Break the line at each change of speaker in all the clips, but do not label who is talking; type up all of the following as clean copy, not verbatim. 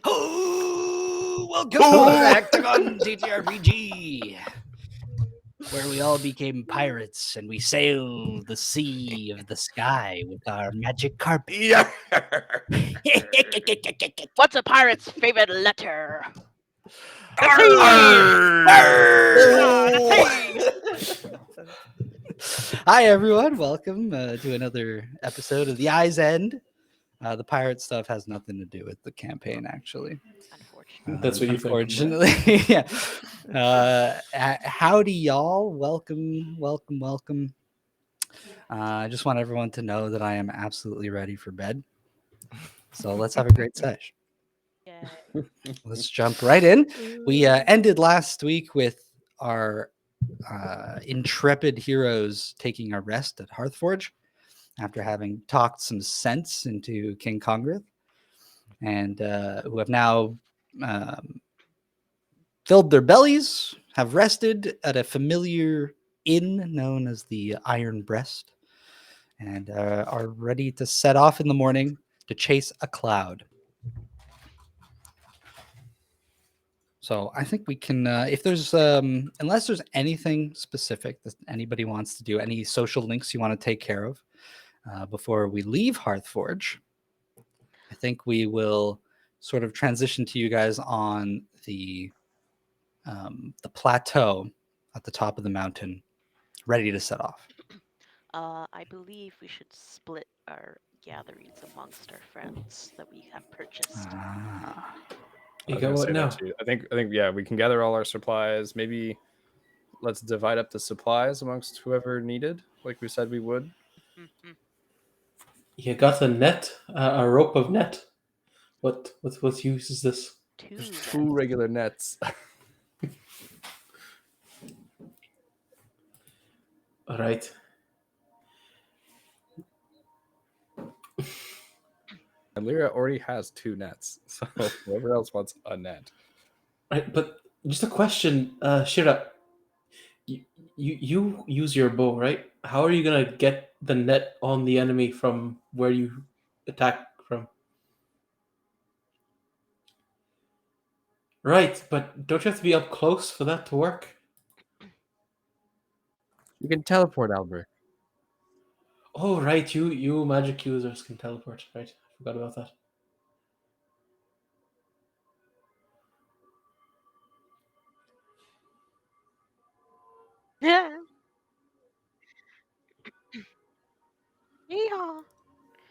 Welcome to the HexagonTTRPG, where we all became pirates and we sailed the sea of the sky with our magic carpet.
What's a pirate's favorite letter?
Hi, everyone. Welcome to another episode of The Eye's End. The pirate stuff has nothing to do with the campaign, actually.
Unfortunately.
That's what you think.
Unfortunately, yeah. Howdy, y'all. Welcome. I just want everyone to know that I am absolutely ready for bed. So let's have a great sesh.
Yeah.
Let's jump right in. We ended last week with our intrepid heroes taking a rest at Hearthforge after having talked some sense into King Congrith, and who have now filled their bellies, have rested at a familiar inn known as the Iron Breast, and are ready to set off in the morning to chase a cloud. So I think we can, if there's, unless there's anything specific that anybody wants to do, any social links you want to take care of before we leave Hearthforge, I think we will sort of transition to you guys on the plateau at the top of the mountain, ready to set off.
I believe we should split our gatherings amongst our friends that we have purchased.
You got what now?
I think yeah, we can gather all our supplies. Maybe let's divide up the supplies amongst whoever needed, like we said we would.
You got a net, a rope of net. What use is this?
Two regular nets.
All right.
And Lyra already has two nets, so whoever else wants a net.
Right, but just a question, Shira. You use your bow, right? How are you gonna get the net on the enemy from where you attack from? Right, but don't you have to be up close for that to work?
You can teleport, Albert.
Oh, right. You magic users can teleport. Right, I forgot about that.
Yeah. Yeehaw.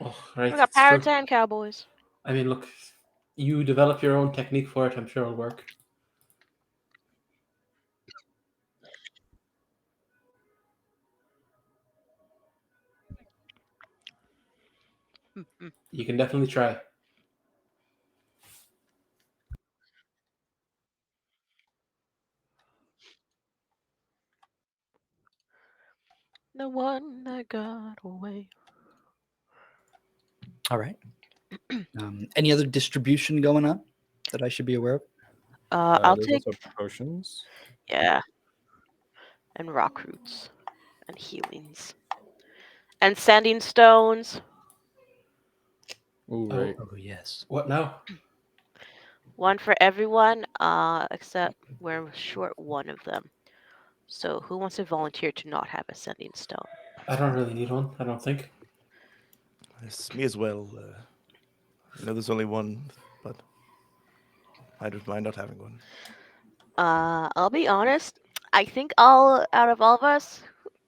Oh, right.
We got
it's true.
pirates and cowboys.
I mean, look, you develop your own technique for it. I'm sure it'll work. You can definitely try.
The one that got away.
All right. Any other distribution going on that I should be aware of?
I'll
There's
take
also potions.
and rock roots and healings and sanding stones.
Ooh, right.
Oh, yes.
What now?
One for everyone, except we're short one of them. So who wants to volunteer to not have a sending stone?
I don't really need one. I don't think.
It's me as well. I know there's only one, but I don't mind not having one.
I'll be honest. I think out of all of us,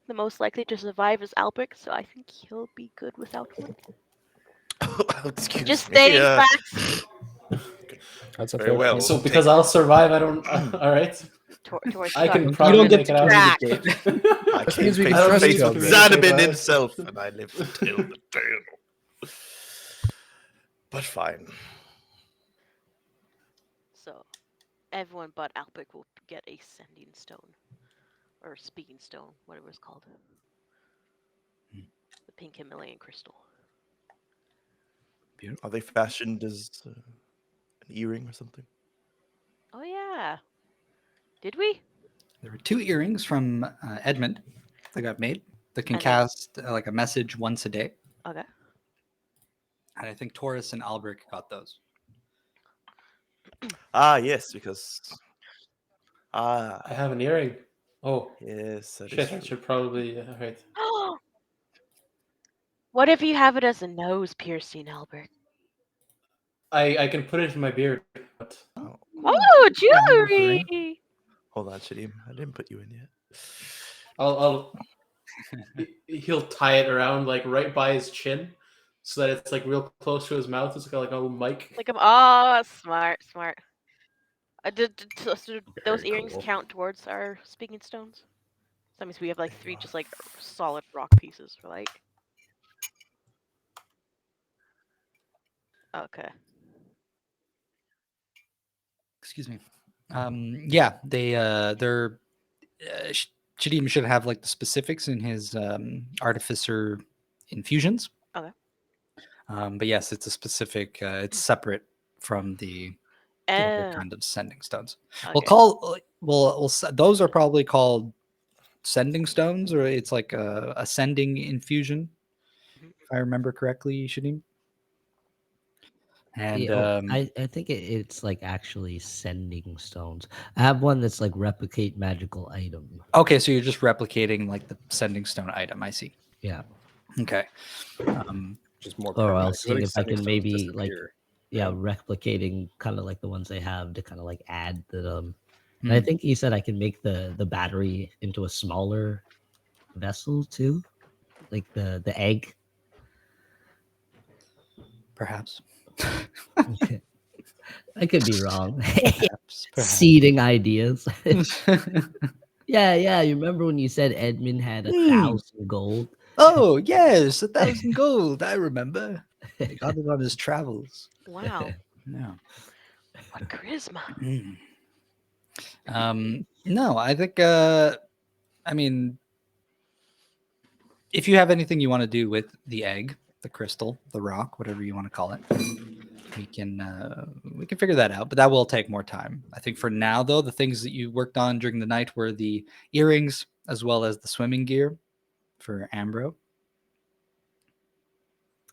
the most likely to survive is Albrecht, so I think he'll be good without one.
Excuse
Just
me.
stating facts.
That's a
Very
fair
well.
point.
So because I'll survive, I don't. All right. I can probably
don't get
make
to
it out.
communicate.
I came
means we
face
can
to
trust
face
you,
with
Albert.
Xanabin himself, and I live to tell the tale. But fine.
So, everyone but Albrecht will get a sending stone. Or speaking stone, whatever it's called. The pink Himalayan crystal.
Are they fashioned as an earring or something?
Oh yeah. Did we?
There were 2 earrings from Edmund that got made that can
And they-
cast like a message once a day.
Okay.
And I think Taurus and Albrecht got those.
Ah, yes, because
I have an earring. Oh,
yes, that is
shit! I
true.
should probably. Right.
What if you have it as a nose piercing, Albert?
I can put it in my beard. But
Oh,
Oh,
Remembering.
jewelry!
hold on, Shadim. I didn't put you in yet.
I'll he'll tie it around like right by his chin, so that it's like real close to his mouth. It's like a little mic.
Like oh, smart, smart. So those
Very
earrings
cool.
count towards our speaking stones? That means we have like 3 just like solid rock pieces for like. Okay.
Excuse me. Yeah, they're Shadim should have like the specifics in his artificer infusions.
Okay.
But yes, it's a specific. It's separate from the other
Oh.
kind of sending stones.
Okay.
We'll call. Those are probably called sending stones, or it's like a sending infusion,
Mhm.
if I remember correctly, Shadim. And
Yeah, I think it's like actually sending stones. I have one that's like replicate magical item.
okay, so you're just replicating like the sending stone item. I see.
Yeah.
Okay.
Just more.
Or
permanent,
I'll
'cause
see if I
sending
can
stones
maybe like
disappear.
replicating kind of like the ones I have to kind of like add to them. And I
Hmm,
think he said I can make the battery into a smaller vessel too, like the egg.
perhaps.
I could be wrong.
Perhaps.
Seeding ideas. Yeah. You remember when you said Edmund had 1,000 gold?
Oh yes, 1,000 gold. I remember. He got it on his travels.
Wow.
Yeah.
What charisma.
No, I think. I mean, if you have anything you want to do with the egg, the crystal, the rock, whatever you want to call it, we can figure that out. But that will take more time. I think for now, though, the things that you worked on during the night were the earrings as well as the swimming gear for Ambro.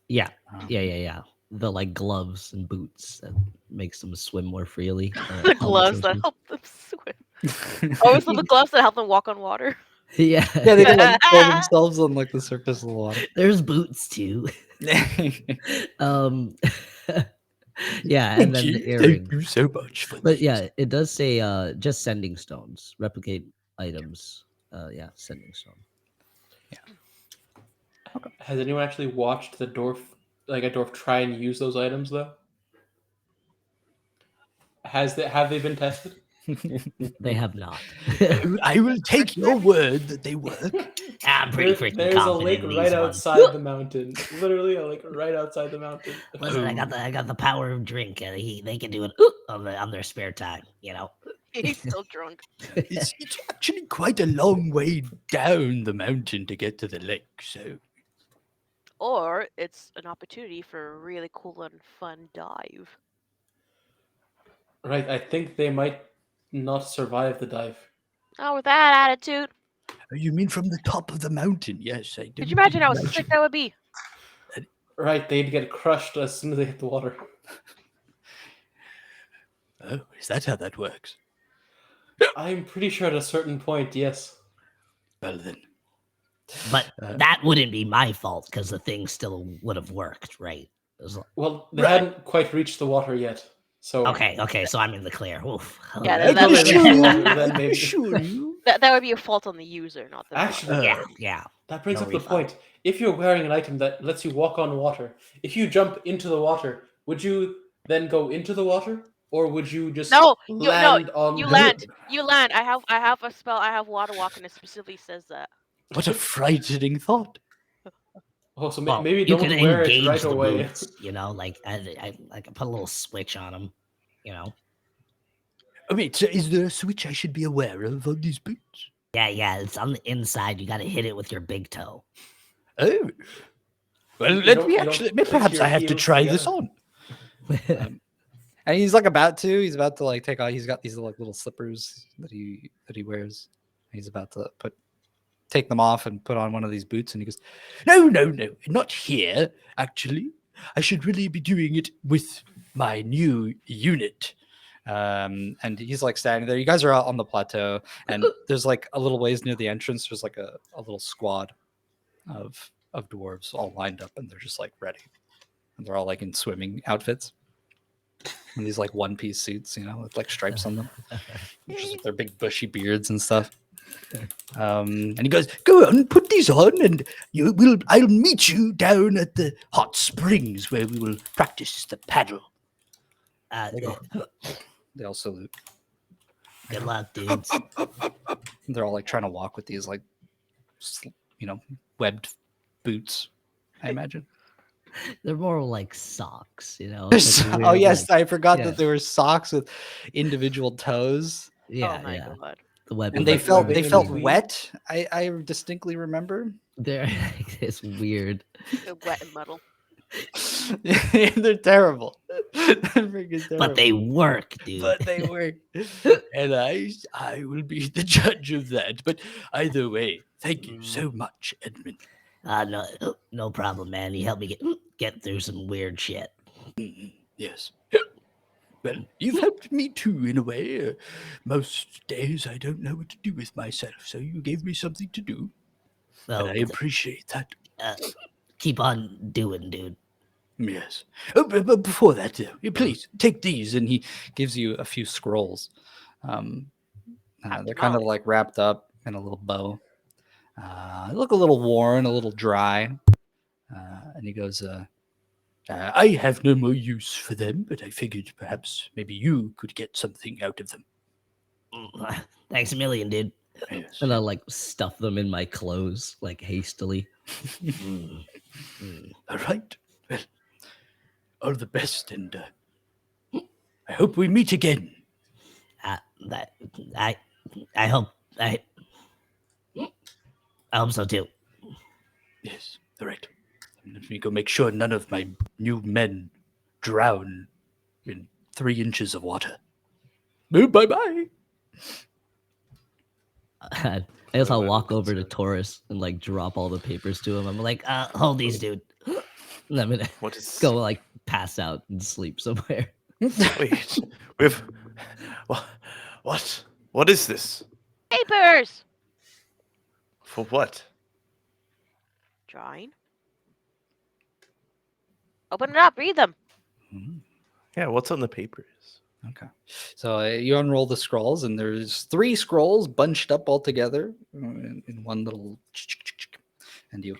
Yeah.
Um,
Yeah. The like gloves and boots that makes them swim more freely.
The gloves that help them swim. Oh, so the gloves that help them walk on water.
Yeah.
Yeah, they can like throw themselves on like the surface of the water.
There's boots too. Um yeah, and then the
Thank
earring.
you so much for
But
these.
yeah, it does say just sending stones, replicate items. Yeah, sending stone.
Has anyone actually watched the dwarf, like a dwarf, try and use those items though? Have they been tested?
They have not.
I will take your word that they work.
I'm pretty freaking
There's a
confident
lake
in
right
these ones.
outside the mountain. Literally a lake right outside the mountain.
Listen, I got the power of drink. They can do it on their spare time. You know.
He's still drunk.
It's actually quite a long way down the mountain to get to the lake, so
Or it's an opportunity for a really cool and fun dive.
Right, I think they might not survive the dive.
Oh, with that attitude,
you mean from the top of the mountain? Yes, I
could you imagine how sick that would be?
Right, they'd get crushed as soon as they hit the water.
Oh, is that how that works?
I'm pretty sure at a certain point, yes.
Well then,
But that wouldn't be my fault because the thing still would have worked, right? It was like,
Well, they hadn't quite reached the water yet. So
okay, so I'm in the clear. Oof.
Yeah,
I
that
can
would
assure
be
you, then maybe.
assure you.
that would be a fault on the user, not the
Actually,
Yeah.
that brings
No
up the
refund.
point. If you're wearing an item that lets you walk on water, if you jump into the water, would you then go into the water, or would you just land on?
You land. You land. I have a spell. I have water walk, and it specifically says that.
What a frightening thought.
Oh, so
Well,
maybe
you
don't
can
wear it
engage
right
the
away.
boots, you know, like I put a little switch on them, you know.
Oh, wait, so is there a switch I should be aware of on these boots?
Yeah, it's on the inside. You got to hit it with your big toe.
Oh. Well,
You
let
don't-
me
you don't
actually.
click
Perhaps
your
I have to
heels
try this
together.
on.
And he's like about to. He's about to like take off. He's got these like little slippers that he wears. He's about to take them off and put on one of these boots. And he goes,
No, not here. Actually, I should really be doing it with my new unit.
And he's like standing there. You guys are out on the plateau, and there's like a little ways near the entrance. There's like a little squad of dwarves all lined up, and they're just like ready. And they're all like in swimming outfits, and these like one-piece suits, with like stripes on them, just with their big bushy beards and stuff. And he goes, "Go on, put these on, and I'll meet you down at the hot springs where we will practice the paddle." They all salute.
Good luck, dudes.
They're all like trying to walk with these like, webbed boots, I imagine.
They're more like socks,
Oh
weird,
yes,
like-
I forgot
yeah.
that there were socks with individual toes,
Yeah,
Oh my
yeah.
god.
The web.
and they
like
felt
webbing in
felt
between.
wet. I distinctly remember.
They're like this weird.
They're wet and muddle.
They're terrible. They're freaking terrible.
But they work, dude.
But they work. And I will be the judge of that. But either way, thank you so much, Edmund.
No problem, man. You helped me get through some weird shit.
Yes. Well, you've helped me too, in a way. Most days I don't know what to do with myself, so you gave me something to do.
Well,
And I appreciate that.
keep on doing, dude.
Yes. Oh, but before that, please take these. And he gives you a few scrolls. They're kind of like wrapped up in a little bow. They look a little worn, a little dry. And he goes, I have no more use for them, but I figured perhaps maybe you could get something out of them.
Thanks a million, dude.
Yes.
And I'll like stuff them in my clothes, like hastily.
All right. Well, all the best, and I hope we meet again.
I hope so too.
Yes, all right. Let me go make sure none of my new men drown in 3 inches of water. Bye-bye.
I guess I'll walk over to Taurus and like drop all the papers to him. I'm like, hold these, dude. And I'm gonna
What is
go like pass out and sleep somewhere.
Wait, we've what is this?
Papers!
For what?
Drawing. Open it up, read them.
Yeah, what's on the papers?
Okay. So you unroll the scrolls, and there's 3 scrolls bunched up all together in one little, and you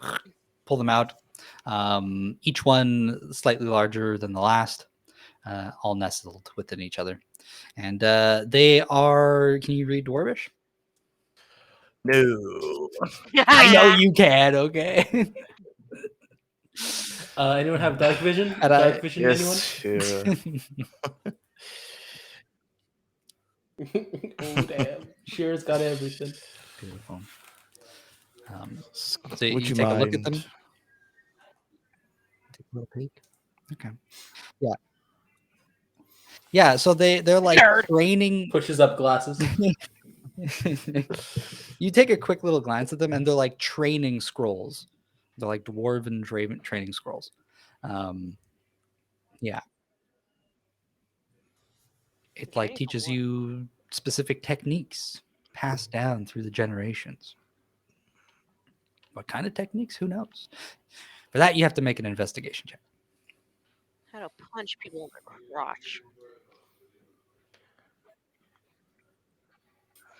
pull them out. Each one slightly larger than the last, all nestled within each other. And they are, can you read Dwarvish?
No.
I know you can, okay?
Anyone have dark vision?
And I-
Dark vision,
Yes. Yeah.
anyone? Oh damn. Shear's got everything.
Beautiful. So
Would
you
you
take a look at them.
mind?
Take a little peek. Okay. Yeah. Yeah, so they're like training.
Pushes up glasses.
You take a quick little glance at them, and they're like training scrolls. They're like dwarven training scrolls. Yeah. It like
Training
teaches
for what?
you specific techniques passed down through the generations. What kind of techniques? Who knows? For that, you have to make an investigation check.
How to punch people in the crotch.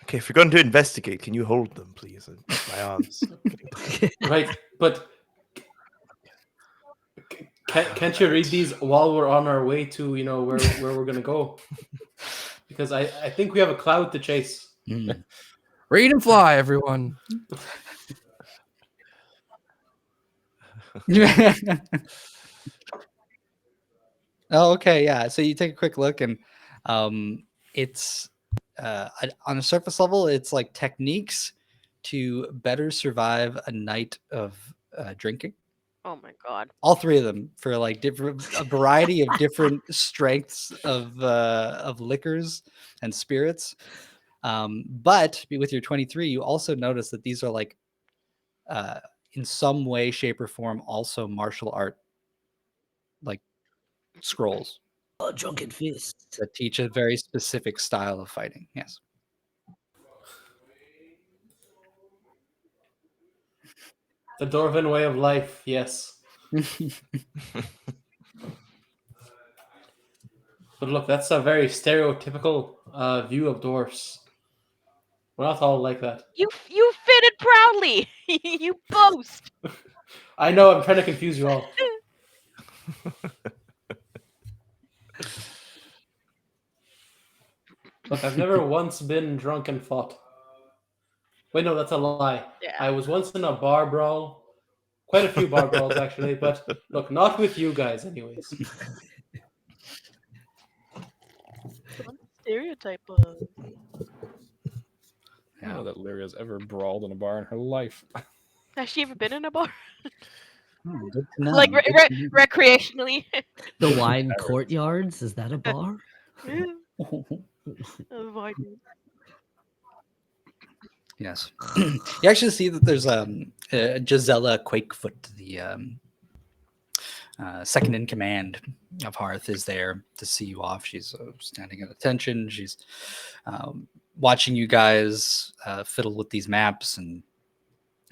Okay, if you're going to investigate, can you hold them, please? My arms.
Right, but can't you read these while we're on our way to where we're gonna go? Because I think we have a cloud to chase.
Mm.
Read and fly, everyone.
Oh, okay, yeah. So you take a quick look, and it's on a surface level, it's like techniques to better survive a night of drinking.
Oh my god.
All 3 of them for like a variety of different strengths of liquors and spirits. But with your 23, you also notice that these are like in some way, shape, or form also martial art like scrolls.
A drunken fist.
that teach a very specific style of fighting. Yes.
The Dwarven way of life, yes. But look, that's a very stereotypical view of dwarfs. We're not all like that.
You fitted proudly. You boast.
I know, I'm trying to confuse you all. Look, I've never once been drunk and fought. Wait, no, that's a lie.
Yeah.
I was once in a bar brawl. Quite a few bar brawls, actually. But look, not with you guys, anyways.
One stereotype.
I don't know that Lyria's ever brawled in a bar in her life.
Has she ever been in a bar?
Oh, good to know.
Like
Good to know.
recreationally?
The wine courtyards, is that a bar?
Oh,
Yes. You actually see that there's Gisela Quakefoot, the second in command of Hearth, is there to see you off. She's standing at attention. She's watching you guys fiddle with these maps and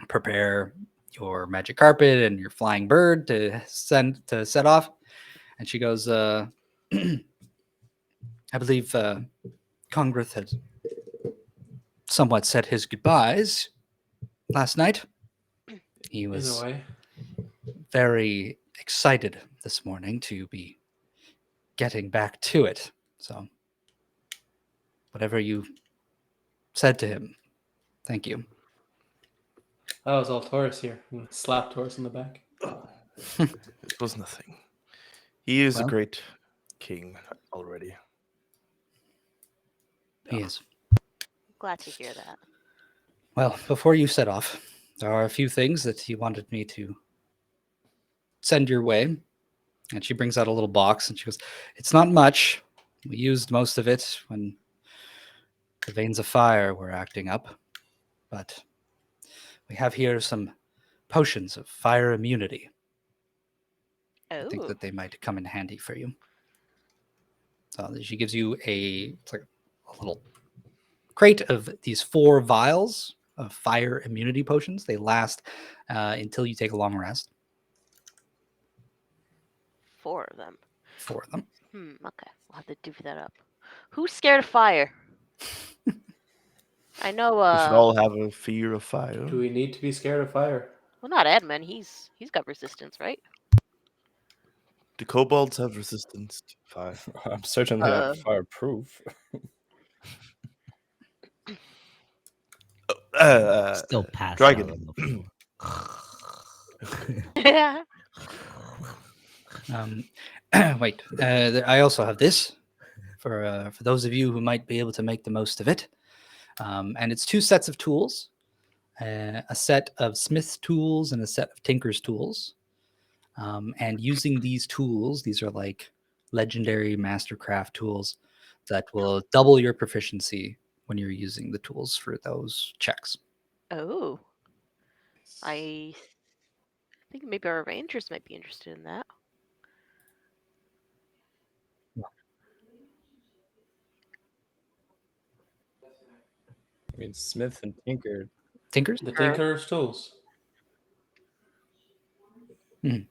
prepare your magic carpet and your flying bird to set off. And she goes, I believe Congreth had somewhat said his goodbyes last night. He
In
was
a way.
very excited this morning to be getting back to it. So, whatever you said to him, thank you.
That was all Taurus here. I'm gonna slap Taurus in the back.
It was nothing. He is
Well.
a great king already.
He is.
Glad to hear that.
Well, before you set off, there are a few things that he wanted me to send your way. And she brings out a little box and she goes, it's not much. We used most of it when the veins of fire were acting up. But we have here some potions of fire immunity. I think
Oh,
that they might come in handy for you. So she gives you it's like a little crate of these 4 vials of fire immunity potions. They last until you take a long rest.
4 of them.
4 of them.
Okay. We'll have to divvy that up. Who's scared of fire? I know.
We should all have a fear of fire.
Do we need to be scared of fire?
Well, not Edmund. He's got resistance, right?
The kobolds have resistance to fire.
I'm certainly not fireproof.
Still pass
dragon.
out on the floor.
Yeah.
Wait, I also have this for those of you who might be able to make the most of it. And it's 2 sets of tools, a set of smith's tools and a set of tinker's tools. And using these tools, these are like legendary mastercraft tools that will double your proficiency when you're using the tools for those checks.
Oh. I think maybe our rangers might be interested in that.
I mean, Smith and Tinker.
Tinkers?
The Tinker's tools.
That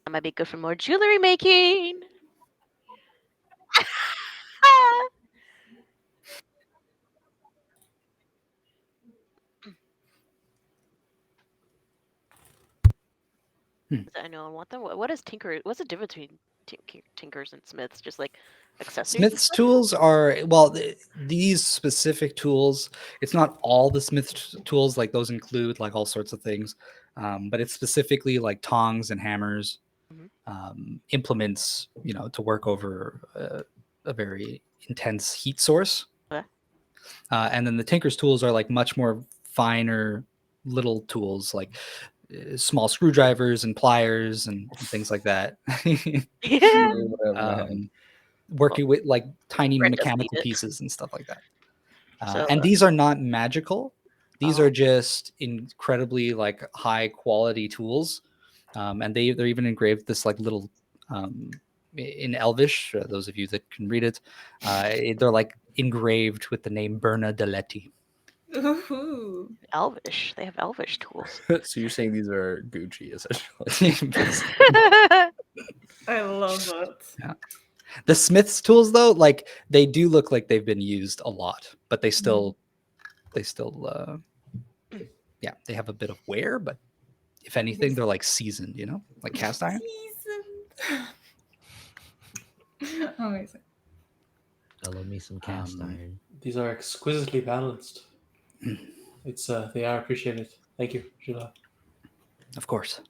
might be good for more jewelry making. I know I want them. What is tinker? What's the difference between tinkers and smiths? Just like accessories. and
Smith's
stuff?
tools are, these specific tools, it's not all the Smith's tools, like those include like all sorts of things. But it's specifically like tongs and hammers, implements, to work over a very intense heat source.
Okay.
And then the tinker's tools are like much more finer little tools, like small screwdrivers and pliers and things like that.
Yeah.
Working with like tiny
Brett doesn't
mechanical
need it.
pieces and stuff like that.
So,
And these are not magical. These
Oh.
are just incredibly like high quality tools. And they're even engraved this like little in Elvish. Those of you that can read it, they're like engraved with the name Berna Deletti.
Ooh.
Elvish. They have Elvish tools.
So you're saying these are Gucci, essentially?
I love it.
The Smith's tools, though, like they do look like they've been used a lot, but they still, yeah, they have a bit of wear. But if anything, they're like seasoned, you know, like cast iron.
Seasoned. Amazing.
I love me some cast iron.
These are exquisitely balanced. It's they are appreciated. Thank you, Sheila.
Of course.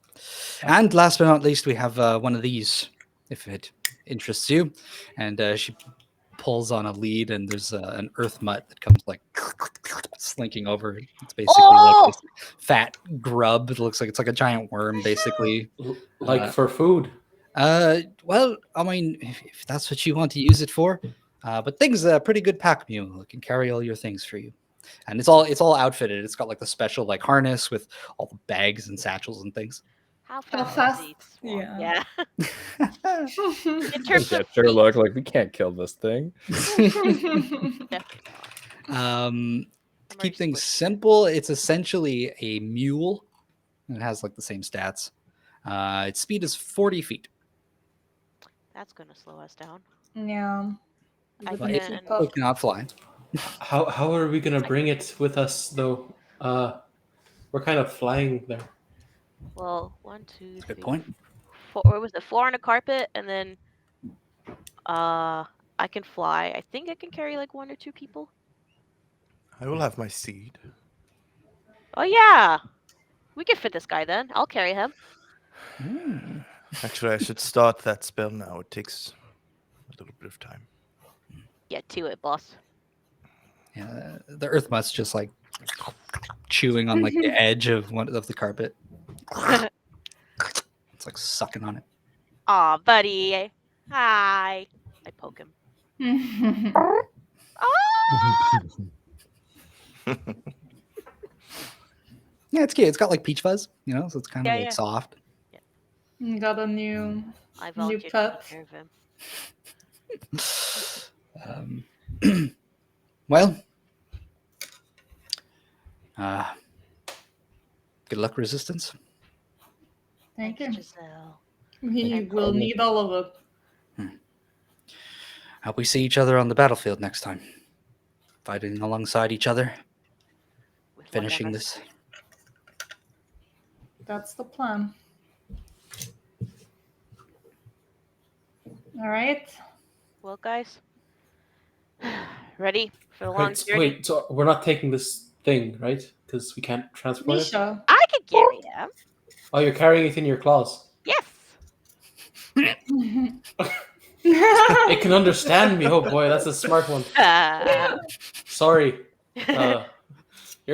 And last but not least, we have one of these, if it interests you. And she pulls on a lead, and there's an earth mutt that comes like slinking over. It's basically like this fat grub. It looks like it's like a giant worm, basically.
Like for food.
Well, I mean, if that's what you want to use it for. But thing's a pretty good pack mule. It can carry all your things for you. And it's all outfitted. It's got like the special like harness with all the bags and satchels and things.
How
How
fast?
fast?
Does he walk?
Yeah.
In terms of
Sure,
feet,
look like we can't kill this thing.
definitely not.
To
I'm
keep
already
things
squished.
simple, it's essentially a mule. It has like the same stats. Its speed is 40 feet.
That's gonna slow us down.
Yeah.
I
But
can.
it cannot fly.
How are we gonna bring it with us though? We're kind of flying there.
Well, 1, 2,
That's a good
3,
point.
4. What was it? 4 on a carpet, and then I can fly. I think I can carry like 1 or 2 people.
I will have my seed.
Oh yeah, we can fit this guy then. I'll carry him.
Hmm.
Actually, I should start that spell now. It takes a little bit of time.
Get to it, boss.
Yeah, the earth mutt's just like chewing on like the edge of one of the carpet. It's like sucking on it.
Aw, buddy. Hi. I poke him. Ah!
Yeah, it's cute. It's got like peach fuzz, you know, so it's kind of
Yeah,
like
yeah.
soft.
Got a new.
I
New
volunteered to
pet.
take care of him.
Well, good luck, Resistance.
Thank
Thanks,
you.
Giselle.
We will need all of it.
Hope we see each other on the battlefield next time. Fighting alongside each other,
With
finishing
whatever.
this.
That's the plan. All right.
Well, guys, ready for the long journey?
Wait, so we're not taking this thing, right? Because we can't transport it.
Misha.
I can carry him.
Oh, you're carrying it in your claws.
Yes.
It can understand me. Oh boy, that's a smart one. Sorry. You're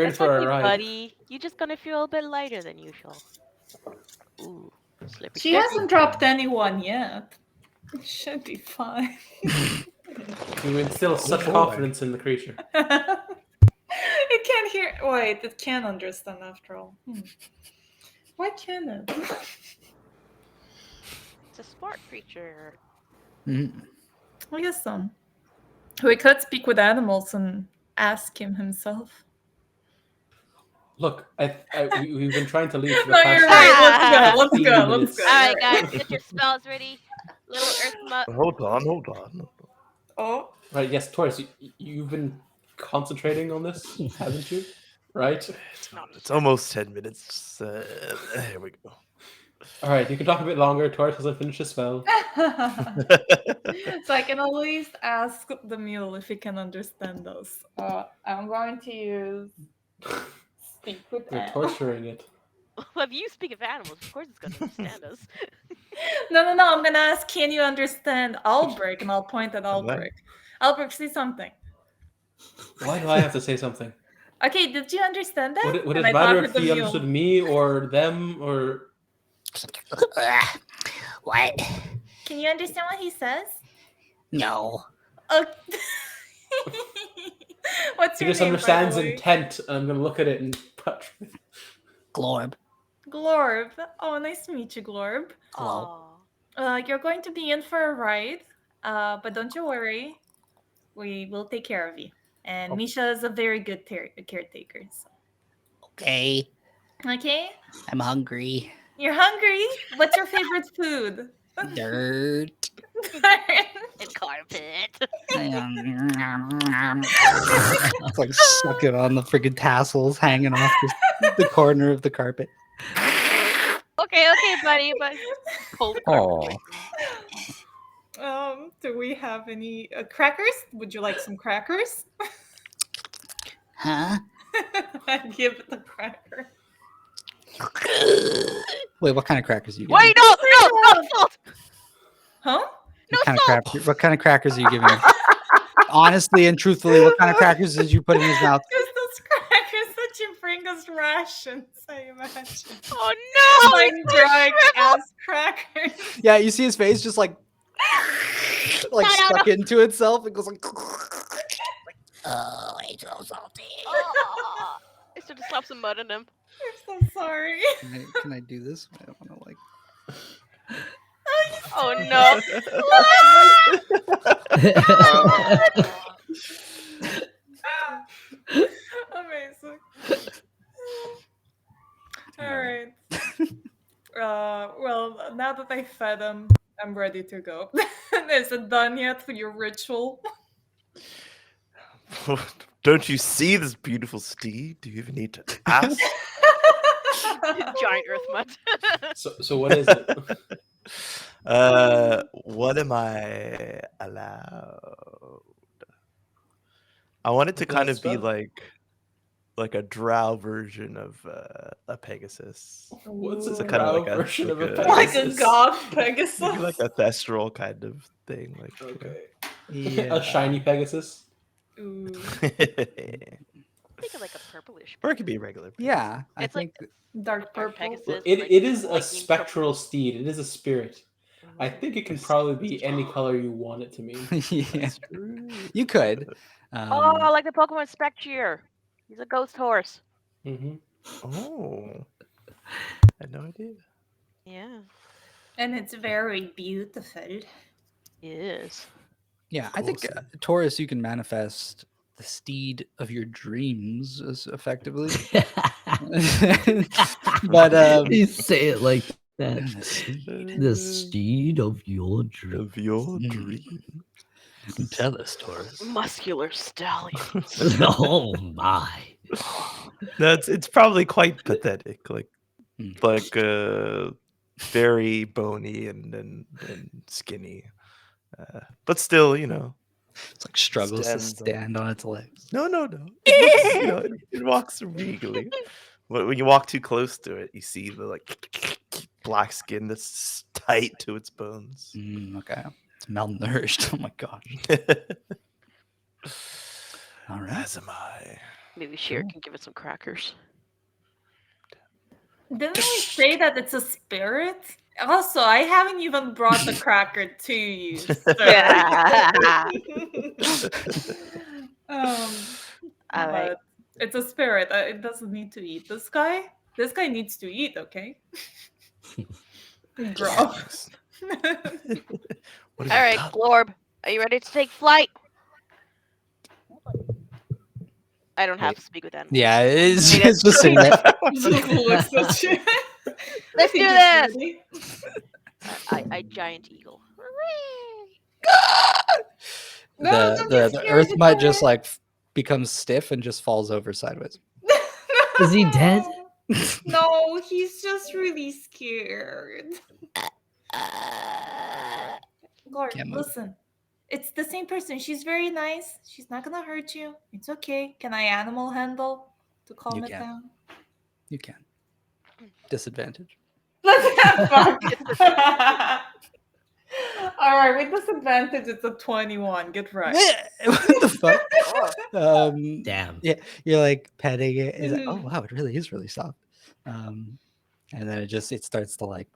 in
That's
for
okay,
a ride.
buddy. You're just gonna feel a bit lighter than usual. Ooh, slippery.
She hasn't dropped anyone yet. It should be fine.
You instill such
boy.
confidence in the creature.
It can't hear. Wait, it can understand after all. Why can't it?
It's a smart creature.
Mhm.
I guess so. We could speak with animals and ask him himself.
Look, we've been trying to leave for the
No,
past
you're right. Let's
15
go. Let's
minutes.
go.
All right,
You're
guys, get your spells ready. Little earth mutt.
Hold on.
Oh,
Right, yes, Taurus, you've been concentrating on this, haven't you? Right?
It's almost 10 minutes. Here we go.
All right, you can talk a bit longer. Taurus hasn't finished his spell.
so I can always ask the mule if he can understand us. I'm going to use speak with
You're
animals.
torturing it.
Well, if you speak of animals, of course it's gonna understand us.
No. I'm gonna ask. Can you understand Albrecht? And I'll point at Albrecht. Albrecht, say something.
Why do I have to say something?
Okay, did you understand that?
Would
And
it
I
matter
talked
if
with
he
the mule.
understood me or them or...
What?
Can you understand what he says?
No.
Oh. What's
He
your
just
name, by the
understands
way?
intent, and I'm going to look at it and touch it.
Glorb.
Glorb. Oh, nice to meet you, Glorb.
Hello.
Aw.
You're going to be in for a ride, but don't you worry. We will take care of you. And
Oh.
Misha is a very good caretaker. So.
Okay,
Okay?
I'm hungry.
You're hungry? What's your favorite food?
Dirt.
And carpet.
It's like sucking on the friggin' tassels hanging off the corner of the carpet.
Okay, buddy, but pull the carpet.
Oh,
Do we have any crackers? Would you like some crackers?
Huh?
I give it the cracker.
Wait, what kind of crackers are you giving?
Wait, no, salt.
Huh?
What kind of crackers are you giving? Honestly and truthfully, what kind of crackers did you put in his mouth?
Just those crackers that you bring us rations, I imagine.
Oh no!
Like
it's so
dry
shriveled.
ass crackers.
Yeah, you see his face just like stuck into itself. It goes like. Oh, it's so salty.
Oh, I should have slapped some mud in him.
I'm so sorry.
Can I do this? I don't want to like.
Oh no!
Amazing. All right. Well, now that I fed him, I'm ready to go. Is it done yet for your ritual?
Don't you see this beautiful steed? Do you even need to ask?
Giant earth mud.
So what is it?
What am I allowed? I want it to kind of be
Spell.
like a drow version of a Pegasus.
What's a
So kind of
drow
like a-
version of a
like a-
Like a
Pegasus?
god Pegasus.
Maybe like a thestral kind of thing. Like,
Okay.
Yeah.
A shiny Pegasus.
Ooh.
Think of like a purplish.
or it could be regular.
Yeah, I
It's like-
think.
Dark
Dark
purple.
Pegasus.
Well,
This, like,
it is a
lightning
spectral steed. It is a spirit. I think it can probably be any color you want it to be.
Yeah,
That's true.
you could.
Oh, like the Pokemon Spectre. He's a ghost horse.
Mm-hmm.
Oh, I had no idea.
Yeah,
And it's very beautiful.
it is.
Yeah, I think
Cool.
Taurus, you can manifest the steed of your dreams as effectively. But
You say it like that.
the
The steed of your dream.
Of your
Mm.
dream.
Tell us, Taurus.
Muscular stallion.
Oh my.
It's probably quite pathetic. Like
Hmm.
very bony and skinny. But still, you know.
It's like struggles to
Stands up.
stand on its legs.
No. It walks regally. When you walk too close to it, you see the like black skin that's tight to its bones.
Okay, it's malnourished. Oh my gosh. All right.
As am I.
Maybe Sheer can give it some crackers.
Didn't we say that it's a spirit? Also, I haven't even brought the cracker to you. sir.
All right.
But it's a spirit. It doesn't need to eat. This guy needs to eat, okay? Grow.
What have
All
you
right,
done?
Glorb, are you ready to take flight? I don't have to speak with animals.
Yeah, it's
Wait,
just sitting there.
Looks at you.
Let's do
He's
this.
ready.
I giant eagle.
No, don't be
The
scared,
earth
it's
might just
alright.
like becomes stiff and just falls over sideways.
Is he dead?
No, he's just really scared. Lord,
Can't move.
listen. It's the same person. She's very nice. She's not gonna hurt you. It's okay. Can I animal handle to calm
You
it
can.
down?
You can. Disadvantage.
Let's have fun. All right, with disadvantage, it's a 21. Get right.
What the fuck?
Damn.
Yeah, you're like petting it. It's like, oh
Mhm.
wow, it really is really soft. And then it starts to like,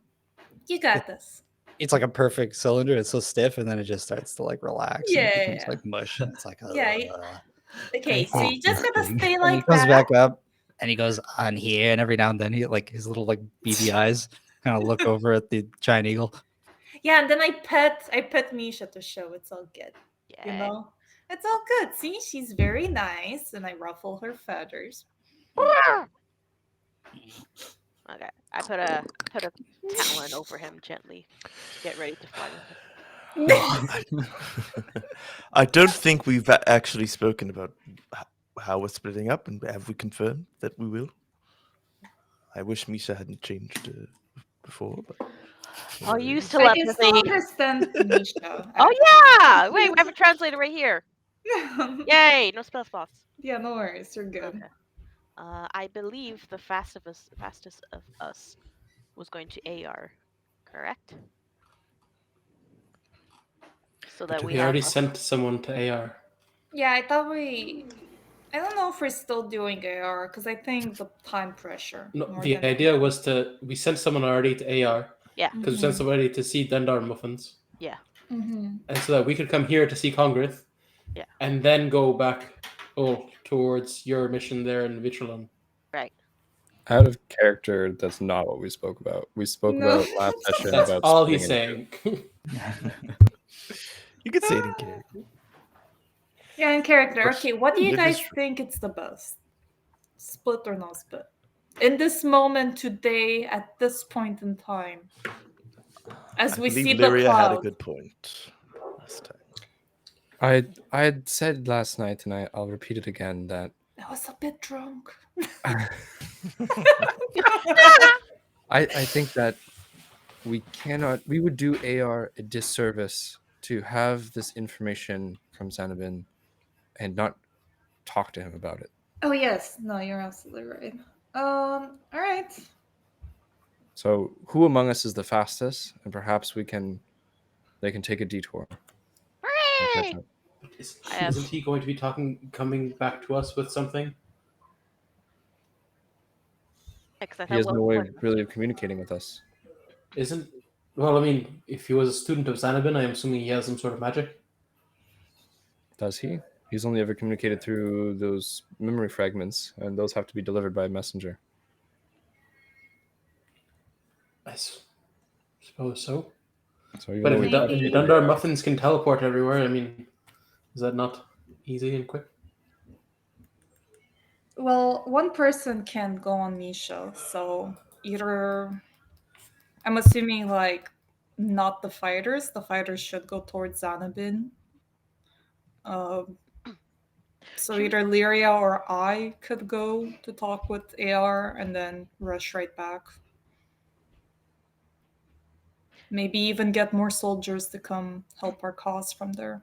You got this.
it's like a perfect cylinder. It's so stiff, and then it just starts to like relax. And it becomes
Yeah.
like mush. And it's like,
Yeah, Okay, so you just gotta
Interesting.
stay
And he
like
comes
that.
back up, and he goes on here, and every now and then he like his little like beady eyes kind of look over at the giant eagle.
Yeah, and then I pet Misha to show it's all good. You
Yeah.
know, it's all good. See, she's very nice, and I ruffle her feathers.
Okay. I put a talon over him gently to get ready to fly with him.
I don't think we've actually spoken about how we're splitting up, and have we confirmed that we will? I wish Misha hadn't changed before, but
I'll use
I can
telepathy.
still understand Misha.
Oh yeah! Wait, we have a translator right here. Yay! No spell spots.
Yeah, no worries. You're good.
Okay. I believe the fastest of us was going to AR, correct? So that
But
we
we
have
already
a-
sent someone to AR.
Yeah, I thought I don't know if we're still doing AR because I think the time pressure.
No,
more
the
than
idea was we sent someone already to AR
Yeah.
because we sent somebody to see Dendar Muffins,
Mhm.
and so that we could come here to see Congrith,
Yeah.
and then go back towards your mission there in Vitrolan.
Right.
Out of character, that's not what we spoke about. We spoke
No.
about last session
That's
about
all
splitting
he's
into
saying.
you could say it in character.
Yeah, in character.
But
Okay, what do you
it
guys
is true.
think it's the best? Split or no split? In this moment today, at this point in time, as
I
we
believe
see the
Lyria had a
cloud.
good point last time.
I had said last night, and I'll repeat it again, that
I was a bit drunk.
I think that we would do AR a disservice to have this information from Xanabin and not talk to him about it.
Oh yes, no, you're absolutely right. All right.
So who among us is the fastest? And perhaps they can take a detour. and catch
Hooray!
up.
Isn't he going to be coming back to us with something?
Because
He has no way really of communicating with us.
Well, I mean, if he was a student of Xanabin, I'm assuming he has some sort of magic.
Does he? He's only ever communicated through those memory fragments, and those have to be delivered by a messenger.
I suppose so.
So even
But
though
if
Maybe.
Dundar Muffins can teleport everywhere, I mean, is that not easy and quick?
Well, one person can go on Misha, so either I'm assuming like not the fighters. The fighters should go towards Xanabin. So
Should we-
either Lyria or I could go to talk with AR and then rush right back. Maybe even get more soldiers to come help our cause from there.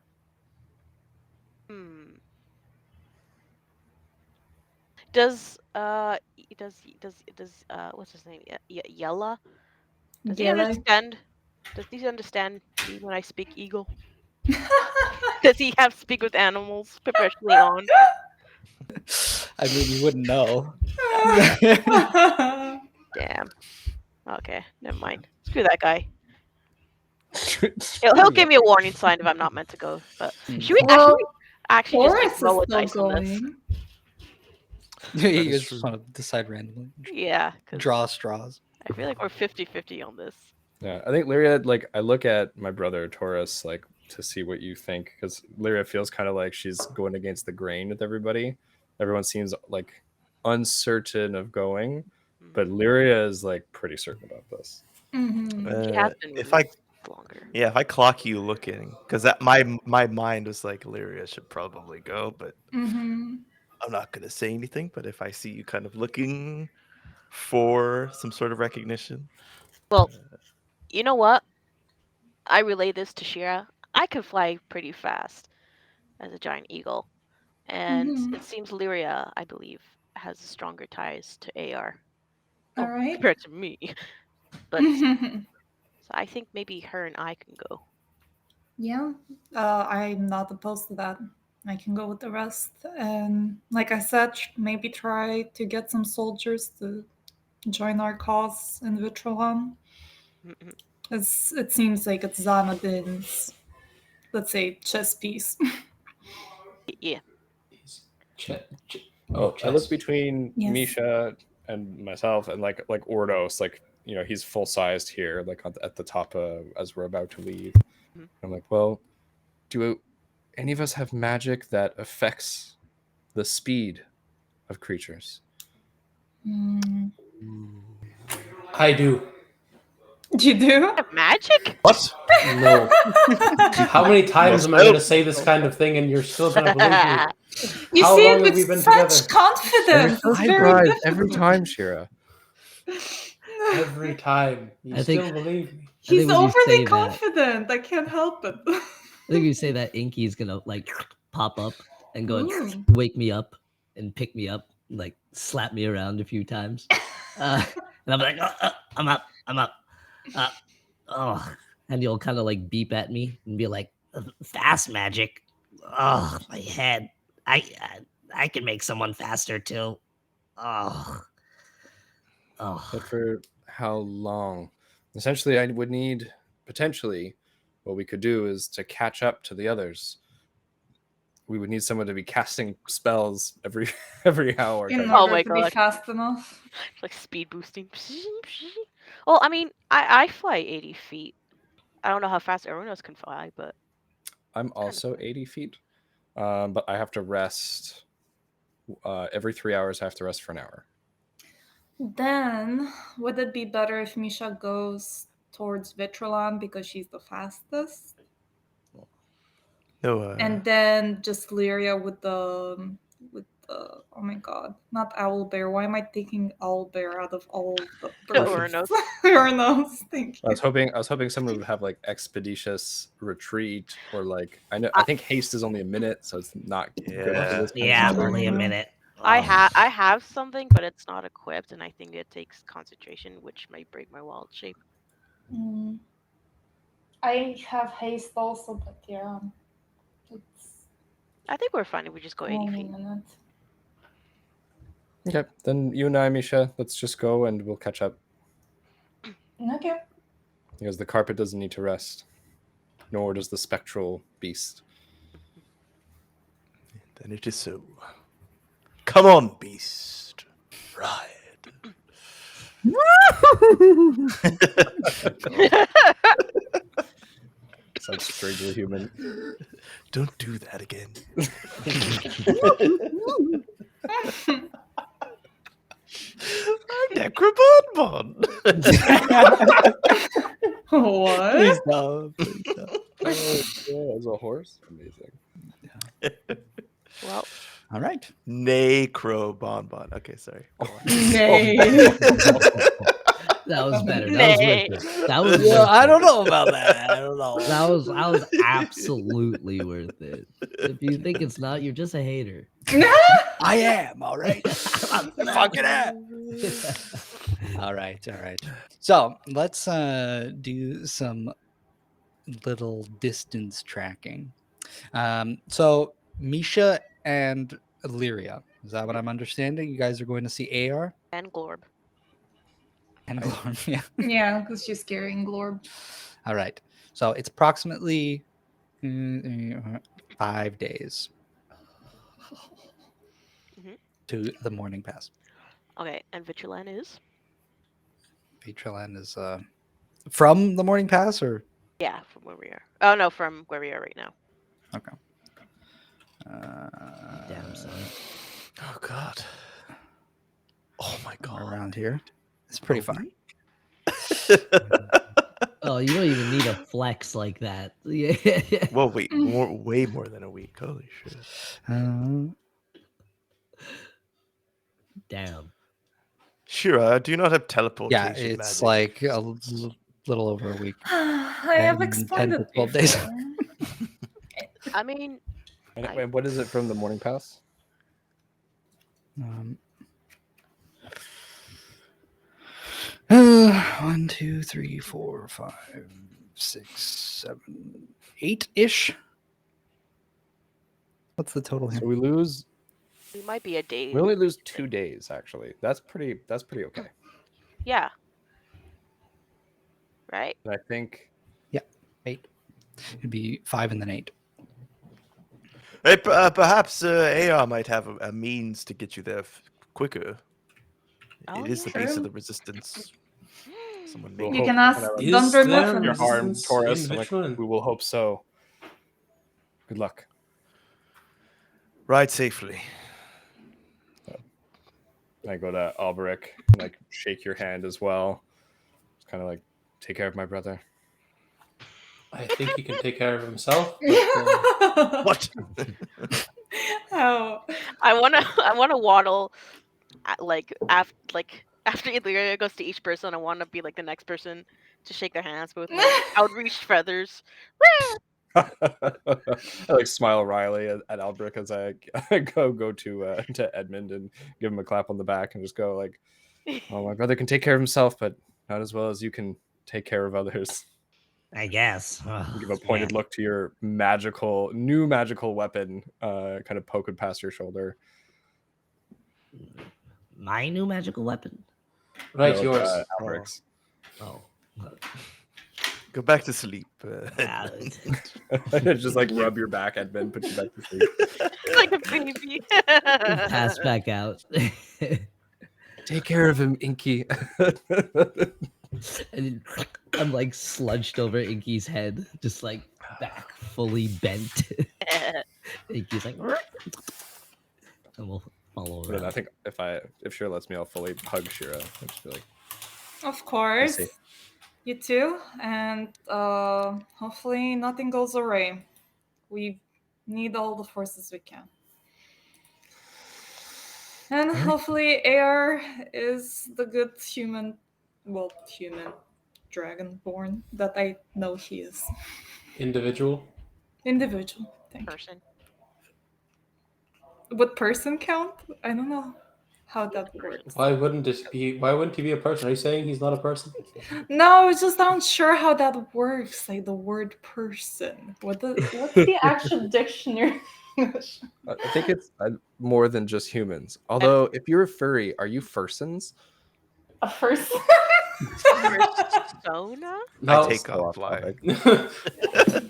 Does what's his name? Yella? Does he understand? Does he understand me when I speak eagle? Does he have speak with animals professionally on?
I mean, you wouldn't know.
Damn. Okay, never mind. Screw that guy. He'll give me a warning sign if I'm not meant to go. But should we
Well,
actually just
Taurus
roll a
is still
dice on this?
going.
You
is
just
true.
want to decide randomly.
Yeah, 'cause
Draw straws.
I feel like we're 50-50 on this.
Yeah, I think Lyria, like, I look at my brother Taurus, like, to see what you think, because Lyria feels kind of like she's going against the grain with everybody. Everyone seems like uncertain of going, but Lyria is like pretty certain about this.
Mhm.
She has been
If I
longer.
if I clock you looking, because my mind was like Lyria should probably go, but
Mhm.
I'm not gonna say anything. But if I see you kind of looking for some sort of recognition,
Well, you know what? I relay this to Shira. I can fly pretty fast as a giant eagle. And
Mhm.
it seems Lyria, I believe, has stronger ties to AR.
All right.
Compared to me. But so I think maybe her and I can go.
Yeah, I'm not opposed to that. I can go with the rest. And like I said, maybe try to get some soldiers to join our cause in Vitrolan. It seems like it's Xanabin's, let's say, chess piece.
Yeah.
I look between
Yes.
Misha and myself and like Ordos, like he's full sized here, like at the top as we're about to leave.
Mhm.
I'm like, well, do any of us have magic that affects the speed of creatures?
Hmm.
I do.
You do?
Have magic?
What?
No. How many times am I
Must
going to
help.
say this kind of thing and you're still going to believe me?
You
How
see
long
it
have we
with
been
such
together?
confidence. It's very
Eyebrows
difficult.
every time, Shira.
Every time. You
I think-
still believe me.
He's
when you say
overly
that-
confident. I can't help it.
I think you say that Inky's gonna like pop up and go and
Ooh.
wake me up and pick me up, like slap me around a few times, and I'm like, I'm up, oh, and you'll kind of like beep at me and be like, fast magic, oh my head, I can make someone faster too, oh.
But for how long? Essentially, I would need potentially what we could do is to catch up to the others. We would need someone to be casting spells every hour.
In
kind of-
Oh
order
my
to be
God.
fast enough.
Like speed boosting. Well, I mean, I fly 80 feet. I don't know how fast everyone else can fly, but
I'm also 80 feet, but I have to rest. Every 3 hours, I have to rest for an hour.
Then, would it be better if Misha goes towards Vitrolan because she's the fastest?
No,
And then just Lyria with the oh my god, not Owlbear. Why am I thinking Owlbear out of all the
Uranos.
Uranos, thank
I
you.
was hoping someone would have like expeditious retreat or like I think haste is only a minute, so it's not good for
Yeah.
this. kind of
Yeah,
situation.
only a minute.
I
Oh.
have something, but it's not equipped, and I think it takes concentration, which might break my wild shape.
I have haste also, but yeah, it's
I think we're fine if we just go 80
only
feet.
a minute.
Okay, then you and I, Misha, let's just go and we'll catch up
Okay.
because the carpet doesn't need to rest, nor does the spectral beast.
Then it is so. Come on, beast. Ride.
Sounds strangely human.
Don't do that again. I'm Necrobonbon.
What?
Please no. Please no.
Oh, yeah, as a horse, amazing.
Well,
All right.
Necrobonbon. Okay, sorry. Go on.
Nay.
That was better. That
Nay.
was worth it. That was
Yeah,
worth
I
it.
don't know about that. I don't know.
That was absolutely worth it. If you think it's not, you're just a hater.
I am. All right. Fucking am. All right. All right. So let's do some little distance tracking. So Misha and Iria, is that what I'm understanding? You guys are going to see AR
and Glorb.
and Glorm. Yeah.
Yeah, because she's carrying Glorb.
All right. So it's approximately 5 days
Mhm.
to the morning pass.
Okay, and Vitrolan is?
Vitrolan is from the morning pass, or
Yeah, from where we are. Oh, no, from where we are right now.
okay.
Damn, son.
Oh God. Oh my God.
Around here, it's pretty far.
Oh, you don't even need a flex like that. Yeah.
Well, wait, way more than a week. Holy shit.
Damn.
Shira, do you not have teleportation?
Yeah, it's
magic?
like a little over a week.
I have
10
explained
to
it
12 days.
before.
I mean,
And what is it from the morning pass?
1, 2, 3, 4, 5, 6, 7, 8-ish. What's the total here?
So we lose.
we might be a day.
We only lose 2 days, actually. That's pretty okay.
Yeah. Right?
And I think
8. It'd be 5 and then 8.
Hey, perhaps AR might have a means to get you there quicker.
Oh,
It is the
yeah.
base of
True.
the resistance. Someone
We'll
make
You
hope
can
that
ask
kind of,
Is
Dunder
there
Mifflin.
your harm,
resistance
Taurus.
in
I'm like,
Vitrolan?
we will hope so. Good luck.
ride safely.
I go to Alberic and like shake your hand as well. It's kind of like, take care of my brother.
I think he can take care of himself. But,
What?
Oh.
I wanna waddle, after Irea goes to each person. I want to be like the next person to shake their hands with my outreached feathers.
I like smile wryly at Alberic as I go to Edmund and give him a clap on the back and just go like, "Oh, my brother can take care of himself, but not as well as you can take care of others."
I guess.
Give a pointed look to your new magical weapon, kind of poke it past your shoulder.
My new magical weapon.
right,
No,
yours.
Alberic's.
Oh.
Go back to sleep.
Just like rub your back, Edmund, put you back to sleep.
Like a baby.
Pass back out.
Take care of him, Inky.
And I'm like sludged over Inky's head, just like back fully bent. Inky's like, and we'll follow
But then
around.
I think if Shira lets me, I'll fully hug Shira. I'll just be like,
Of course.
see.
You too. And hopefully nothing goes awry. We need all the forces we can. And hopefully AR is the good human dragonborn that I know he is.
Individual.
Individual. Thank you.
Person.
Would person count? I don't know how that works.
Why wouldn't he be a person? Are you saying he's not a person?
No, I was just unsure how that works. Like the word person. What's the actual dictionary?
I think it's more than just humans. Although, if you're a furry, are you fursons?
A person?
Persona?
No.
I take
Still
off fly.
topic.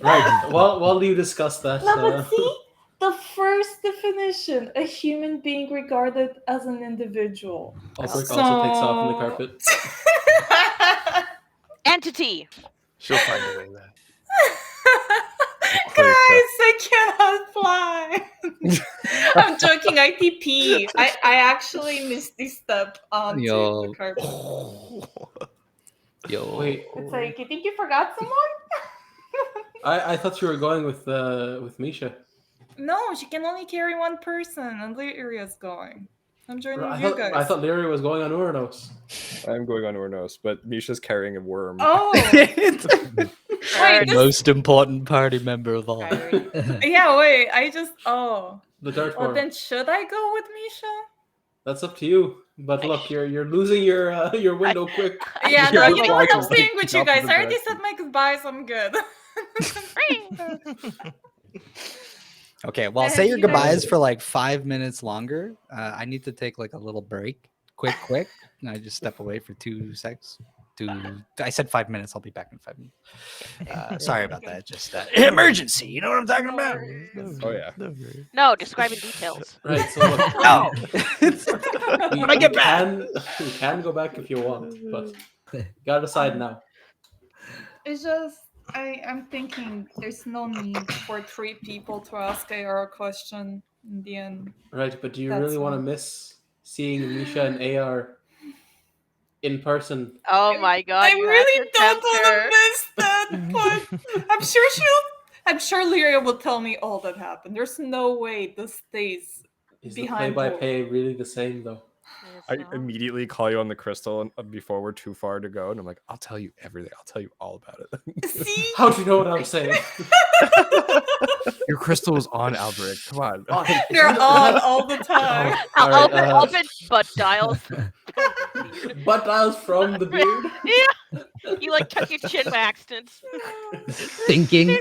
Right. While you discuss that.
No, but see, the first definition, a human being regarded as an individual.
Alberic also takes off on the carpet.
Entity.
She'll find a way there.
Guys, I cannot fly. I'm joking. I TP. I actually missed this step onto
Yo.
the carpet.
Yo.
Wait,
It's like, you think you forgot someone?
I thought you were going with Misha.
No, she can only carry one person, and Irea's going. I'm joining
I
you
thought,
guys.
I thought Lyria was going on Uranos.
I'm going on Urnos, but Misha's carrying a worm.
Oh,
The
wait, this,
most important party member of all.
yeah, wait.
The dirt
Well,
worm.
then should I go with Misha?
That's up to you. But look, you're losing your window quick.
Yeah,
Yeah,
no,
I
you know what? I'm
like
staying with you guys.
opposite
I already
direction.
said my goodbyes. I'm good.
Okay, well,
Yeah,
say your
you guys-
goodbyes for like 5 minutes longer. I need to take like a little break. Quick. And I just step away for 2 seconds. I said 5 minutes. I'll be back in 5 minutes. Sorry about that. Just emergency. You know what I'm talking about?
Oh yeah.
No, describe in details.
Right. So look,
No.
we,
I get
we can go back if you want, but you gotta decide now.
It's just I'm thinking there's no need for 3 people to ask AR a question in the end.
Right, but do you
That's
really want to
all.
miss seeing Misha and AR in person?
Oh my god.
I
you
really
had to
don't
tempt
want
her.
to miss that, but I'm sure Lyria will tell me all that happened. There's no way this stays.
Is the
Behind
play-by-play really the same though?
I immediately call you on the crystal before we're too far to go, and I'm like, I'll tell you everything. I'll tell you all about it.
See?
How do you know what I'm saying?
Your crystal was on, Alberic. Come on.
They're on all the time.
All right,
I'll bet butt dials.
butt dials from the beard.
Yeah. You like tuck your chin by accident.
Thinking,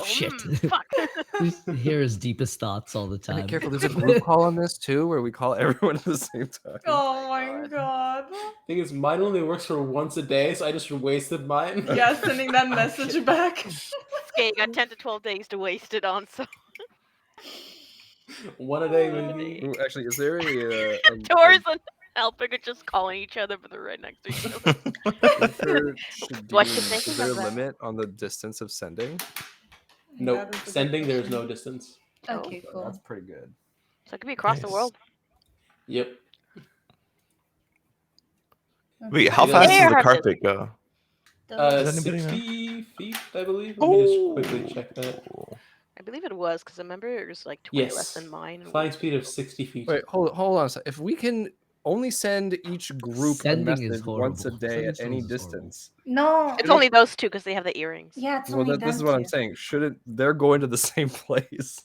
shit.
Fuck.
We hear his deepest thoughts all the
Be
time.
careful. There's a group call on this too, where we call everyone at the same time.
Oh my god.
Thing is, mine only works for once a day, so I just wasted mine.
Yeah, sending that message back.
Okay, you got 10 to 12 days to waste it on, so.
One a day, maybe.
Ooh, actually, is there a
Tourism. helping are just calling each other, but they're right next to each other. What you thinking
Is there a
of that?
limit on the distance of sending?
No,
That is a good
sending there's
question.
no distance.
Okay, cool.
That's pretty good.
So it could be across the
Nice.
world.
Yep.
Wait, how
It
fast
does.
does the
Have this.
carpet go? Does anybody know?
60 feet, I believe. Let me just quickly check that.
I believe it was because I remember it was like 20 less
Yes.
than mine. And
Flying speed of 60 feet.
Wait, hold on a second. If we can only send each group
Sending
a
is
message once a
horrible.
day at
Sending
any
sounds horrible.
distance,
No,
It's only those two because they have the earrings.
yeah, it's
well,
only
this is
them
what I'm
two.
saying. Shouldn't they're going to the same place?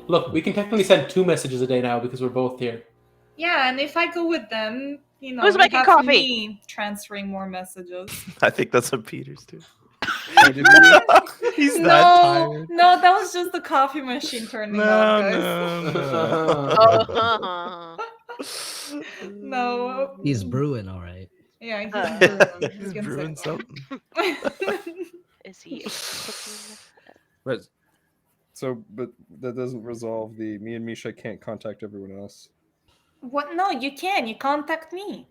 Look, we can technically send 2 messages a day now because we're both here.
Yeah, and if I go with them,
Who's
we
making
have
coffee?
me transferring more messages.
I think that's what Peter's doing. He's
no,
that tired.
no, that was just the coffee machine turning on, guys.
Oh,
No.
He's brewing, all right.
Yeah, he's brewing.
He's
You can say
brewing
that.
something.
is he cooking this?
Right. So, but that doesn't resolve the me and Misha can't contact everyone else.
What? No, you can. You contact me.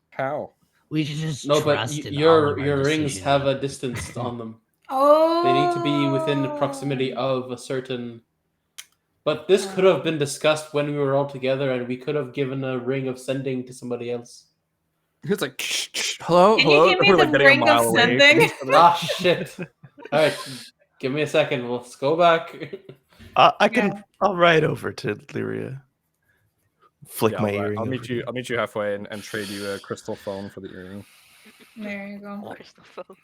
How?
We should just
No, but
trust in all
your
of our
rings
decision
have a
making.
distance on them.
Oh.
They need to be within the proximity of a certain. But this could have been discussed when we were all together, and we could have given a ring of sending to somebody else.
It's like, hello,
Can you
hello.
give me
We're
the
like getting
ring
a
of
mile away from
sending?
each other.
Ah, shit. All right, give me a second. Let's go back.
I'll ride over to Lyria. Flick
Yeah,
my
all right.
earring.
I'll
over
meet you.
to
I'll meet you halfway and trade you a crystal phone for the earring.
There you go.
Crystal phone.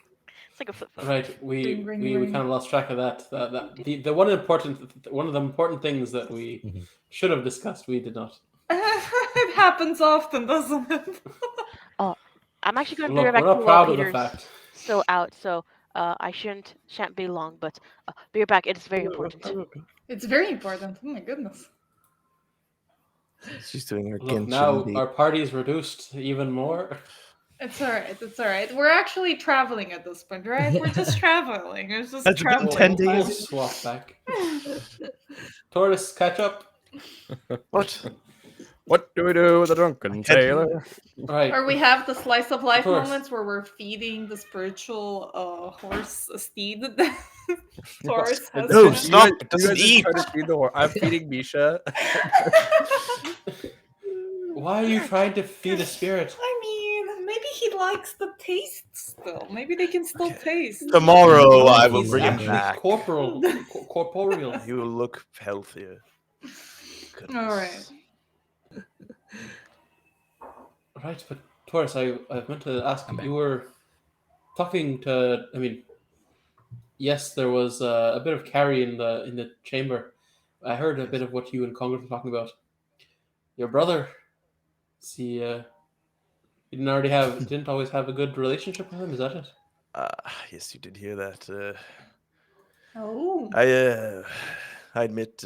It's like a flip phone.
Right, we
Ring,
we
ring.
kind of lost track of that. The one of the important things that we should have discussed, we did not.
It happens often, doesn't it?
I'm actually going to be
Look,
right
we're
back
not
to
proud of the
Peter's
fact.
still out, so I shan't be long. But be right back. It is very important.
It's very important. Oh my goodness.
She's doing her
Look,
Genshin
now
beat.
our party is reduced even more.
It's alright. It's alright. We're actually traveling at this point, right? We're just traveling. It's just
Has it been
traveling.
10
We'll
days?
swap back. Taurus, catch up.
What?
What do we do with the drunken sailor?
Right.
Or we have the slice of life
course.
moments where we're feeding the spiritual horse steed. Taurus has
No,
been-
stop.
You
It doesn't
guys just
eat.
try to feed the horse. I'm feeding Misha.
Why are you trying to feed a spirit?
I mean, maybe he likes the taste still. Maybe they can still taste.
Tomorrow I will
He's
bring him
actually
back.
corporeal.
He will look healthier. Goodness.
All right.
Right, but Taurus, I meant to ask. You were talking to. I mean, yes, there was a bit of carry in the chamber. I heard a bit of what you and Congress were talking about. Your brother, see, you didn't always have a good relationship with him. Is that it?
Yes, you did hear that.
Oh.
I admit,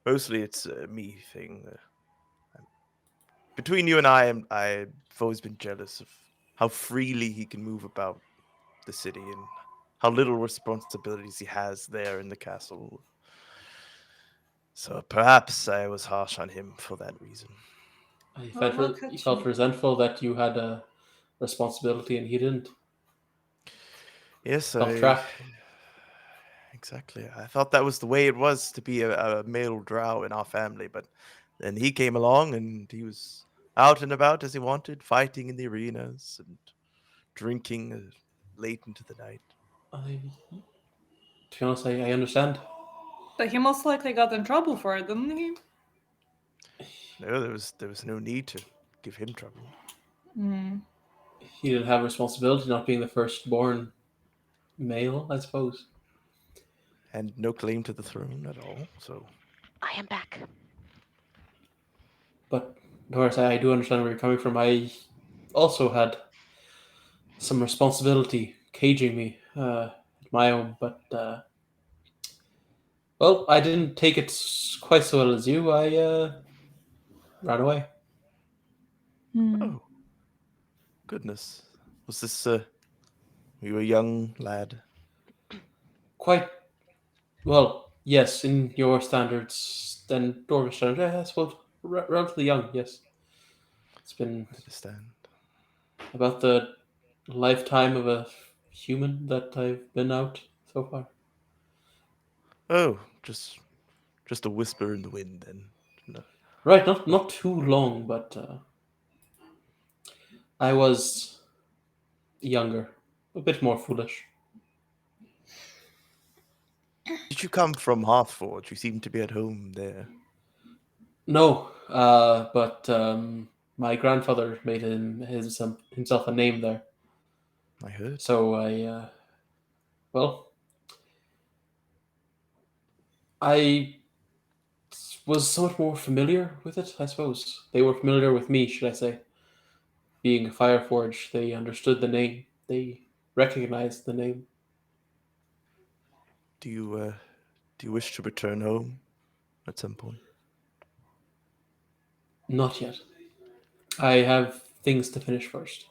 mostly it's a me thing. Between you and I've always been jealous of how freely he can move about the city and how little responsibilities he has there in the castle. So perhaps I was harsh on him for that reason.
You
look at
felt
you.
resentful that you had a responsibility and he didn't.
Yes,
Felt trapped.
Exactly. I thought that was the way it was to be a male drow in our family, but then he came along and he was out and about as he wanted, fighting in the arenas and drinking late into the night.
To be honest, I understand.
But he most likely got in trouble for it, didn't he?
No, there was no need to give him trouble.
He didn't have responsibility, not being the firstborn male, I suppose.
And no claim to the throne at all, so...
I am back.
But, Doris, I do understand where you're coming from. I also had some responsibility caging me, my own, but, well, I didn't take it quite so well as you. I ran away.
Oh, goodness. Was this, you were a young lad?
Quite, well, yes, in your standards, than Dwarvish standards. I suppose relatively young. Yes, it's been
I understand.
about the lifetime of a human that I've been out so far.
Oh, just a whisper in the wind then. No.
Right, not too long, but I was younger, a bit more foolish.
Did you come from Hearthforge? You seem to be at home there.
No, but my grandfather made himself a name there.
I heard.
So I, well, I was somewhat more familiar with it, I suppose. They were familiar with me, should I say. Being a Fireforge, they understood the name. They recognized the name.
Do you wish to return home at some point?
Not yet. I have things to finish first.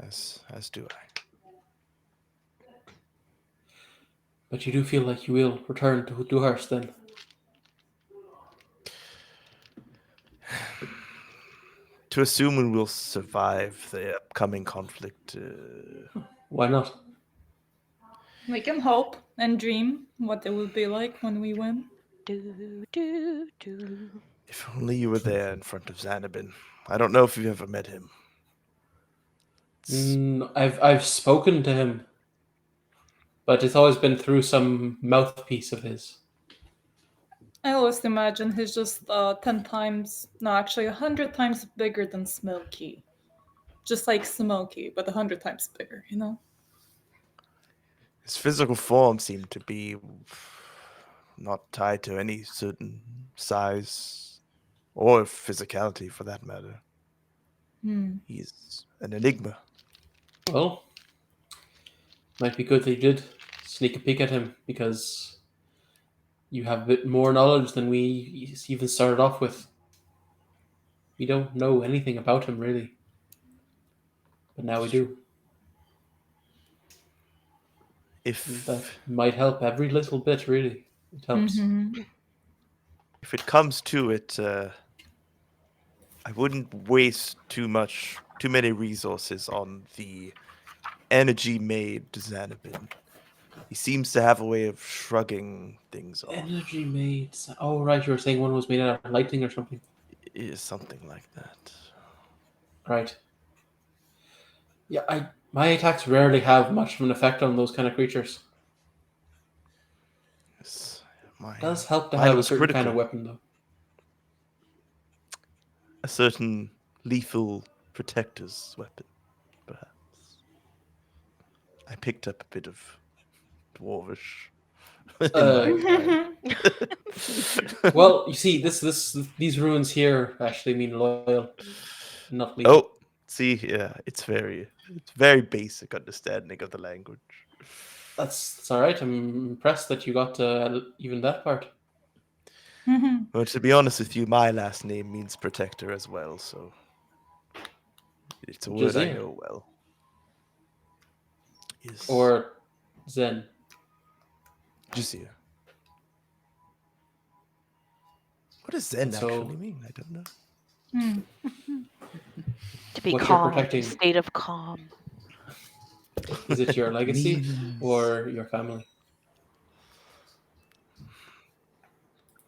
As do I.
But you do feel like you will return to Duhurst then?
To assume we will survive the upcoming conflict.
Why not?
We can hope and dream what it will be like when we win.
If only you were there in front of Xanabin. I don't know if you've ever met him.
I've spoken to him, but it's always been through some mouthpiece of his.
I always imagine he's just 10 times, no, actually 100 times bigger than Smokey. Just like Smokey, but 100 times bigger, you know?
His physical form seemed to be not tied to any certain size or physicality for that matter. He's an enigma.
Well, might be good that you did sneak a peek at him, because you have a bit more knowledge than we even started off with. We don't know anything about him, really. But now we do.
If
That might help every little bit, really. It helps.
if it comes to it, I wouldn't waste too many resources on the energy-made Xanabin. He seems to have a way of shrugging things off.
Energy made. Oh, right, you were saying one was made out of lightning or something.
It is something like that.
Right. Yeah, my attacks rarely have much of an effect on those kind of creatures.
Yes,
It does help to
mine
have a
was
certain kind
critical.
of weapon, though.
A certain lethal protector's weapon, perhaps. I picked up a bit of dwarvish. in my time.
Well, you see, these runes here actually mean loyal, not lethal.
Oh, see, yeah, it's very basic understanding of the language.
That's all right. I'm impressed that you got even that part.
Well, to be honest with you, my last name means protector as well, so it's a word I
Jazir.
know well. Yes.
Or Zen.
Jazir. What does Zen
So-
actually mean? I don't know.
To be
What you're
calm,
protecting.
state of calm.
Is it your legacy or your family?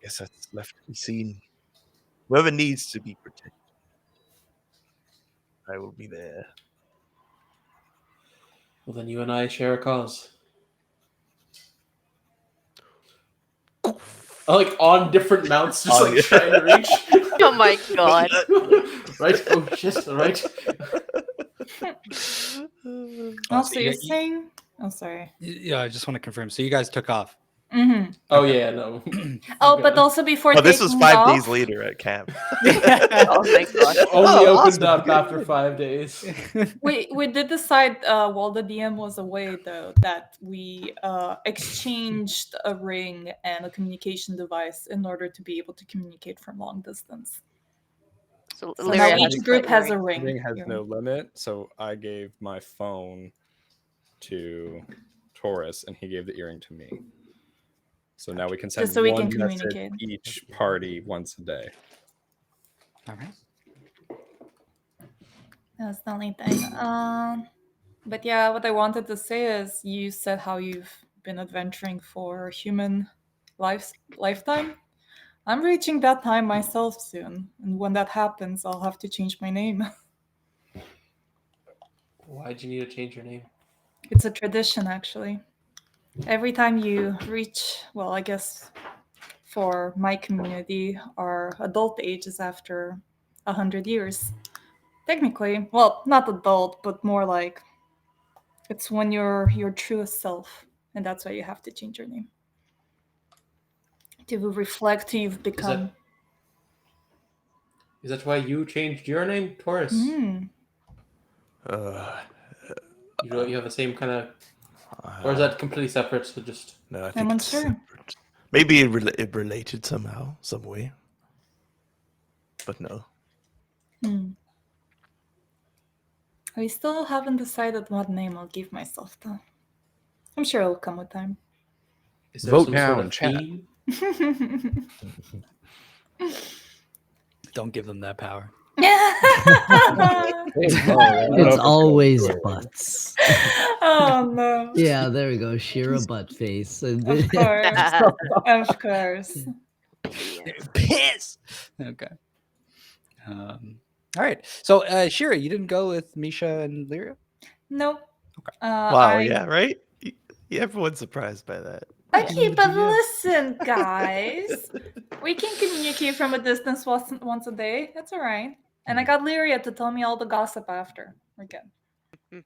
Guess that's left to be seen. Whoever needs to be protected, I will be there.
Well, then you and I share a cause. Like on different mounts, just like trying to reach.
Oh my god.
Right? Oh shit! Right.
Also, you're
you-
saying? Oh, sorry.
Yeah, I just want to confirm. So you guys took off.
Oh yeah, no.
Oh, but also before
Oh, this was
taking
5
off,
days later at camp.
Oh my god.
Only
Oh,
opened
awesome.
up after 5 days.
we did decide while the DM was away, though, that we exchanged a ring and a communication device in order to be able to communicate from long distance.
So
So
Lyria
now
has
each
a
group has
ring.
a ring.
Ring has
Your
no
ring.
limit, so I gave my phone to Taurus, and he gave the earring to me. So now we can send
Just so we
one
can
message
communicate.
each party once a day.
All right.
That's the only thing. But yeah, what I wanted to say is you said how you've been adventuring for human lifetime. I'm reaching that time myself soon, and when that happens, I'll have to change my name.
Why'd you need to change your name?
It's a tradition, actually. Every time you reach, well, I guess for my community, our adult age is after 100 years. Technically, well, not adult, but more like it's when you're your truest self, and that's why you have to change your name to reflect who you've become.
Is that why you changed your name, Taurus?
Mm.
You have the same kind of, or is that completely separate? So just
No, I
I'm
think it's
unsure.
separate. Maybe it related somehow, some way. But no.
I still haven't decided what name I'll give myself, though. I'm sure it'll come with time.
is there
Vote
some
now
sort
in
of
chat.
theme?
Don't give them that power.
It's always butts.
Oh no.
Yeah, there we go. Shira butt face.
Of course. Of course.
Yes.
Piss. Okay. All right. So, Shira, you didn't go with Misha and Lyria?
Nope.
Okay.
Wow, yeah, right? Everyone's surprised by that.
Okay, but listen, guys. We can communicate from a distance once a day. That's all right. And I got Lyria to tell me all the gossip after. We're good.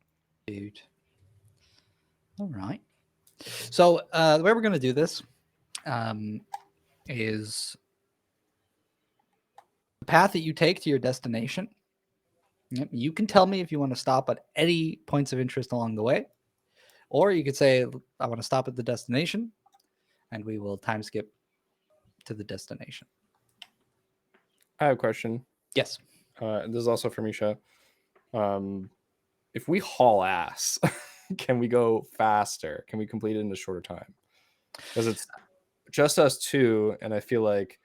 Dude. All right. So, the way we're going to do this is the path that you take to your destination. Yep, you can tell me if you want to stop at any points of interest along the way, or you could say, I want to stop at the destination, and we will time skip to the destination.
I have a question.
Yes.
This is also for Misha. If we haul ass, can we go faster? Can we complete it in a shorter time? Because it's just us two, and I feel like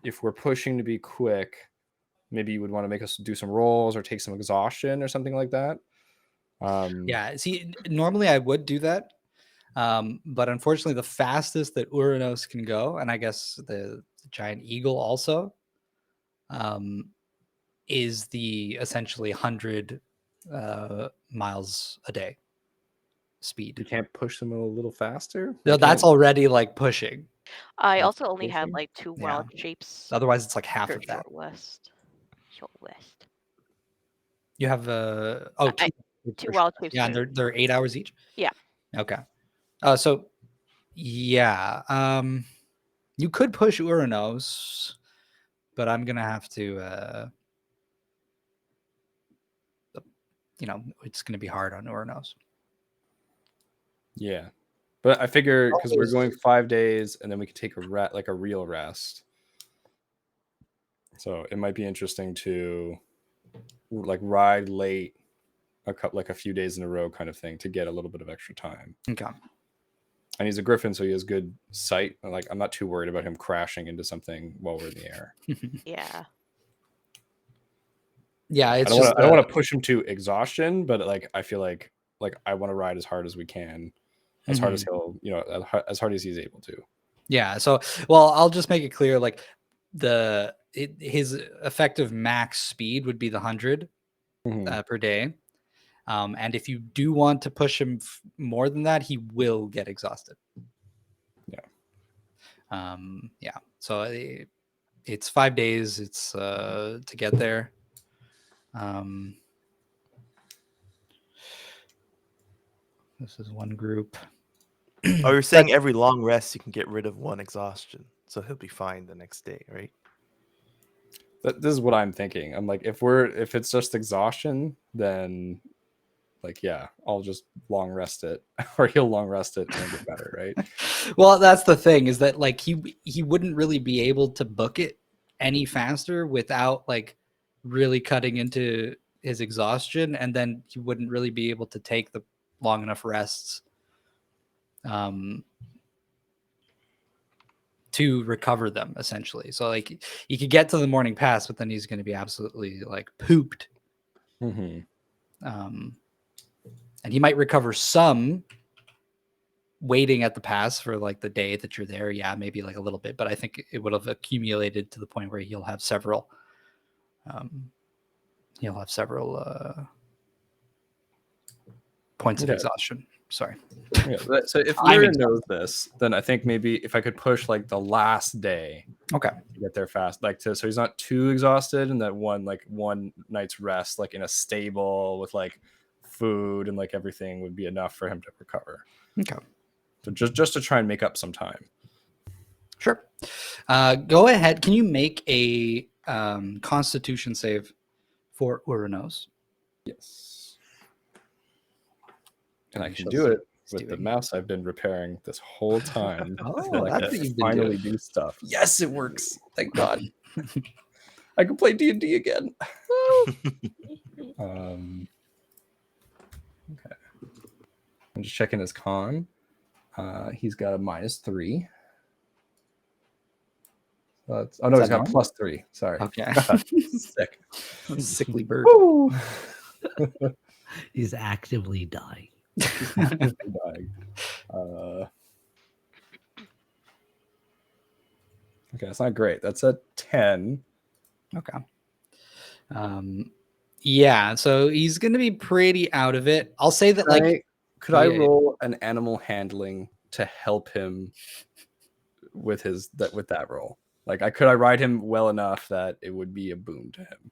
if we're pushing to be quick, maybe you would want to make us do some rolls or take some exhaustion or something like that.
Yeah. See, normally I would do that. But unfortunately, the fastest that Uranos can go, and I guess the giant eagle also, is the essentially 100 miles a day speed.
You can't push them a little faster?
No, that's already like pushing.
I
That's
also only have
pushing?
like 2
Yeah.
wild shapes.
Otherwise, it's like half
for
of that.
Short West. Short West.
You have
Two wild shapes.
yeah, and they're 8 hours each.
Yeah.
Okay. So yeah, you could push Uranos, but I'm gonna have to. It's gonna be hard on Uranos.
Yeah. But I figure because we're going 5 days and then we could take a real rest. So it might be interesting to like ride late a few days in a row kind of thing to get a little bit of extra time.
Okay.
And he's a griffin, so he has good sight. Like I'm not too worried about him crashing into something while we're in the air.
Yeah.
Yeah,
I
it's
don't want to push him to exhaustion, but like I feel like I want to ride as hard as we can, as hard as he'll, as hard as he's able to.
Yeah. So, well, I'll just make it clear, like his effective max speed would be the 100 per day. And if you do want to push him more than that, he will get exhausted.
Yeah.
Yeah. So it's 5 days. It's to get there. This is one group.
Oh, you're saying every long rest you can get rid of 1 exhaustion, so he'll be fine the next day, right?
This is what I'm thinking. I'm like, if it's just exhaustion, then like, yeah, I'll just long rest it, or he'll long rest it and get better, right?
Well, that's the thing, is that like he wouldn't really be able to book it any faster without like really cutting into his exhaustion, and then he wouldn't really be able to take the long enough rests to recover them, essentially. So like he could get to the morning pass, but then he's going to be absolutely like pooped.
Mm-hmm.
And he might recover some waiting at the pass for like the day that you're there. Yeah, maybe like a little bit, but I think it would have accumulated to the point where he'll have several. Points of exhaustion. Sorry.
Yeah, so if
I'm
Lyra
exhausted.
knows this, then I think maybe if I could push like the last day
Okay.
to get there fast, like so he's not too exhausted, and that one night's rest, like in a stable with like food and like everything would be enough for him to recover.
Okay.
So just to try and make up some time.
Sure. Go ahead. Can you make a Constitution save for Uranos?
Yes. And I
You
can
shall
do
see
it
what's
with the
doing.
mouse I've been repairing this whole time.
Oh,
so I
that's
can
what you've been
finally
doing.
do stuff. Yes, it works. Thank God. I can play D&D again. Okay. I'm just checking his con. He's got a -3. He's got
normal?
+3. Sorry.
Okay.
Sick.
Sickly bird.
Woo!
He's actively dying.
Dying. Okay, that's not great. That's a 10.
Okay. Yeah, so he's going to be pretty out of it. I'll say that
Could I
Yeah.
roll an animal handling to help him with that roll? Like could I ride him well enough that it would be a boon to him?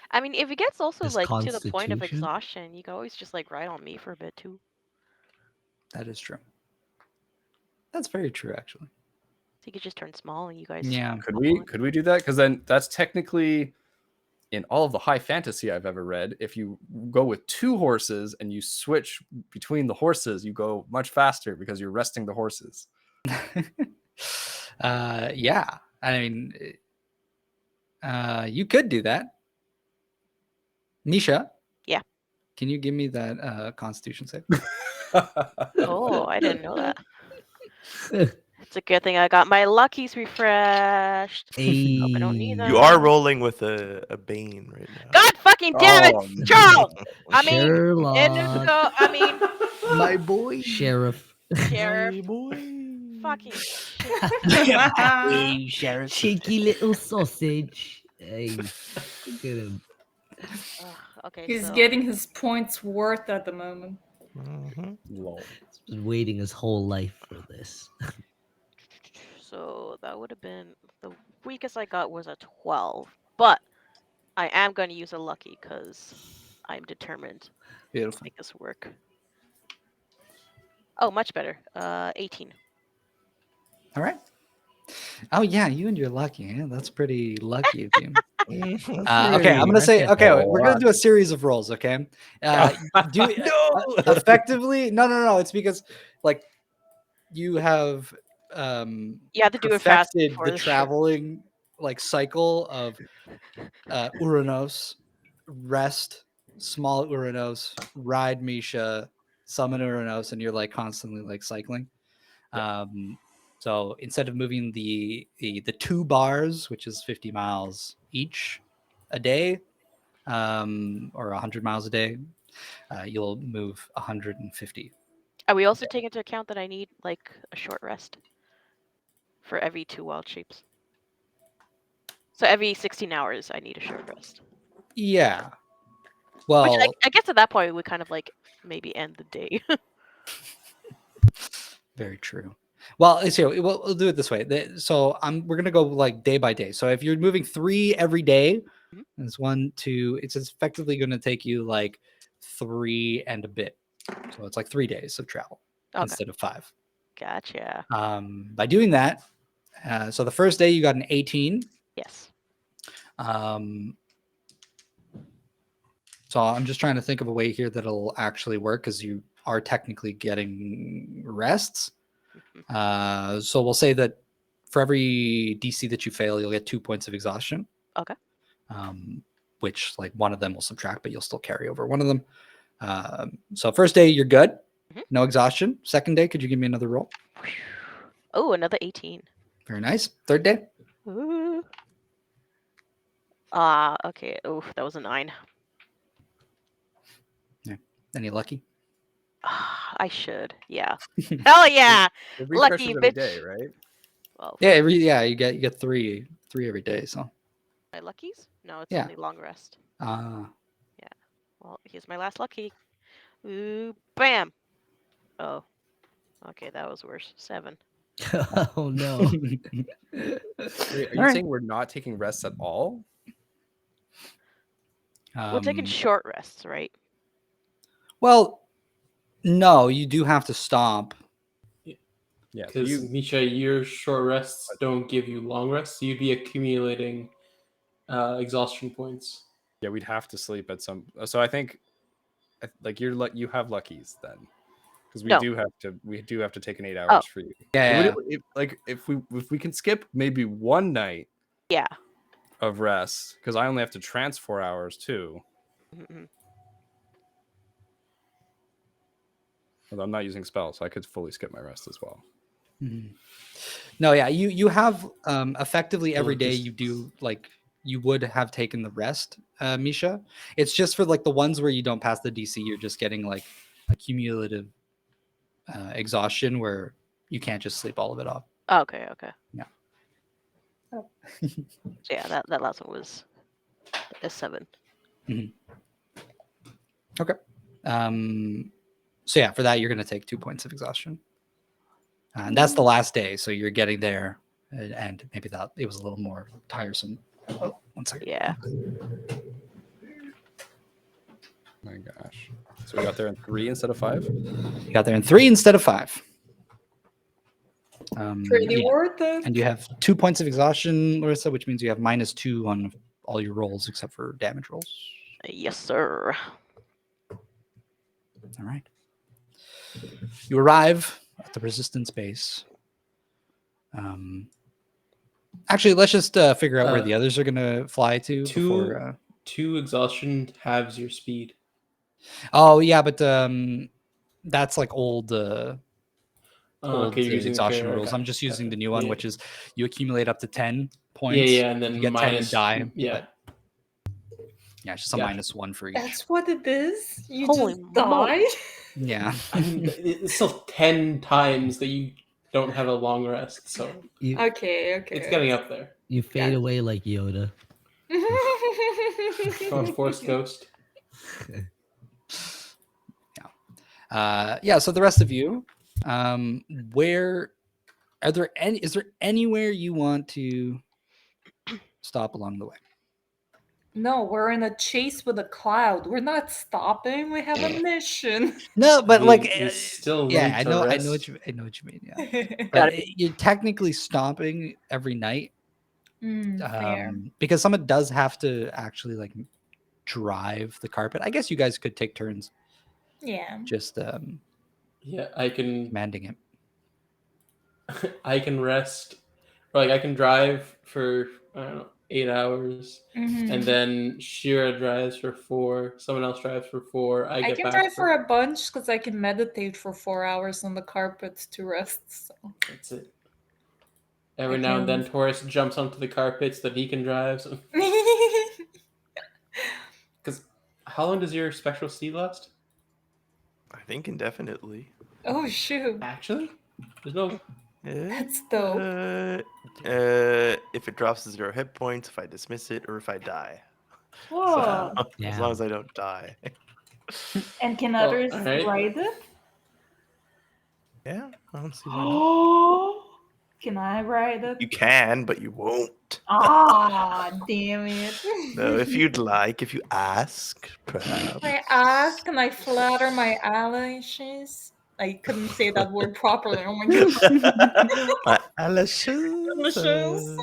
I mean, if it gets also
His
like to the point of
constitution?
exhaustion, you can always just like ride on me for a bit too.
that is true. That's very true, actually.
So you could just turn small and you guys.
Yeah.
Could we do that? Because then that's technically in all of the high fantasy I've ever read. If you go with 2 horses and you switch between the horses, you go much faster because you're resting the horses.
Yeah. I mean, you could do that. Nisha.
Yeah.
Can you give me that Constitution save?
Oh, I didn't know that. It's a good thing I got my luckies refreshed. Hope I don't need them.
You are rolling with a Bane right now.
God fucking damn
Oh,
it, Charles! I mean,
Sherlock.
I mean,
My boy.
Sheriff.
Sheriff.
boy.
Fucking shit.
Hey, Sheriff.
Cheeky little sausage. Hey, look at him.
Ugh, okay,
He's
so
getting his points worth at the moment.
Lol.
He's been waiting his whole life for this.
so that would have been the weakest I got was a 12, but I am going to use a lucky because I'm determined to
Beautiful.
make this work. Oh, much better. 18.
All right. Oh yeah, you and your lucky. Yeah, that's pretty lucky of you. Okay, I'm gonna say. Okay, we're gonna do a series of rolls. Okay, effectively. No. It's because like you have
You have to do it fast
perfected
before
the
the
traveling like cycle of Uranos, rest, small Uranos, ride Misha, summon Uranos, and you're like constantly like cycling. So instead of moving the 2 bars, which is 50 miles each a day, or 100 miles a day, you'll move 150.
Are we also taking into account that I need like a short rest for every 2 wild shapes? So every 16 hours, I need a short rest.
Yeah. Well,
Which I guess at that point, we kind of like maybe end the day.
very true. Well, so we'll do it this way. So we're gonna go like day by day. So if you're moving 3 every day, it's 1, 2. It's effectively gonna take you like 3 and a bit. So it's like 3 days of travel instead of 5.
Gotcha.
By doing that, so the first day you got an 18.
Yes.
So I'm just trying to think of a way here that'll actually work because you are technically getting rests. So we'll say that for every DC that you fail, you'll get 2 points of exhaustion.
Okay.
Which like one of them will subtract, but you'll still carry over one of them. So first day, you're good. No exhaustion. Second day, could you give me another roll?
Oh, another 18.
Very nice. Third day.
Ooh. Okay. Oh, that was a 9.
Any lucky?
I should. Yeah. Hell yeah.
It
Lucky
refreshes every
bitch.
day, right?
Well,
Yeah, you get three every day. So
my luckies? No, it's
Yeah.
only long rest.
ah,
Well, here's my last lucky. Ooh, bam. Oh. Okay, that was worse. 7.
Oh no.
Wait, are you
Alright.
saying we're not taking rests at all?
We're taking short rests, right?
well, no, you do have to stop.
Yeah. So
Because
you,
Misha, your short rests don't give you long rests. So you'd be accumulating exhaustion points.
yeah, we'd have to sleep at some. So I think, like you have luckies then, because we
No.
do have to take an 8
Oh.
hours for you.
Yeah,
If we can skip maybe one night
Yeah.
of rest, because I only have to trance 4 hours too.
Mhm.
Although I'm not using spells, so I could fully skip my rest as well.
Mhm. No, yeah, you have effectively every day you
Logistics.
do like you would have taken the rest, Misha. It's just for like the ones where you don't pass the DC, you're just getting like a cumulative exhaustion where you can't just sleep all of it off.
Okay.
Yeah.
So yeah, that last one was a 7.
Okay. So yeah, for that you're going to take 2 points of exhaustion, and that's the last day. So you're getting there, and maybe that it was a little more tiresome. Oh, 1 second.
Yeah.
My gosh. So we got there in 3 instead of 5.
You got there in 3 instead of 5.
Pretty
Yeah.
worth it.
And you have 2 points of exhaustion, Larissa, which means you have -2 on all your rolls except for damage rolls.
Yes, sir.
All right. You arrive at the resistance base. Actually, let's just figure out where the others are going to fly to. Before,
2 exhaustion halves your speed.
oh, yeah, but that's like old
Okay, you're using the
exhaustion
prayer.
rules. I'm just using the new one,
Yeah.
which is you accumulate up to 10 points.
Yeah, and then
you get 10, you
minus
die.
Yeah.
But yeah, it's just a
Gotcha.
-1 for each.
That's what it is? You
Holy
just die?
Yeah.
I mean, it's still 10 times that you don't have a long rest, so
You
Okay.
it's getting up there.
you fade away like Yoda.
From Force Ghost.
Yeah. So the rest of you, where is there anywhere you want to stop along the way?
No, we're in a chase with a cloud. We're not stopping. We have a mission.
No, but like,
We still
yeah,
need
I
to
know
rest.
what you mean. Yeah,
Got
but you're technically stomping every night,
Fair.
because someone does have to actually like drive the carpet. I guess you guys could take turns
Yeah.
just
Yeah, I can
commanding it.
I can rest. Like I can drive for I don't know 8 hours,
Mhm.
and then Shira drives for 4. Someone else drives for 4. I
I
get
can
back
drive for a bunch because I can meditate for 4 hours on the carpet to rest. So.
That's it. Every
I
now and then,
can-
Taurus jumps onto the carpets that he can drive. So. Because how long does your special seed last?
I think indefinitely.
Oh shoot,
Actually, there's no.
that's dope.
If it drops to 0 hit points, if I dismiss it, or if I die.
Whoa.
As
Yeah.
long as I don't die.
And can
Well,
others
alright.
ride it?
Yeah, I don't see why not.
Can I ride it?
You can, but you won't.
Ah, damn it.
No, if you'd like, if you ask, perhaps.
Can I ask? Can I flatter my eyelashes? I couldn't say that word properly. Oh my god.
My eyelashes.
Eyelashes.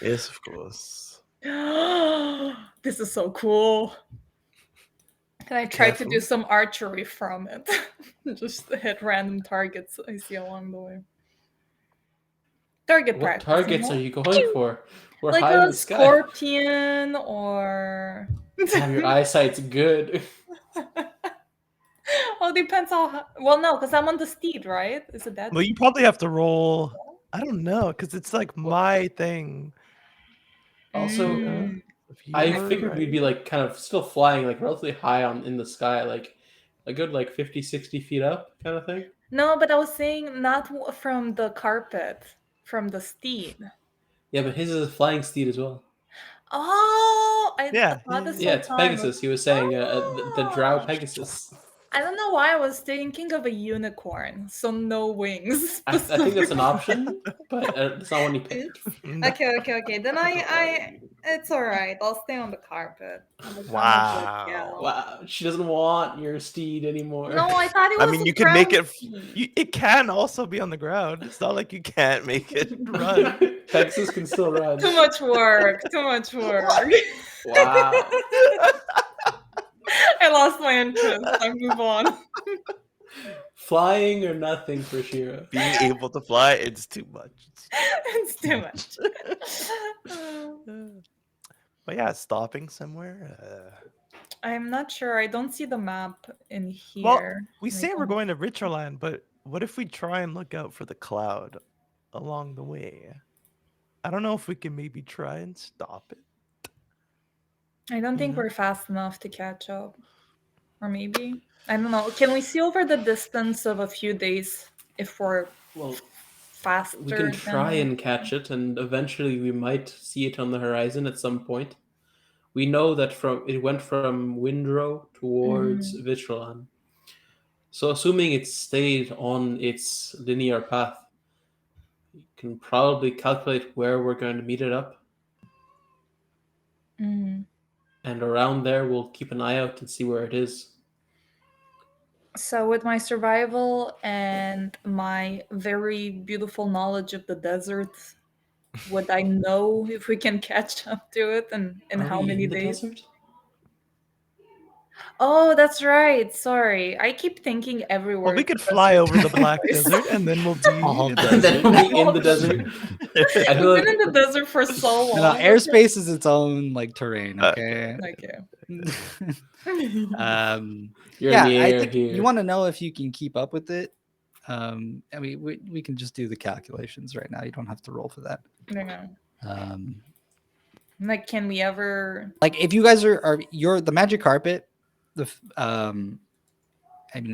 Yes, of course.
This is so cool. Can I try to
Careful.
do some archery from it? Just hit random targets I see along the way. Target
What
practice.
targets are you going for? We're
Like
high in
a
the sky.
scorpion or
Damn, your eyesight's good.
a it depends how. Well, no, because I'm on the steed, right? Is it that?
Well, you probably have to roll. I don't know, because it's like my thing.
Also,
Mm.
If
I
you were,
figured we'd be
right?
like kind of still flying like relatively high in the sky, like a good like 50, 60 feet up kind of thing.
No, but I was saying not from the carpet, from the steed.
Yeah, but his is a flying steed as well.
Oh, I
Yeah,
thought this
Yeah,
whole
it's
time.
Pegasus. He was saying the drow
Oh.
Pegasus.
I don't know why I was thinking of a unicorn, so no wings.
I think that's an option, but it's not one he picked.
Okay. Then it's all right. I'll stay on the carpet.
Wow.
Wow, she doesn't want your steed anymore.
No, I thought it was.
I mean,
a
you can make
ground
it.
steed.
It can also be on the ground. It's not like you can't make it run.
Pegasus can still run.
Too much work. Too much work.
Wow.
I lost my interest. I move on.
Flying or nothing for Shira.
Being able to fly, it's too much.
It's too much.
But yeah, stopping somewhere.
I'm not sure. I don't see the map in here.
Well, we
Like,
say we're going to Vitrolan, but what if we try and look out for the cloud along the way? I don't know if we can maybe try and stop it.
I don't think
know?
we're fast enough to catch up. Or maybe. I don't know. Can we see over the distance of a few days if we're
Well,
faster?
we can try
than-
and catch it, and eventually we might see it on the horizon at some point. We know that it went from Windrow towards Vitrolan. So assuming it stayed on its linear path, you can probably calculate where we're going to meet it up.
Mm.
And around there, we'll keep an eye out and see where it is.
So with my survival and my very beautiful knowledge of the desert, would I know if we can catch up to it and in
Are
how
we
many
in the
days?
desert?
Oh, that's right. Sorry. I keep thinking everywhere.
Well, we
is
could
the
fly
desert.
over the Black Desert, and then we'll be.
All
And then we'll be in the desert. I
I've
feel
been in
like
the desert for so long.
No, airspace is its own like terrain.
Okay.
Okay.
Okay.
you're
Yeah,
near
I think
here.
you want to know if you can keep up with it. I mean, we can just do the calculations right now. You don't have to roll for that.
Yeah.
Um,
Like, can we ever?
like if you guys are you're the magic carpet, I mean,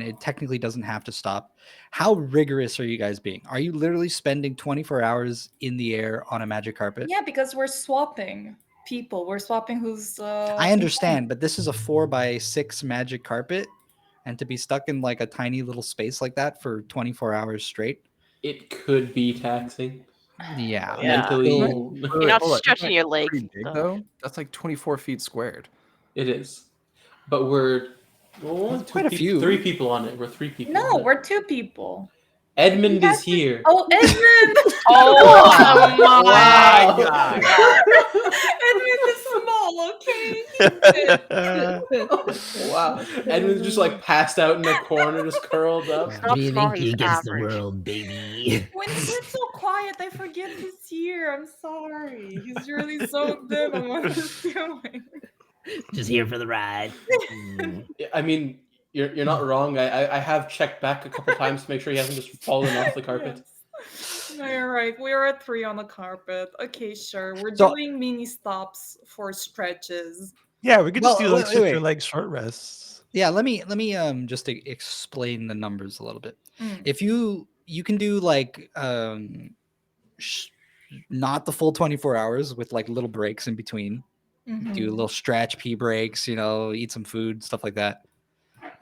it technically doesn't have to stop. How rigorous are you guys being? Are you literally spending 24 hours in the air on a magic carpet?
Yeah, because we're swapping people. We're swapping who's.
I understand, but this is a 4x6 magic carpet, and to be stuck in like a tiny little space like that for 24 hours straight.
It could be taxing.
Yeah.
Yeah.
Mentally.
You're not
hold on.
stretching your legs.
Pretty big
so-
though. That's like 24 feet squared.
It is. But we're
That's quite a few.
3 people on it. We're 3 people.
No,
on it.
we're 2 people.
Edmund is here.
Oh, Edmund!
Oh my
Wow.
god.
Edmund is small, okay?
Wow. Edmund's just like passed out in a corner, just curled up.
Not
Breathing
small, he's
against the
average.
world, baby.
When he's so quiet, I forget he's here. I'm sorry. He's really zoned in on what he's doing.
Just here for the ride.
I mean, you're not wrong. I have checked back a couple times to make sure he hasn't just fallen off the carpet.
Yes. No, you're right. We're at 3 on the carpet. Okay, sure. We're
So-
doing mini stops for stretches.
Yeah, we could just
Well,
do like
wait,
sit
wait.
your legs short rests.
Yeah, let me just explain the numbers a little bit.
Mm.
If you can do like not the full 24 hours with like little breaks in between.
Mhm.
Do a little stretch, pee breaks, eat some food, stuff like that.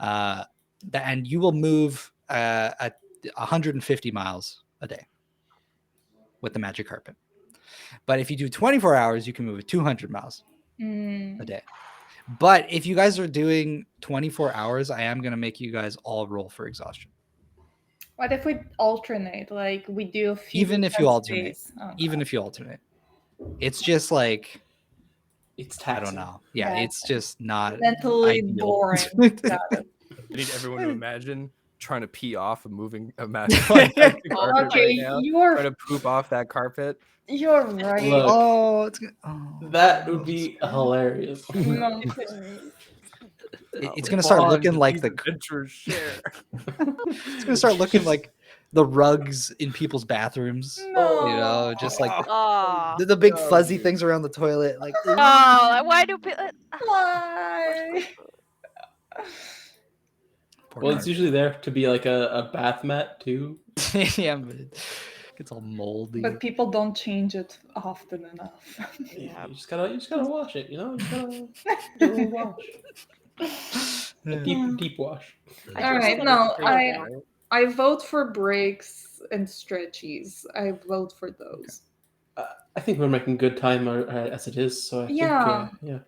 And you will move at 150 miles a day with the magic carpet. But if you do 24 hours, you can move at 200 miles
Mm.
a day. But if you guys are doing 24 hours, I am going to make you guys all roll for exhaustion.
What if we alternate? Like we do a few.
Even if you
different
alternate.
days? Oh,
Even if you alternate. It's just like,
It's
I
taxing.
don't know. Yeah,
Yeah.
it's just not
mentally
ideal.
boring. Got it.
I need everyone to imagine trying to pee off a moving a magic carpet
Okay,
right now. Trying
you're
to poop off that carpet.
right.
Look.
Oh, it's good. Oh,
That would be hilarious.
No.
It's gonna start looking like the.
adventurers share.
It's gonna start looking like the rugs in people's bathrooms.
No.
You know, just like
Oh,
the big fuzzy things around the toilet. Like,
oh, why do people?
Why?
Poor
Well,
guy.
it's usually there to be like a bath mat too.
Yeah, but it gets all moldy.
But people don't change it often enough.
Yeah. You just gotta wash it. You know, you just gotta do a little wash, a deep wash.
I
All
just
right,
wanted
no,
to bring it down.
I vote for breaks and stretchies. I vote for those.
I think we're making good time as it is. So I think,
Yeah.
yeah.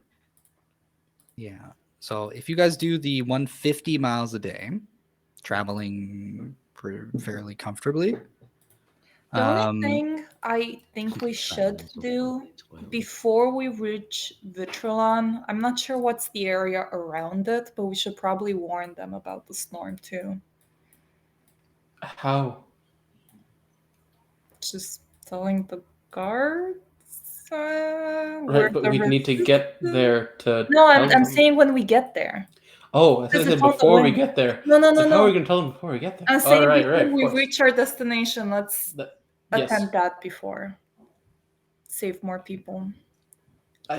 Yeah. So if you guys do the 150 miles a day, traveling fairly comfortably.
The only thing I think we should do before we reach Vitrolan, I'm not sure what's the area around it, but we should probably warn them about the storm too.
How?
Just telling the guards.
Right, but we need to get there to.
No,
tell
I'm
them.
saying when we get there.
Oh, I thought you said before we get there.
No,
It's like, how are we gonna tell them before we get there?
I'm saying
right,
before
of
we
course.
reach our destination, let's
Yes.
attempt that before. Save more people.
I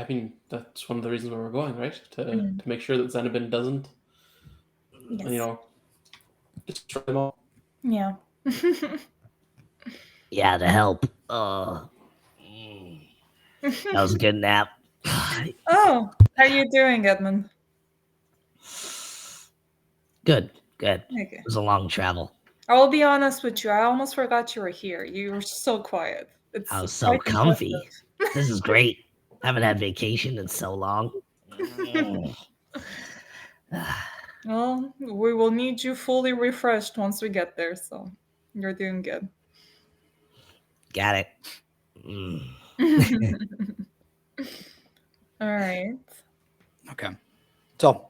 mean that's one of the reasons why we're going, right? To
Mm.
make sure that Xanabin doesn't,
Yes.
you know, destroy them all.
Yeah.
Yeah, to help. That was a good nap.
Oh, how are you doing, Edmund?
Good.
Okay.
It was a long travel.
I will be honest with you. I almost forgot you were here. You were so quiet.
I was so
quite
comfy.
impressive.
This is great. I haven't had vacation in so long.
Well, we will need you fully refreshed once we get there, so you're doing good.
Got it.
All right.
Okay. So,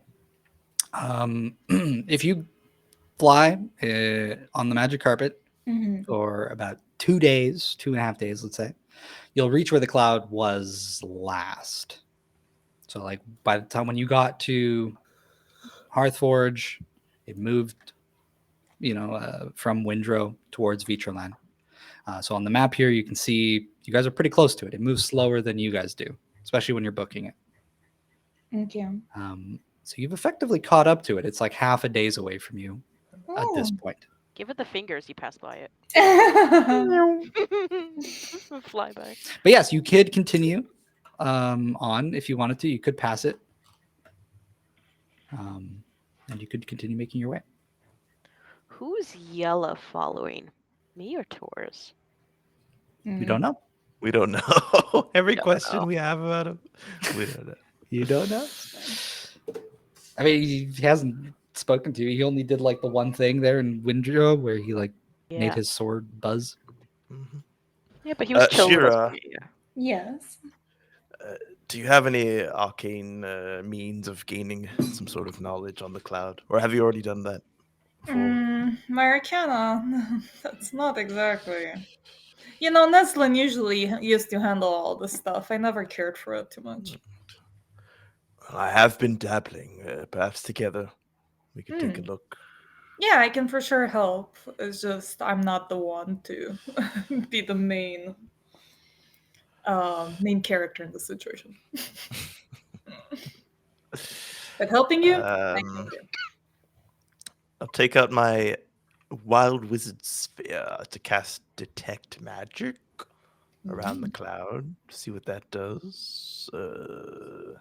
if you fly on the magic carpet
Mhm.
for about 2 days, 2.5 days, let's say, you'll reach where the cloud was last. So, like, by the time when you got to Hearthforge, it moved, from Windrow towards Vitrolan. So on the map here, you can see you guys are pretty close to it. It moves slower than you guys do, especially when you're booking it.
Okay.
So you've effectively caught up to it. It's like half a day's away from you at this
Oh.
point.
Give it the fingers. You pass by it. Fly by.
But yes, you could continue on if you wanted to. You could pass it. And you could continue making your way.
Who's Yella following? Me or Taurus?
You don't know.
We don't know. Every
Don't
question
know.
we have about him, we don't know.
You don't know? I mean, he hasn't spoken to you. He only did like the one thing there in Windrow where he like made
Yeah.
his sword buzz.
Mhm.
Yeah, but he was chill with us.
Shira,
Yeah.
Yes.
do you have any arcane means of gaining some sort of knowledge on the cloud, or have you already done that? Before?
My Arcana, that's not exactly. Neslin usually used to handle all this stuff. I never cared for it too much.
I have been dabbling. Perhaps together we could take a look.
Yeah, I can for sure help. It's just I'm not the one to be the main character in the situation. But helping you, I can do.
I'll take out my Wild Wizard Sphere to cast Detect Magic around the cloud. See what that does.
Mhm.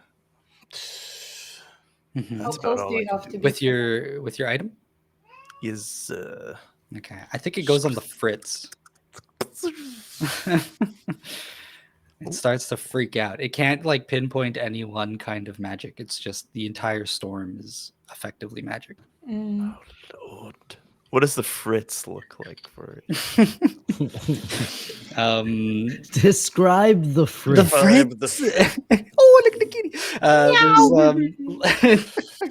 How
That's
close
about all
do
I
you
can
have
do.
to be?
With your item?
Is
Okay. I think it goes on the fritz. It starts to freak out. It can't like pinpoint any one kind of magic. It's just the entire storm is effectively magic.
Mm.
Lord. What does the Fritz look like for it?
Describe the fruit.
The fritz. Oh, look at the kitty. There's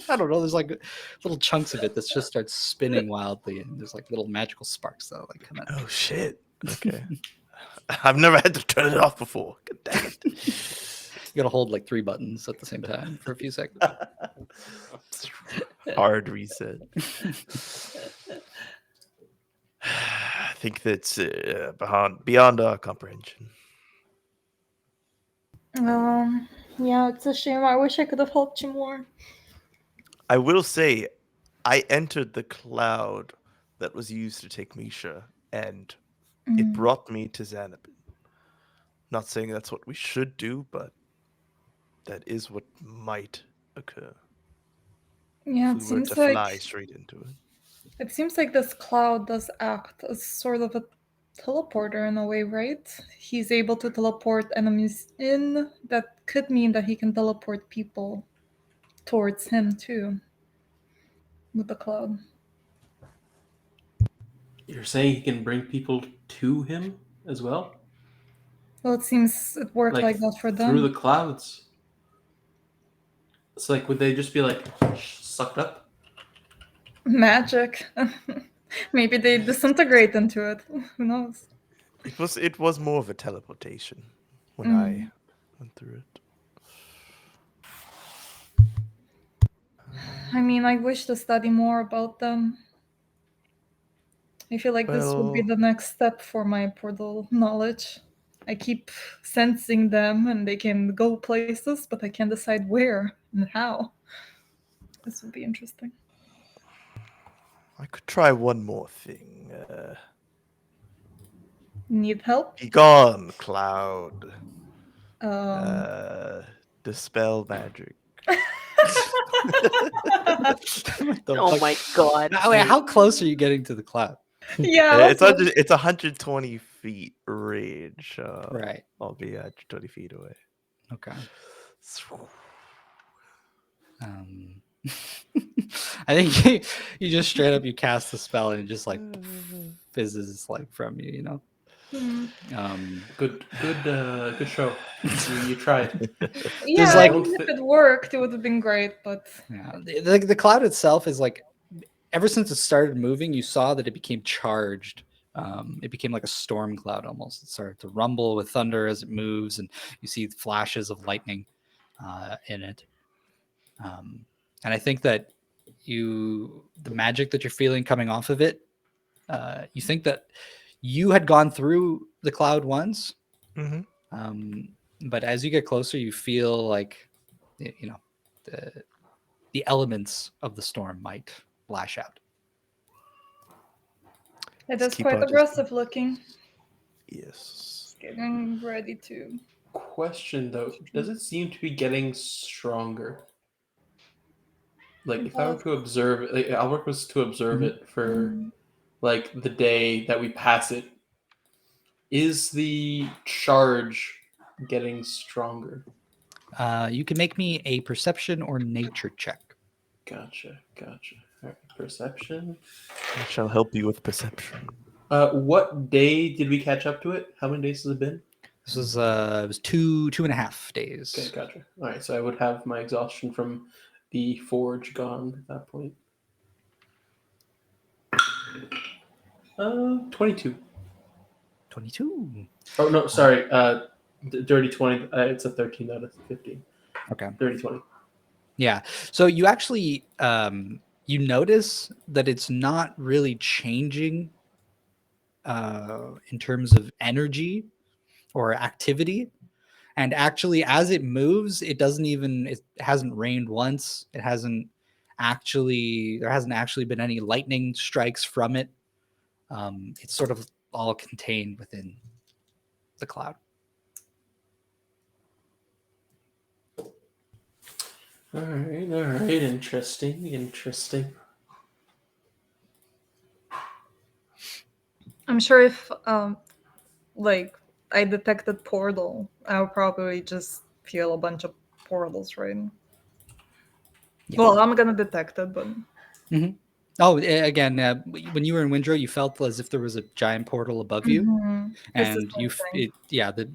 I don't know. There's like little chunks of it that just starts spinning wildly, and there's like little magical sparks that like come out.
Oh shit. Okay. I've never had to turn it off before. God damn it.
gotta hold like 3 buttons at the same time for a few seconds.
Hard reset. I think that's beyond our comprehension.
Yeah, it's a shame. I wish I could have helped you more.
I will say, I entered the cloud that was used to take Misha, and it brought me to Xanabin. Not saying that's what we should do, but that is what might occur.
Yeah,
If
it
we were
seems
to
like
fly straight into it.
it seems like this cloud does act as sort of a teleporter in a way, right? He's able to teleport enemies in. That could mean that he can teleport people towards him too. With the cloud.
You're saying he can bring people to him as well?
Well, it seems it worked like that for them.
Through the clouds. It's like, would they just be like sucked up?
Magic. Maybe they disintegrate into it. Who knows?
It was more of a teleportation when I went through it.
I mean, I wish to study more about them. I feel like this would be
Well-
the next step for my portal knowledge. I keep sensing them and they can go places, but I can't decide where and how. This would be interesting.
I could try one more thing.
Need help?
Be gone, cloud.
Um,
Dispel magic.
What the
Oh
fuck?
my god.
Wait, how close are you getting to the cloud?
yeah.
It's 120 feet range.
Right.
I'll be 120 feet away.
Okay. I think you just straight up you cast the spell and it just like fizzes like from you, you know.
Good show. You tried.
Yeah,
There's, like-
I mean, if it worked, it would have been great, but
Yeah, the cloud itself is like, ever since it started moving, you saw that it became charged. It became like a storm cloud almost. It started to rumble with thunder as it moves, and you see flashes of lightning in it. And I think that the magic that you're feeling coming off of it, you think that you had gone through the cloud once, but as you get closer, you feel like, you know, the elements of the storm might lash out.
it
Let's
is
keep
quite
on
aggressive looking.
Yes.
Getting ready to.
Question though, does it seem to be getting stronger? Like if I were to observe it, like our work was to observe it for like the day that we pass it. Is the charge getting stronger?
You can make me a perception or nature check.
Gotcha. All right, perception.
I shall help you with perception.
What day did we catch up to it? How many days has it been?
This was it was 2.5 days.
Okay, gotcha. All right, so I would have my exhaustion from the forge gone at that point. 22.
22.
Oh no, sorry. Dirty 20. It's a 13 out of 15.
Okay.
Dirty 20.
Yeah. So you actually you notice that it's not really changing in terms of energy or activity. And actually, as it moves, it hasn't rained once. There hasn't actually been any lightning strikes from it. It's sort of all contained within the cloud.
All right. Interesting.
I'm sure if like I detected portal, I'll probably just feel a bunch of portals, right?
Yeah.
Well, I'm gonna detect it, but
Oh, again, when you were in Windrow, you felt as if there was a giant portal above you,
It's the
and
same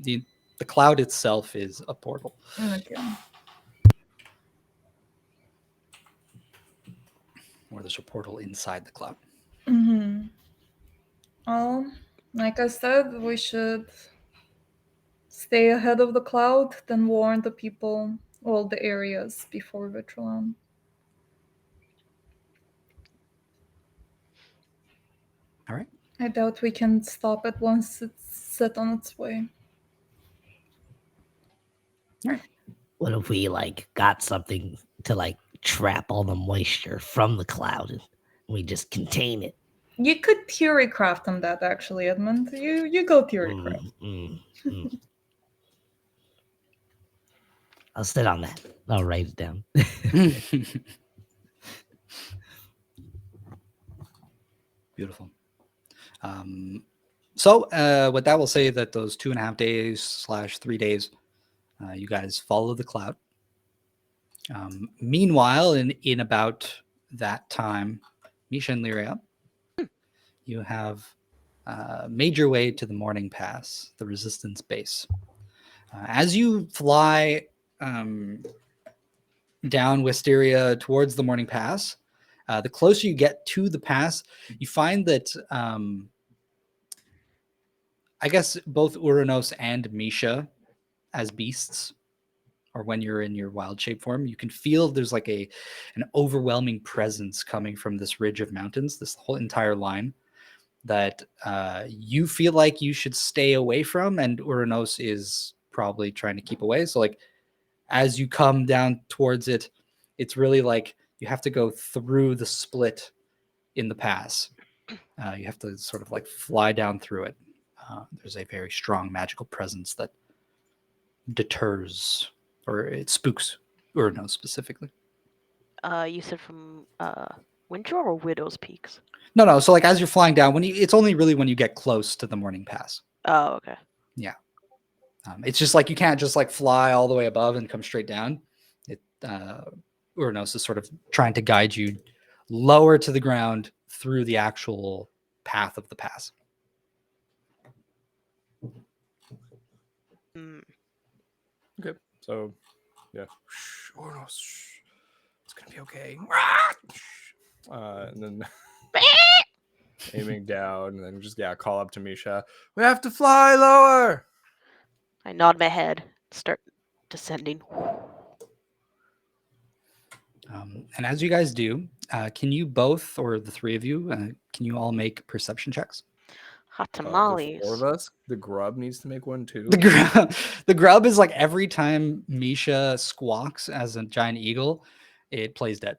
thing.
the cloud itself is a portal.
Okay.
Or there's a portal inside the cloud.
Well, like I said, we should stay ahead of the cloud, then warn the people, all the areas before Vitrolan.
All right.
I doubt we can stop it once it's set on its way.
What if we got something to trap all the moisture from the cloud and we just contain it?
You could theory craft on that, actually, Edmund. You go theory craft.
Mm. I'll sit on that. I'll write it down.
Beautiful. So with that, we'll say that those 2.5 days / 3 days, you guys follow the cloud. Meanwhile, in about that time, Misha and Irea, you have made your way to the Morning Pass, the Resistance base. As you fly down Wisteria towards the Morning Pass, the closer you get to the pass, you find that I guess both Uranos and Misha, as beasts, or when you're in your wild shape form, you can feel there's like an overwhelming presence coming from this ridge of mountains, this whole entire line that you feel like you should stay away from, and Uranos is probably trying to keep away. So like as you come down towards it, it's really like you have to go through the split in the pass. You have to sort of like fly down through it. There's a very strong magical presence that deters, or it spooks Uranos specifically.
You said from Winter or Widow's Peaks?
No. So like as you're flying down, it's only really when you get close to the Morning Pass.
Oh, okay.
Yeah. It's just like you can't just like fly all the way above and come straight down. Uranos is sort of trying to guide you lower to the ground through the actual path of the pass.
Okay, so yeah, Uranos, it's gonna be okay. And then aiming down, and then just call up to Misha. We have to fly lower.
I nod my head, start descending.
And as you guys do, can you both, or the three of you, can you all make perception checks?
Hot
The
tamales.
4 of us. The grub needs to make one too.
The grub is like every time Misha squawks as a giant eagle, it plays dead.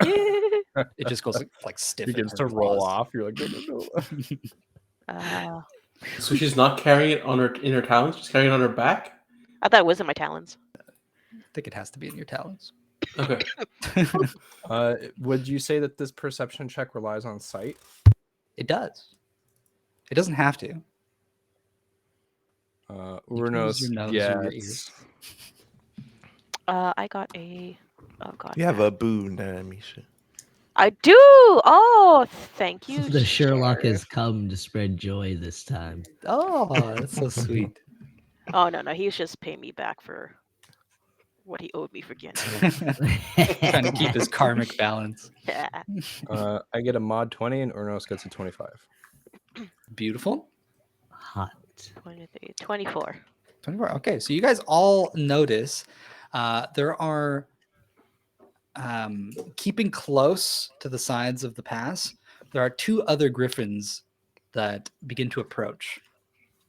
It just goes like stiff.
Begins to roll off. You're like, no.
So she's not carrying it on in her talons. She's carrying it on her back.
I thought it was in my talons.
I think it has to be in your talons.
Okay.
Would you say that this perception check relies on sight?
It does. It doesn't have to.
Uranos
your nose or your
gets.
ears.
I got a. Oh god.
You have a boon, Misha.
I do. Oh, thank you.
The Sherlock
Sheriff.
has come to spread joy this time.
Oh, that's so sweet.
Oh no, he was just paying me back for what he owed me for getting.
Trying to keep his karmic balance.
I get a mod 20 and Uranos gets a 25.
Beautiful.
Hot.
23, 24.
24. Okay, so you guys all notice there are keeping close to the sides of the pass. There are 2 other griffins that begin to approach,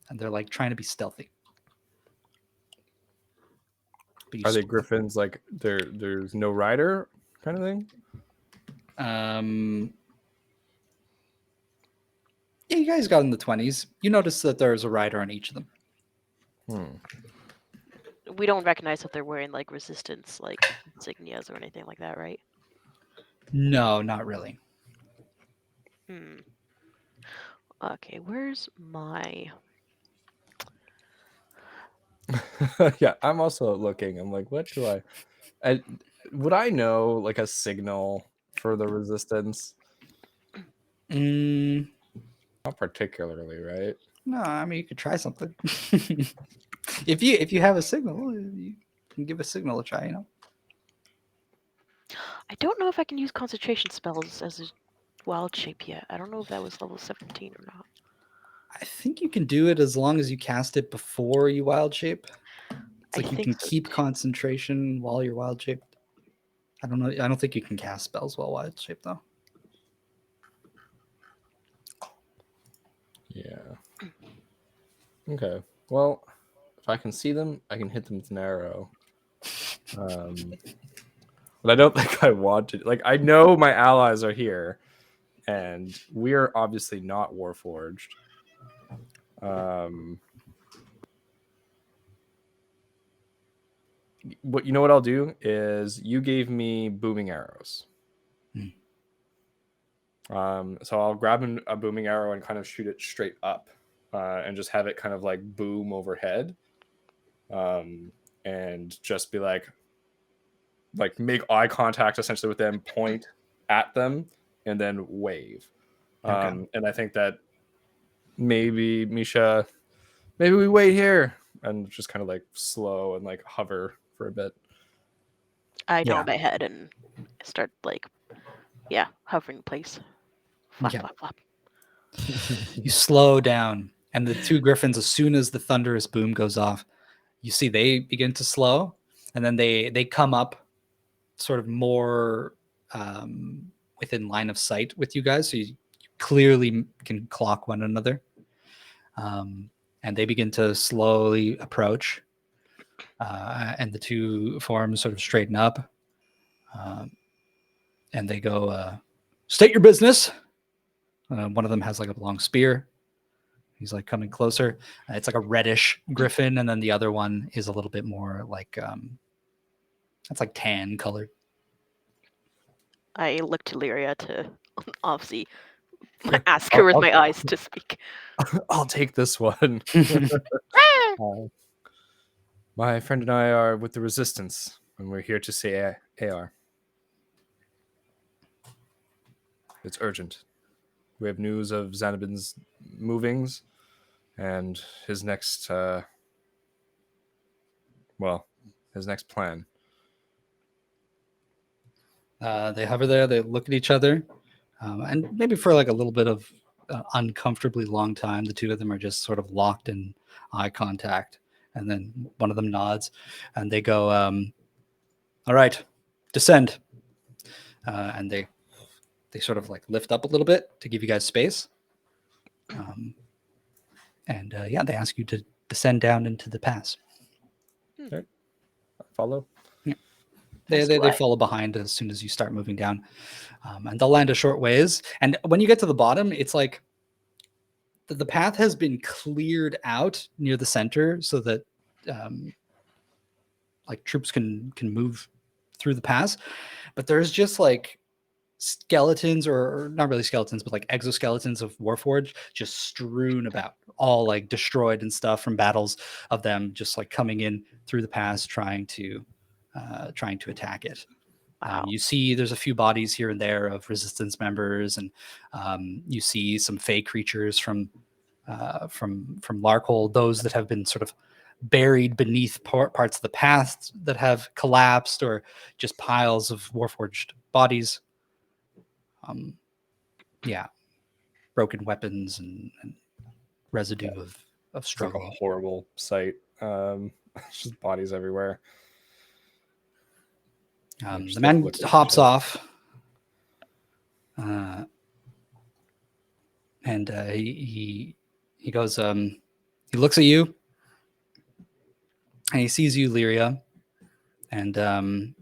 and they're like trying to be stealthy.
Are they griffins like there's no rider kind of thing?
Yeah, you guys got in the 20s. You notice that there's a rider on each of them.
We don't recognize that they're wearing like resistance, like insignias or anything like that, right?
No, not really.
Okay, where's my?
Yeah, I'm also looking. I'm like, what do I would I know like a signal for the resistance? Not particularly, right?
No, I mean you could try something. If you have a signal, you can give a signal a try. You know.
I don't know if I can use concentration spells as a wild shape yet. I don't know if that was level 17 or not.
I think you can do it as long as you cast it before you wild shape. It's
I
like you
think
can
so,
keep
too.
concentration while you're wild shaped. I don't know. I don't think you can cast spells while wild shaped though.
Yeah. Okay. Well, if I can see them, I can hit them with an arrow. But I don't think I want to. Like, I know my allies are here, and we are obviously not Warforged. What you know what I'll do is you gave me booming arrows. So I'll grab a booming arrow and kind of shoot it straight up, and just have it kind of like boom overhead, and just be like make eye contact essentially with them, point at them, and then wave.
Okay.
And I think that maybe Misha, maybe we wait here and just kind of like slow and like hover for a bit.
I
Yeah.
nod my head and start like, hovering in place. Flap,
Yeah.
flap, flap.
You slow down, and the two griffins, as soon as the thunderous boom goes off, you see they begin to slow, and then they come up sort of more within line of sight with you guys, so you clearly can clock one another. And they begin to slowly approach, and the two forms sort of straighten up, and they go, "State your business." One of them has like a long spear. He's like coming closer. It's like a reddish griffin, and then the other one is a little bit more like it's like tan colored.
I look to Lyria to obviously ask her with my eyes to speak.
I'll take this one. My friend and I are with the resistance, and we're here to say AR. It's urgent. We have news of Xanabin's movings and his next, his next plan.
They hover there. They look at each other, and maybe for like a little bit of uncomfortably long time, the two of them are just sort of locked in eye contact. And then one of them nods, and they go, "All right, descend." And they sort of like lift up a little bit to give you guys space. And they ask you to descend down into the pass.
Okay. Follow.
They follow behind as soon as you start moving down, and they'll land a short ways. And when you get to the bottom, it's like the path has been cleared out near the center so that like troops can move through the pass. But there's just like skeletons, or not really skeletons, but like exoskeletons of Warforged just strewn about, all like destroyed and stuff from battles of them just like coming in through the pass trying to attack it.
Wow.
You see there's a few bodies here and there of resistance members, and you see some fey creatures from Larkhold, those that have been sort of buried beneath parts of the path that have collapsed, or just piles of Warforged bodies. Broken weapons and residue of
It's like
struggle.
a horrible sight. Just bodies everywhere. Just
The man
look at
hops
each other.
off, and he goes. He looks at you, and he sees you, Lyria, and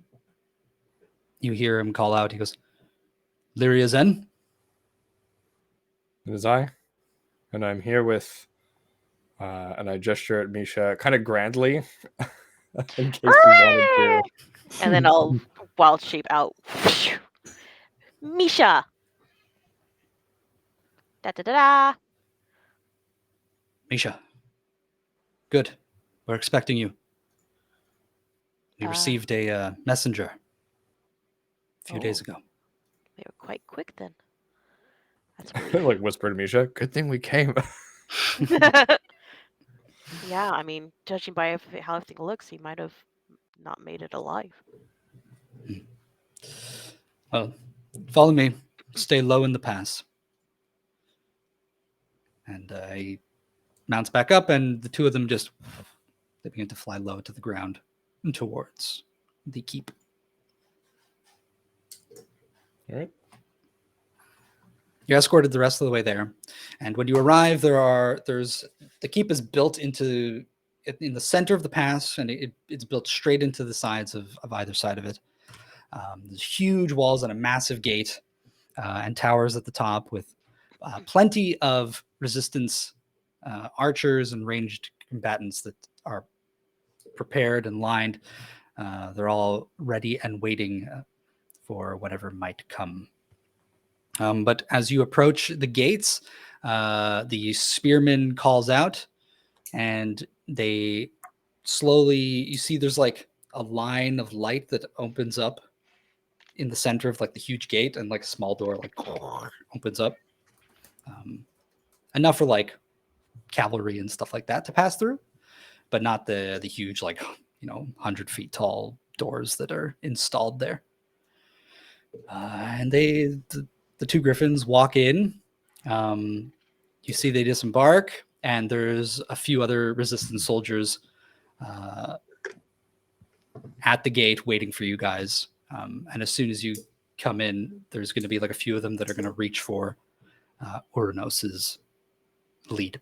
you hear him call out. He goes, "Lyria Zen."
It is I, and I'm here with, and I gesture at Misha kind of grandly, in case he wanted to.
And then I'll wild shape out. Misha! Da da da da!
Misha, good. We're expecting you. We
Ah.
received a messenger a few days
Oh.
ago.
They were quite quick then. That's
Like whisper to Misha, good thing we came.
Yeah, I mean, judging by how everything looks, he might have not made it alive.
Well, follow me. Stay low in the pass. And he mounts back up, and the two of them just they begin to fly low to the ground and towards the keep.
All right.
You're escorted the rest of the way there, and when you arrive, there's the keep is built in the center of the pass, and it's built straight into the sides of either side of it. There's huge walls and a massive gate, and towers at the top with plenty of resistance archers and ranged combatants that are prepared and lined. They're all ready and waiting for whatever might come. But as you approach the gates, the spearman calls out, and they slowly, you see there's like a line of light that opens up in the center of like the huge gate, and like a small door like opens up. Enough for like cavalry and stuff like that to pass through, but not the huge, like, 100 feet tall doors that are installed there. And the two griffins walk in. You see they disembark, and there's a few other resistance soldiers at the gate waiting for you guys. And as soon as you come in, there's going to be like a few of them that are going to reach for Uranos's lead,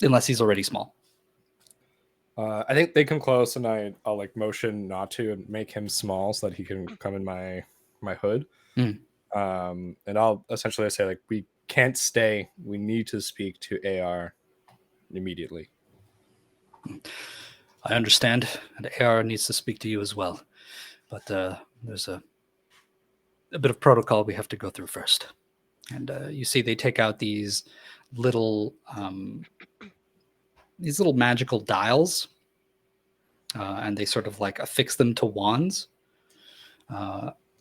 unless he's already small.
I think they come close, and I'll like motion not to and make him small so that he can come in my hood. And I'll essentially say, like, we can't stay. We need to speak to AR immediately.
I understand, and AR needs to speak to you as well. But there's a bit of protocol we have to go through first. And you see they take out these little magical dials, and they sort of like affix them to wands.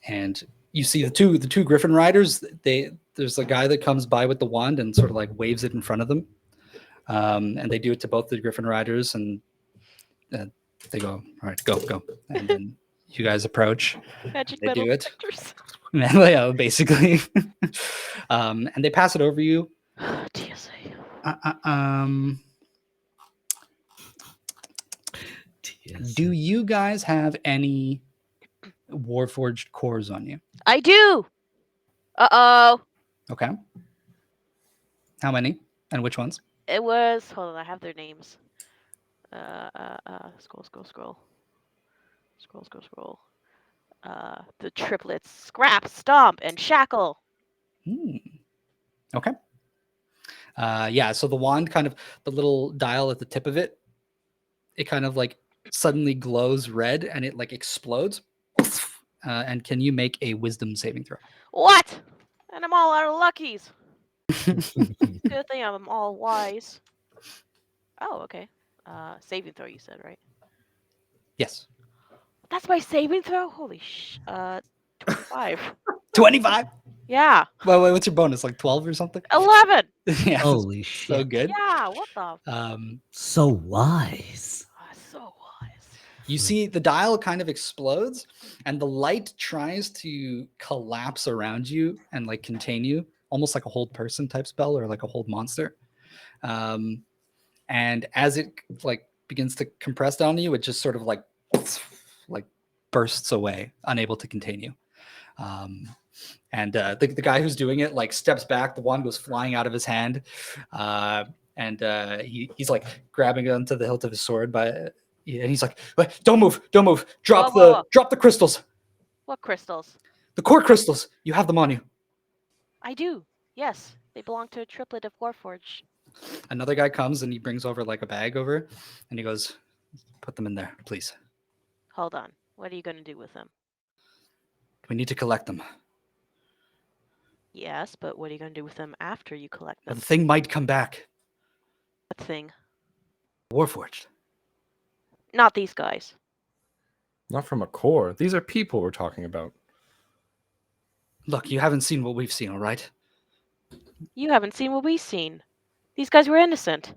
And you see the two griffin riders. There's a guy that comes by with the wand and sort of like waves it in front of them. And they do it to both the griffin riders, and they go, "All right, go." And then you guys approach.
Magic
They
metal
do it.
detectors.
Yeah, basically. And they pass it over you.
TSA.
Do you guys have any Warforged cores on you?
I do. Uh-oh.
Okay. How many? And which ones?
It was, hold on, I have their names. Scroll. The triplets, Scrap, Stomp, and Shackle.
Okay. Yeah, so the wand kind of, the little dial at the tip of it, it kind of like suddenly glows red and it like explodes. And can you make a wisdom saving throw?
What? And I'm all out of luckies. Good thing I'm all wise. Oh, okay. Saving throw, you said, right?
Yes.
That's my saving throw? Holy 25.
25?
Yeah.
Well, wait, what's your bonus? Like 12 or something?
11.
Yeah.
Holy
So
shit.
good.
Yeah, what the?
So wise.
So wise.
You see the dial kind of explodes and the light tries to collapse around you and like contain you, almost like a hold person type spell or like a hold monster. And as it like begins to compress down on you, it just sort of like bursts away, unable to contain you. And the guy who's doing it like steps back, the wand goes flying out of his hand. And he's like grabbing onto the hilt of his sword and he's like, don't move, drop the crystals.
What crystals?
The core crystals, you have them on you.
I do, yes. They belong to a triplet of Warforged.
Another guy comes and he brings over like a bag over and he goes, put them in there, please.
Hold on, what are you going to do with them?
We need to collect them.
Yes, but what are you going to do with them after you collect them?
The thing might come back.
What thing?
Warforged.
Not these guys.
Not from a core. These are people we're talking about.
Look, you haven't seen what we've seen, all right?
You haven't seen what we've seen. These guys were innocent.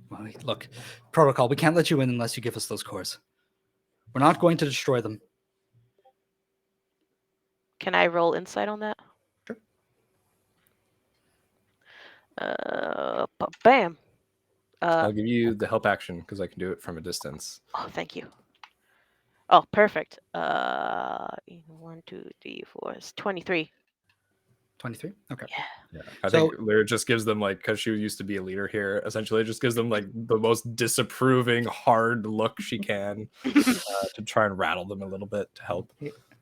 Well, look, protocol, we can't let you in unless you give us those cores. We're not going to destroy them.
Can I roll insight on that?
Sure.
Bam.
I'll give you the help action because I can do it from a distance.
Oh, thank you. Oh, perfect. 1, 2, 3, 4. It's 23.
23. Okay.
Yeah, I
So-
think Lyra just gives them like, because she used to be a leader here, essentially just gives them like the most disapproving, hard look she can to try and rattle them a little bit to help.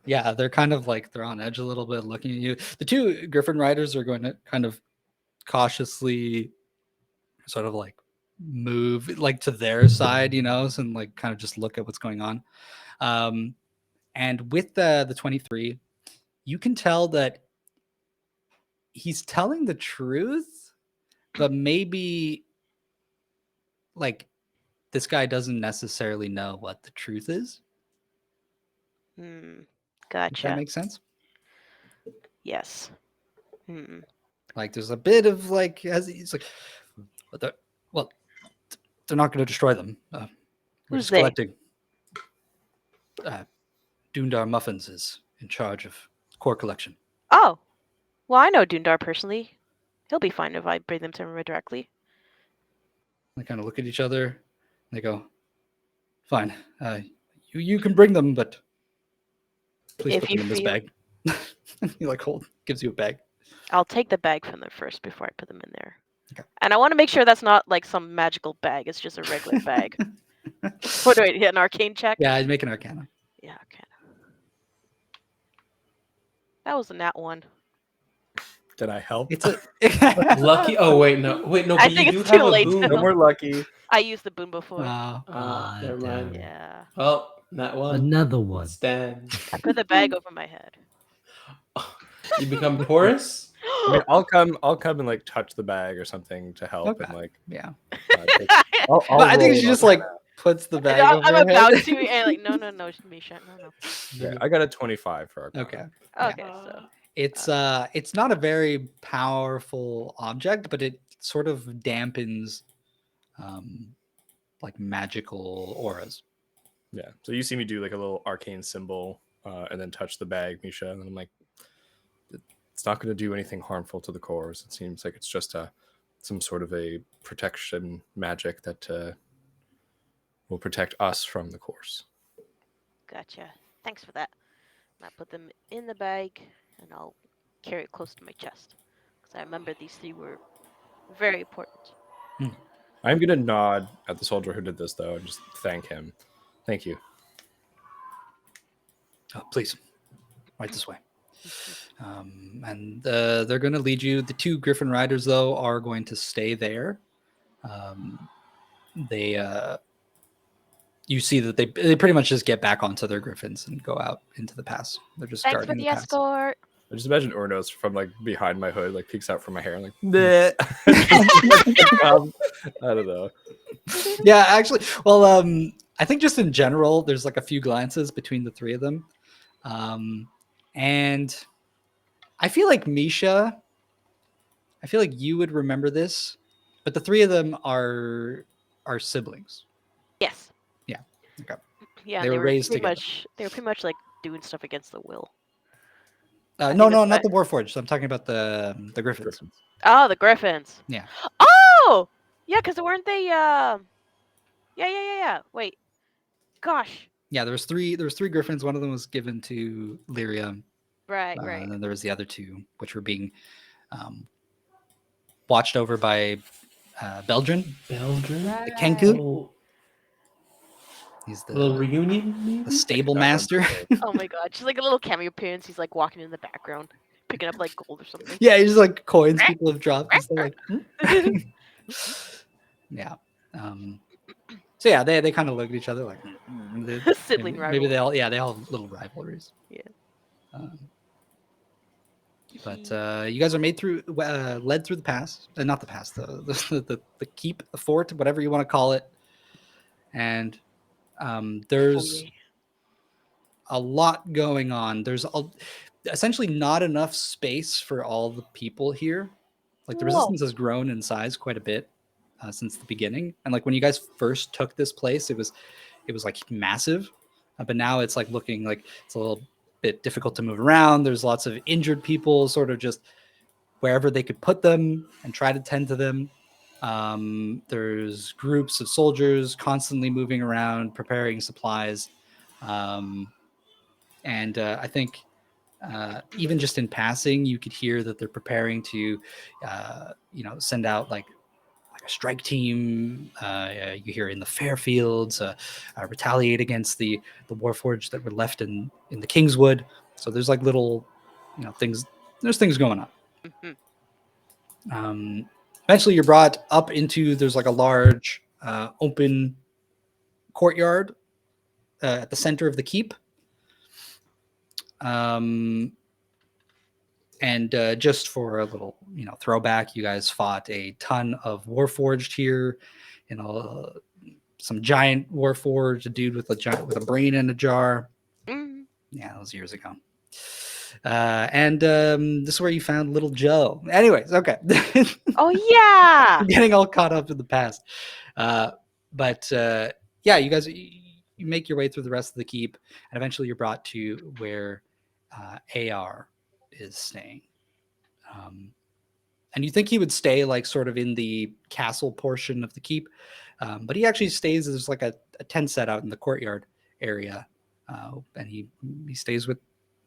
Yeah, they're kind of like they're on edge a little bit, looking at you. The two Griffin riders are going to kind of cautiously, sort of like move like to their side, and like kind of just look at what's going on. And with the 23, you can tell that he's telling the truth, but maybe like this guy doesn't necessarily know what the truth is. Does that
Gotcha.
make sense?
Yes.
Like there's a bit of like, as he's like, but they're not going to destroy them. We're
Who's
just
they?
collecting. Dundar Muffins is in charge of core collection.
Oh, well, I know Dundar personally. He'll be fine if I bring them to him directly.
They kind of look at each other. And they go, "Fine, you can bring them, but please
If
put
you
them in this
feel-
bag." He like gives you a bag.
I'll take the bag from them first before I put them in there.
Okay.
And I want to make sure that's not like some magical bag. It's just a regular bag. What do I hit an arcane check?
Yeah, I'd make an Arcana.
Yeah, okay. That was a nat 1.
Did I help?
It's a
Lucky. Oh wait, no.
I
But
think
you
it's
do
too
have
late
a boon.
to-
No more lucky.
I used the boon before.
Never mind.
Yeah.
Well, that one.
Another one.
Stand.
I put the bag over my head.
You become porous.
I mean, I'll come and like touch the bag or something to help
Okay.
and like.
yeah.
Take, I'll
But I think
roll
she
on
just
that.
like puts the bag over
I'm
her
about
head.
to, and like, no, Misha, no.
Yeah, I got a 25 for our
Okay.
Okay, so
It's not a very powerful object, but it sort of dampens like magical auras.
Yeah. So you see me do like a little arcane symbol and then touch the bag, Misha, and I'm like, it's not going to do anything harmful to the cores. It seems like it's just some sort of a protection magic that will protect us from the cores.
gotcha. Thanks for that. I put them in the bag, and I'll carry it close to my chest because I remember these 3 were very important.
I'm going to nod at the soldier who did this, though, and just thank him. Thank you.
Oh, please, right this way. And they're going to lead you. The 2 Griffin riders, though, are going to stay there. You see that they pretty much just get back onto their griffins and go out into the pass. They're just
Thanks for
guarding
the
the pass.
escort.
I just imagine Ornos from like behind my hood, like peeks out from my hair, and like, I don't know.
Yeah, actually, well, I think just in general, there's like a few glances between the 3 of them, and I feel like Misha, I feel like you would remember this, but the 3 of them are siblings.
Yes.
Yeah. Okay.
Yeah,
They
and
were raised
pretty
together.
they were pretty much like doing stuff against the will.
No,
think
no,
that's
not the Warforged. I'm talking about the Griffins.
Oh, the Griffins.
Yeah.
Oh, yeah, because weren't they? Yeah. Wait, gosh.
Yeah, there was three Griffins. One of them was given to Lyria.
Right.
And then there was the other 2, which were being watched over by Beldrin,
Belgium.
the Kenku.
Oh,
He's
a little
the
reunion, maybe?
stable
That
master.
one's
Oh my god, just like a little cameo appearance. He's like walking in the background, picking up like gold or something.
Yeah, he's just like coins people have dropped. Just like, yeah. So yeah, they kind of look at each other like
Sibling
maybe they
rivalry.
all have little rivalries.
Yeah.
But you guys are led through the pass, not the pass, the keep, the fort, whatever you want to call it. And there's a lot going on. There's essentially not enough space for all the people here. Like the resistance has grown in size quite a bit since the beginning. And like when you guys first took this place, it was like massive, but now it's like looking like it's a little bit difficult to move around. There's lots of injured people sort of just wherever they could put them and try to tend to them. There's groups of soldiers constantly moving around, preparing supplies. And I think even just in passing, you could hear that they're preparing to, send out like a strike team. You hear in the Fairfields, retaliate against the Warforged that were left in the Kingswood. So there's like little, things. There's things going on. Eventually, you're brought up into. There's like a large open courtyard at the center of the keep. And just for a little, throwback, you guys fought a ton of Warforged here. Some giant Warforged, a dude with a brain in a jar. Yeah, that was years ago. And this is where you found little Joe. Anyways, okay.
Oh yeah.
I'm getting all caught up in the past. But you guys, you make your way through the rest of the keep, and eventually you're brought to where AR is staying. And you think he would stay like sort of in the castle portion of the keep, but he actually stays. There's like a tent set out in the courtyard area, and he stays with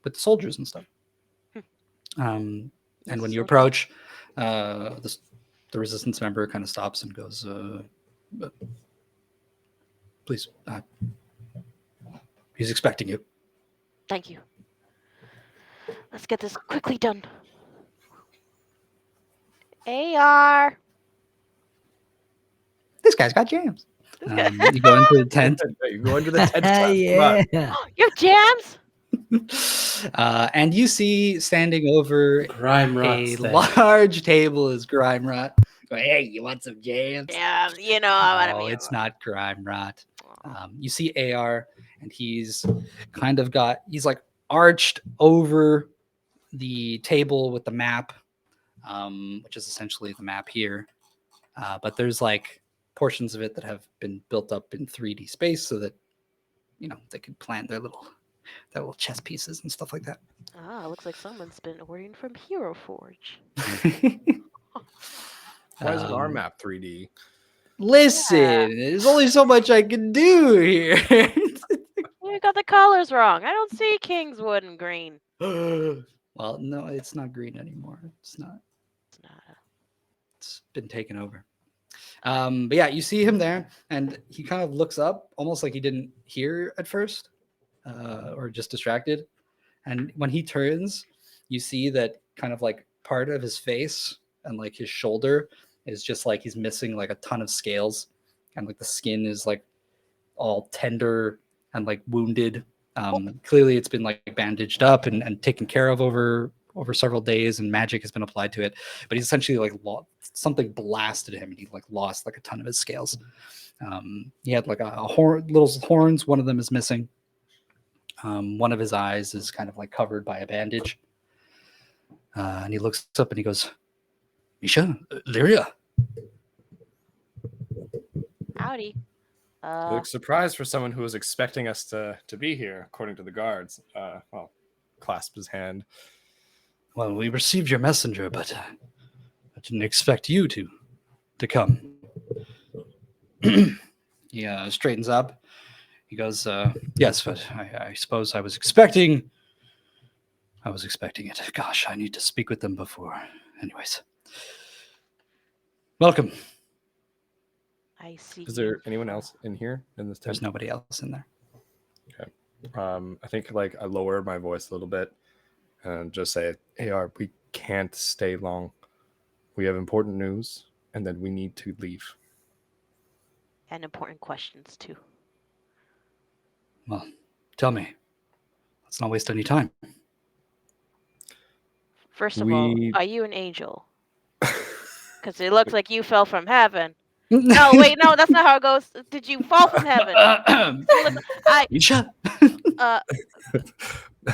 the soldiers and stuff. And when you approach, the resistance member kind of stops and goes, "Please, he's expecting you."
Thank you. Let's get this quickly done. AR.
This guy's got jams. You go into the tent.
You go into the tent.
Yeah.
You have jams?
And you see standing over
Grime Rot
a
stand.
large table is Grime Rot. Going, hey, you want some jams?
Yeah, I want to
No,
be.
it's not Grime Rot. You see AR, and he's kind of he's like arched over the table with the map, which is essentially the map here. But there's like portions of it that have been built up in 3D space so that, they could plant their little chess pieces and stuff like that.
Looks like someone's been ordering from Hearthforge.
Why is our map 3D?
Listen, there's only so much I can do here.
You got the colors wrong. I don't see Kingswood and green.
Well, no, it's not green anymore. It's not. It's been taken over. But yeah, you see him there, and he kind of looks up, almost like he didn't hear at first, or just distracted. And when he turns, you see that kind of like part of his face and like his shoulder is just like he's missing like a ton of scales, and like the skin is like all tender and like wounded. Clearly, it's been like bandaged up and taken care of over several days, and magic has been applied to it. But he's essentially like something blasted him, and he like lost like a ton of his scales. He had like little horns. One of them is missing. One of his eyes is kind of like covered by a bandage. And he looks up and he goes, "Misha, Lyria."
Howdy.
You look surprised for someone who was expecting us to be here, according to the guards. Clasp his hand.
Well, we received your messenger, but I didn't expect you to come. He straightens up. He goes, "Yes, but I suppose I was expecting it. Gosh, I need to speak with them before. Anyways, welcome."
I see.
Is there anyone else in here in this tent?
There's nobody else in there.
Okay. I think like I lower my voice a little bit and just say, "AR, we can't stay long. We have important news, and then we need to leave."
And important questions too.
Well, tell me. Let's not waste any time.
First of all, are you an angel? Because it looks like you fell from heaven. No, wait, no, that's not how it goes. Did you fall from heaven?
Misha?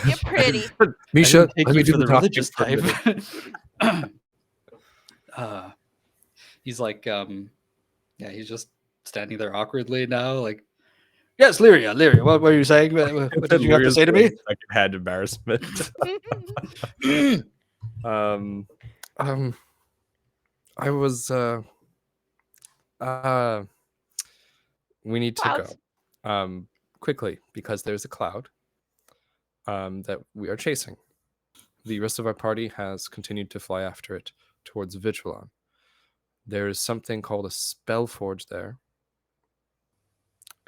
You're pretty.
Misha,
Take
let me
you
do
to
the
the
talking
religious
for a
type.
minute.
He's like, he's just standing there awkwardly now, like, "Yes, Lyria, what were you saying? What did you have to say to me?"
Like had embarrassment. I was we need to
Clouds.
go quickly because there's a cloud that we are chasing. The rest of our party has continued to fly after it towards Vitrolan. There is something called a spell forge there,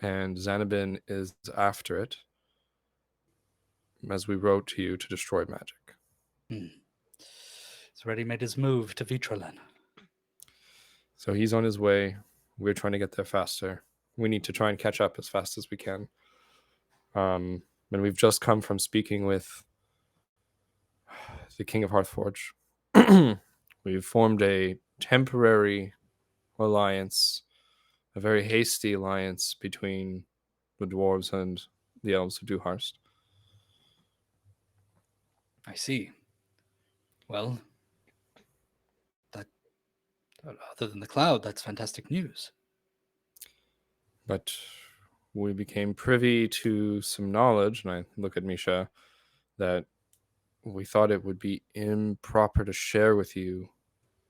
and Xanabin is after it, as we wrote to you, to destroy magic.
He's already made his move to Vitrolan.
So he's on his way. We're trying to get there faster. We need to try and catch up as fast as we can. And we've just come from speaking with the King of Hearthforge. We've formed a temporary alliance, a very hasty alliance between the dwarves and the elves of Duharst.
I see. Well, that other than the cloud, that's fantastic news.
But we became privy to some knowledge, and I look at Misha, that we thought it would be improper to share with you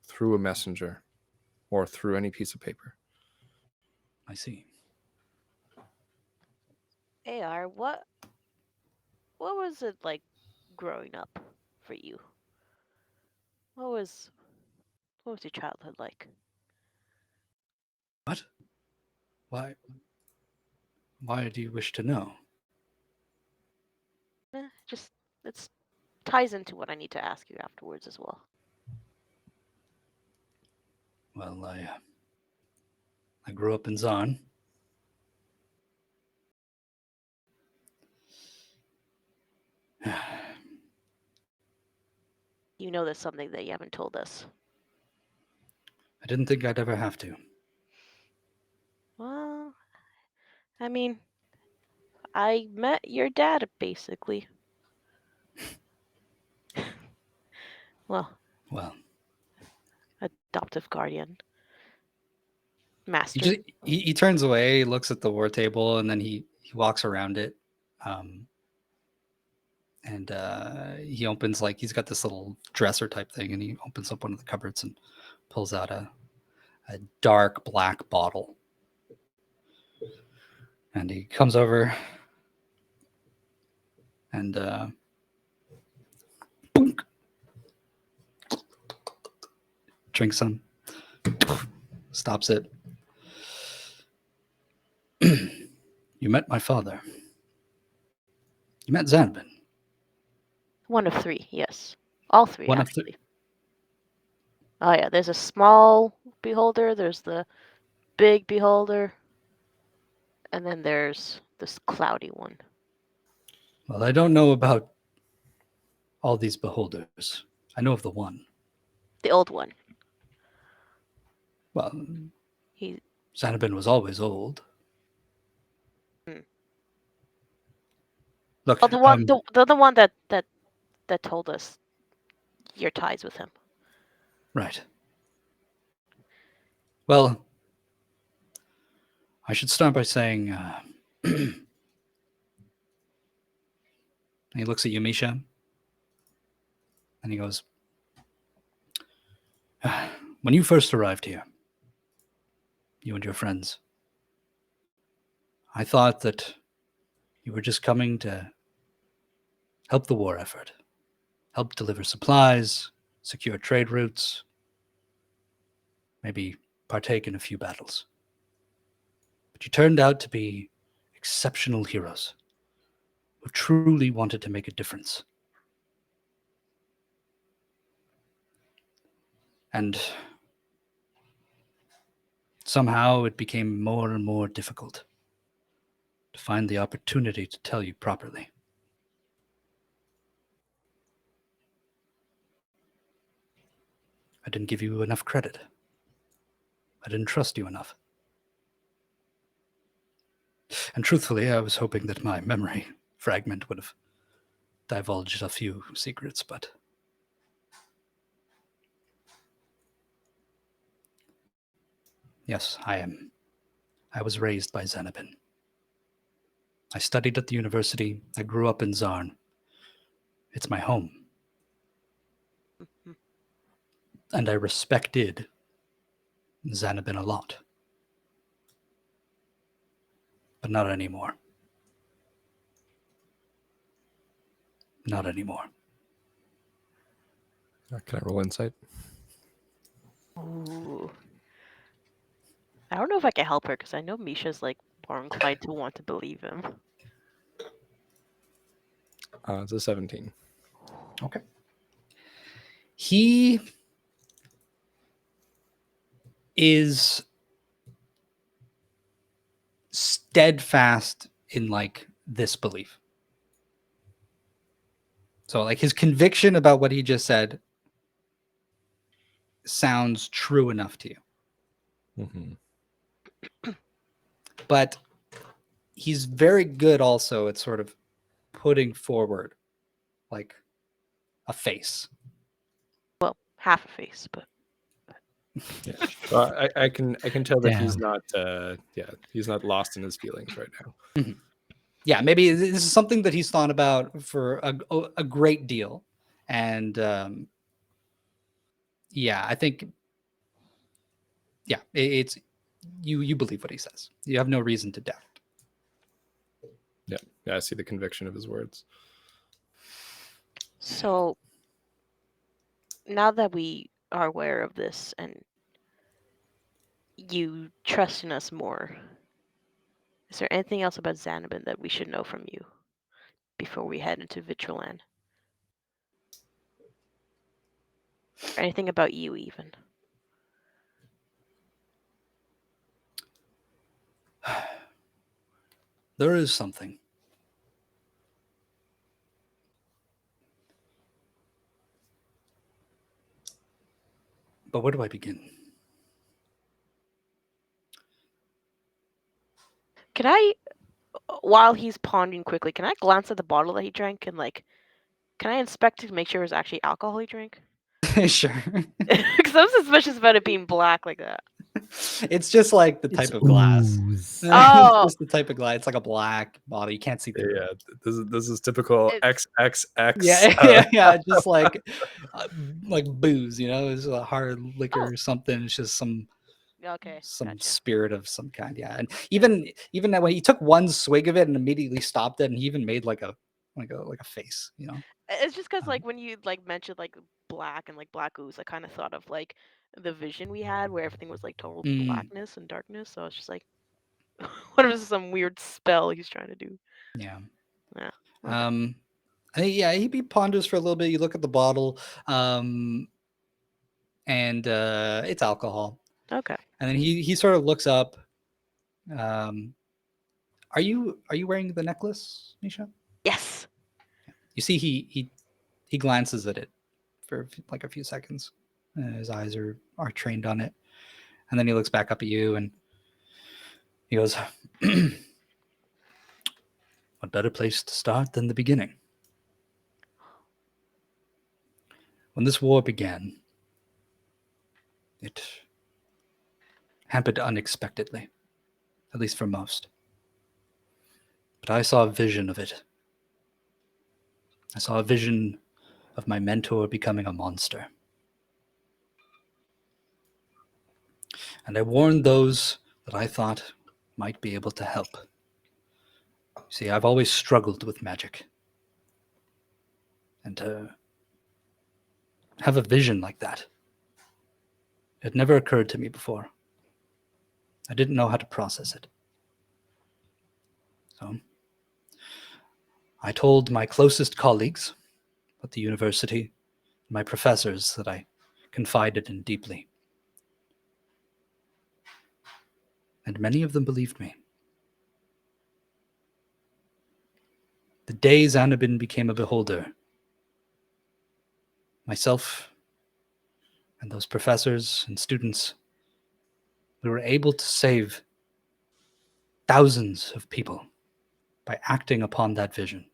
through a messenger or through any piece of paper.
I see.
AR, what was it like growing up for you? What was your childhood like?
What? Why do you wish to know?
Just it ties into what I need to ask you afterwards as well.
Well, I grew up in Xarn.
You know there's something that you haven't told us.
I didn't think I'd ever have to.
Well, I mean, I met your dad basically. Well, adoptive guardian. Master.
He turns away, looks at the war table, and then he walks around it. And he opens, like, he's got this little dresser type thing, and he opens up one of the cupboards and pulls out a dark black bottle. And he comes over and boink, drinks some, stops it. You met my father. You met Xanabin.
One of three, yes. All three,
One of
actually. Oh, yeah, there's a small beholder, there's the big beholder, and then there's this cloudy one.
Well, I don't know about all these beholders. I know of the one.
The old one.
Well,
He.
Xanabin was always old.
Hmm.
Look,
Oh, the one, the one that told us your ties with him.
Right. Well, I should start by saying, and he looks at you, Misha, and he goes, when you first arrived here, you and your friends, I thought that you were just coming to help the war effort, help deliver supplies, secure trade routes, maybe partake in a few battles. But you turned out to be exceptional heroes who truly wanted to make a difference. And somehow it became more and more difficult to find the opportunity to tell you properly. I didn't give you enough credit. I didn't trust you enough. And truthfully, I was hoping that my memory fragment would have divulged a few secrets, but yes, I was raised by Xanabin. I studied at the university. I grew up in Xarn. It's my home. And I respected Xanabin a lot. But not anymore. Not anymore.
Can I roll insight?
Ooh. I don't know if I can help her because I know Misha's like more inclined to want to believe him.
It's a 17.
Okay. He is steadfast in like this belief. So like his conviction about what he just said sounds true enough to you.
Mm-hmm.
But he's very good also at sort of putting forward like a face.
Well, half a face, but
Yeah. Well, I can tell that he's
Damn.
not he's not lost in his feelings right now.
Yeah, maybe this is something that he's thought about for a great deal. And yeah, I think it's you believe what he says. You have no reason to doubt.
Yeah, I see the conviction of his words.
so now that we are aware of this and you trust in us more, is there anything else about Xanabin that we should know from you before we head into Vitrolan? Or anything about you even?
There is something. But where do I begin?
Can I, while he's pondering quickly, can I glance at the bottle that he drank and like, can I inspect it to make sure it's actually alcohol he drank?
Sure.
Because I'm suspicious about it being black like that.
It's just like the type
It's
of glass.
ooze.
Oh.
It's just the type of glass. It's like a black bottle. You can't see through it.
Yeah, this is typical
It's-
XXX.
Yeah, just like booze, you know, it's a hard liquor or something. It's just some
Okay, gotcha.
spirit of some kind. Yeah, and even that when he took one swig of it and immediately stopped it, and he even made like a face, you know.
It's just because like when you like mentioned like black and like black ooze, I kind of thought of like the vision we had where everything was like total blackness and darkness. So I was just like, what if this is some weird spell he's trying to do?
Yeah.
Yeah.
I think, yeah, he ponders for a little bit. You look at the bottle, and it's alcohol.
Okay.
And then he sort of looks up. Are you wearing the necklace, Nisha?
Yes.
You see, he glances at it for like a few seconds. His eyes are trained on it, and then he looks back up at you and he goes, "What better place to start than the beginning? When this war began, it happened unexpectedly, at least for most. But I saw a vision of it. I saw a vision of my mentor becoming a monster. And I warned those that I thought might be able to help. See, I've always struggled with magic. And to have a vision like that, it never occurred to me before. I didn't know how to process it. So I told my closest colleagues at the university, my professors that I confided in deeply. And many of them believed me. The day Xanabin became a beholder, myself and those professors and students, we were able to save thousands of people by acting upon that vision.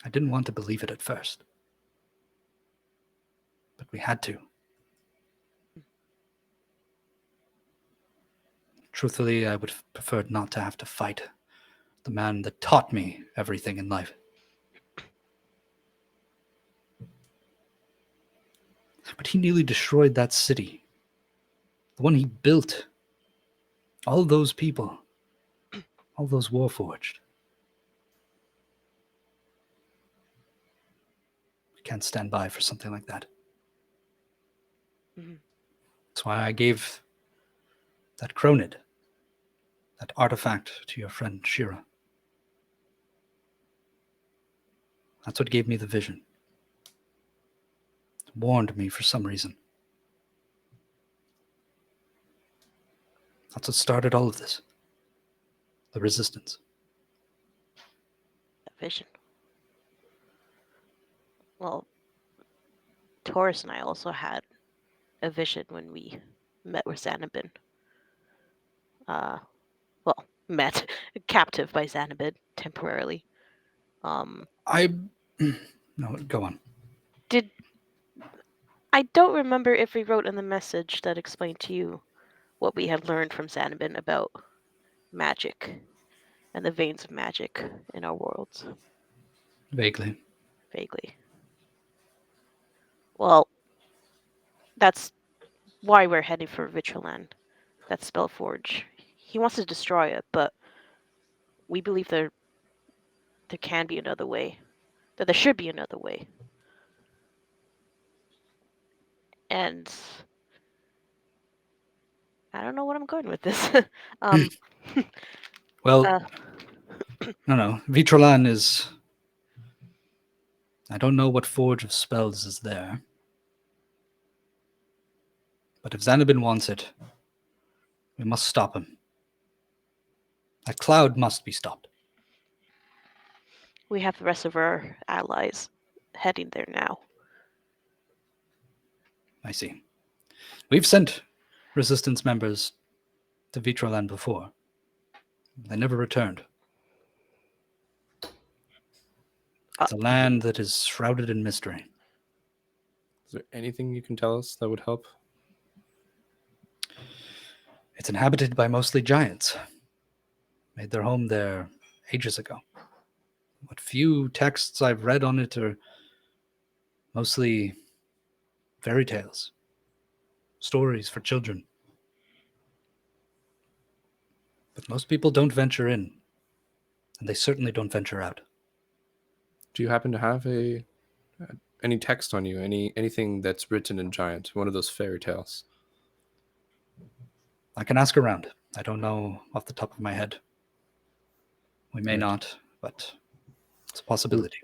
I didn't want to believe it at first, but we had to. Truthfully, I would have preferred not to have to fight the man that taught me everything in life. But he nearly destroyed that city. The one he built. All those people. All those Warforged. We can't stand by for something like that.
Mhm.
That's why I gave that Cronid, that artifact, to your friend Shira. That's what gave me the vision. It warned me for some reason. That's what started all of this. The resistance.
A vision. Well, Taurus and I also had a vision when we met with Xanabin. Well, met, captive by Xanabin temporarily.
No, go on.
I don't remember if we wrote in the message that explained to you what we had learned from Xanabin about magic and the veins of magic in our worlds.
Vaguely.
Vaguely. Well, that's why we're heading for Vitrolan. That Spellforge. He wants to destroy it, but we believe there can be another way. That there should be another way. And I don't know what I'm going with this.
Well, no. Vitrolan is... I don't know what Forge of Spells is there. But if Xanabin wants it, we must stop him. That cloud must be stopped.
We have the rest of our allies heading there now.
I see. We've sent resistance members to Vitrolan before. They never returned. It's a land that is shrouded in mystery.
Is there anything you can tell us that would help?
It's inhabited by mostly giants. Made their home there ages ago. What few texts I've read on it are mostly fairy tales, stories for children. But most people don't venture in, and they certainly don't venture out.
Do you happen to have any text on you? Anything that's written in giant? One of those fairy tales?
I can ask around. I don't know off the top of my head. We may
Right.
not, but it's a possibility.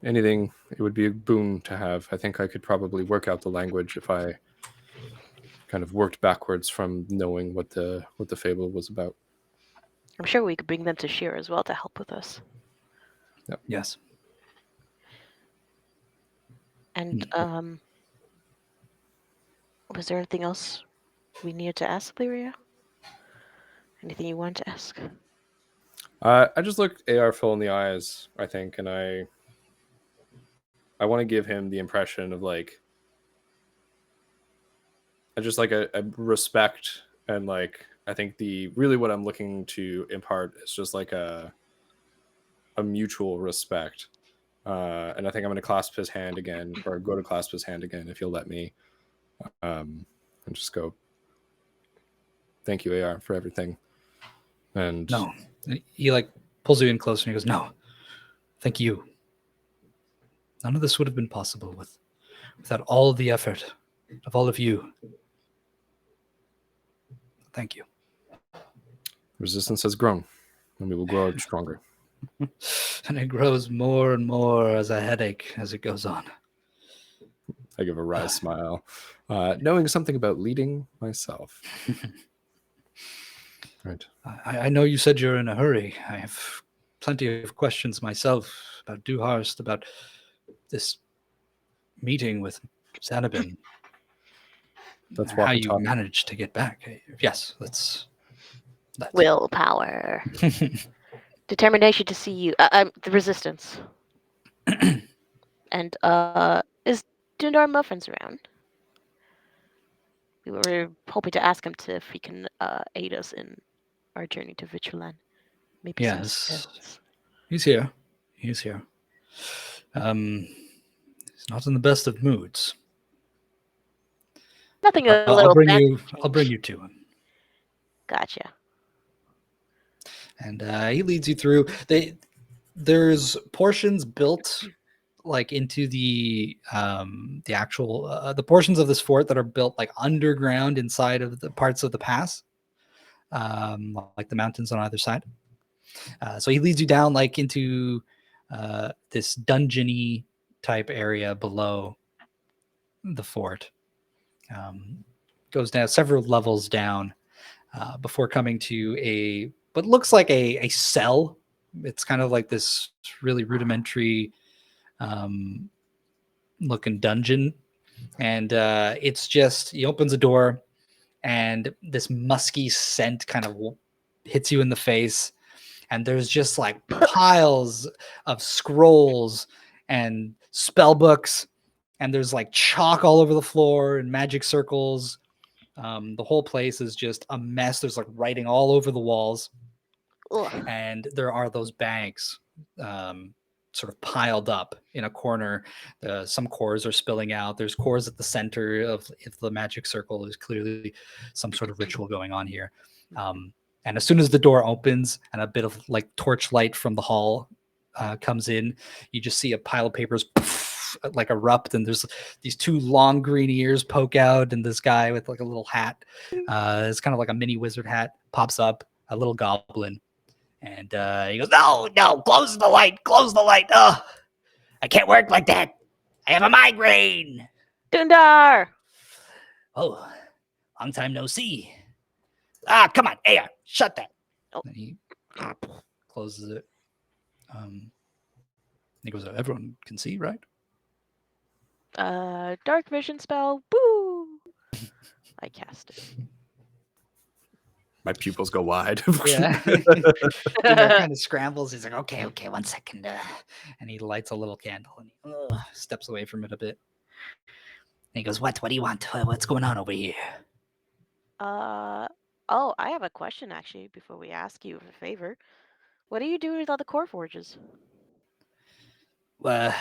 Anything, it would be a boon to have. I think I could probably work out the language if I kind of worked backwards from knowing what the fable was about.
I'm sure we could bring them to Shira as well to help with us.
Yep.
Yes.
And was there anything else we needed to ask, Irea? Anything you wanted to ask?
I just looked AR full in the eyes, I think, and I want to give him the impression of like just like a respect, and like I think really what I'm looking to impart is just like a mutual respect. And I think I'm going to clasp his hand again, or go to clasp his hand again if you'll let me, and just go, thank you, AR, for everything. And
No. He like pulls you in closer and he goes, no, thank you. None of this would have been possible without all the effort of all of you. Thank you.
resistance has grown, and we will grow stronger.
And it grows more and more as a headache as it goes on.
I give a wry smile, knowing something about leading myself. Right.
I know you said you're in a hurry. I have plenty of questions myself about Dewhurst, about this meeting with Xanabin.
Let's walk
how
and
you
talk.
managed to get back. Yes, let's.
Willpower. Determination to see you. The resistance. And is Dundar Muffins around? We were hoping to ask him if he can aid us in our journey to Vitrolan. Maybe some
Yes,
spells.
he's here. He's here. He's not in the best of moods.
Nothing a
I'll
little
bring
fancy
you. I'll
change.
bring you to him.
Gotcha.
And he leads you through. There's portions built like into the actual the portions of this fort that are built like underground inside of the parts of the pass, like the mountains on either side. So he leads you down like into this dungeony type area below the fort. Goes down several levels down before coming to what looks like a cell. It's kind of like this really rudimentary looking dungeon. And it's just, he opens a door and this musky scent kind of hits you in the face. And there's just like piles of scrolls and spell books. And there's like chalk all over the floor and magic circles. The whole place is just a mess. There's like writing all over the walls.
Ugh.
And there are those bags sort of piled up in a corner. Some cores are spilling out. There's cores at the center of if the magic circle. There's clearly some sort of ritual going on here. And as soon as the door opens and a bit of like torchlight from the hall comes in, you just see a pile of papers like erupt, and there's these two long green ears poke out, and this guy with like a little hat, it's kind of like a mini wizard hat, pops up, a little goblin, and he goes, no, close the light, oh, I can't work like that, I have a migraine.
Dundar!
Oh, long time no see. Come on, Aya, shut that.
Oh.
And he closes it. He goes, everyone can see, right?
Dark vision spell. Boo! I cast it.
My pupils go wide.
Yeah. Dundar kind of scrambles. He's like, okay, 1 second. And he lights a little candle and he steps away from it a bit. And he goes, what do you want? What's going on over here?
Oh, I have a question actually before we ask you a favor. What are you doing with all the core forges?
The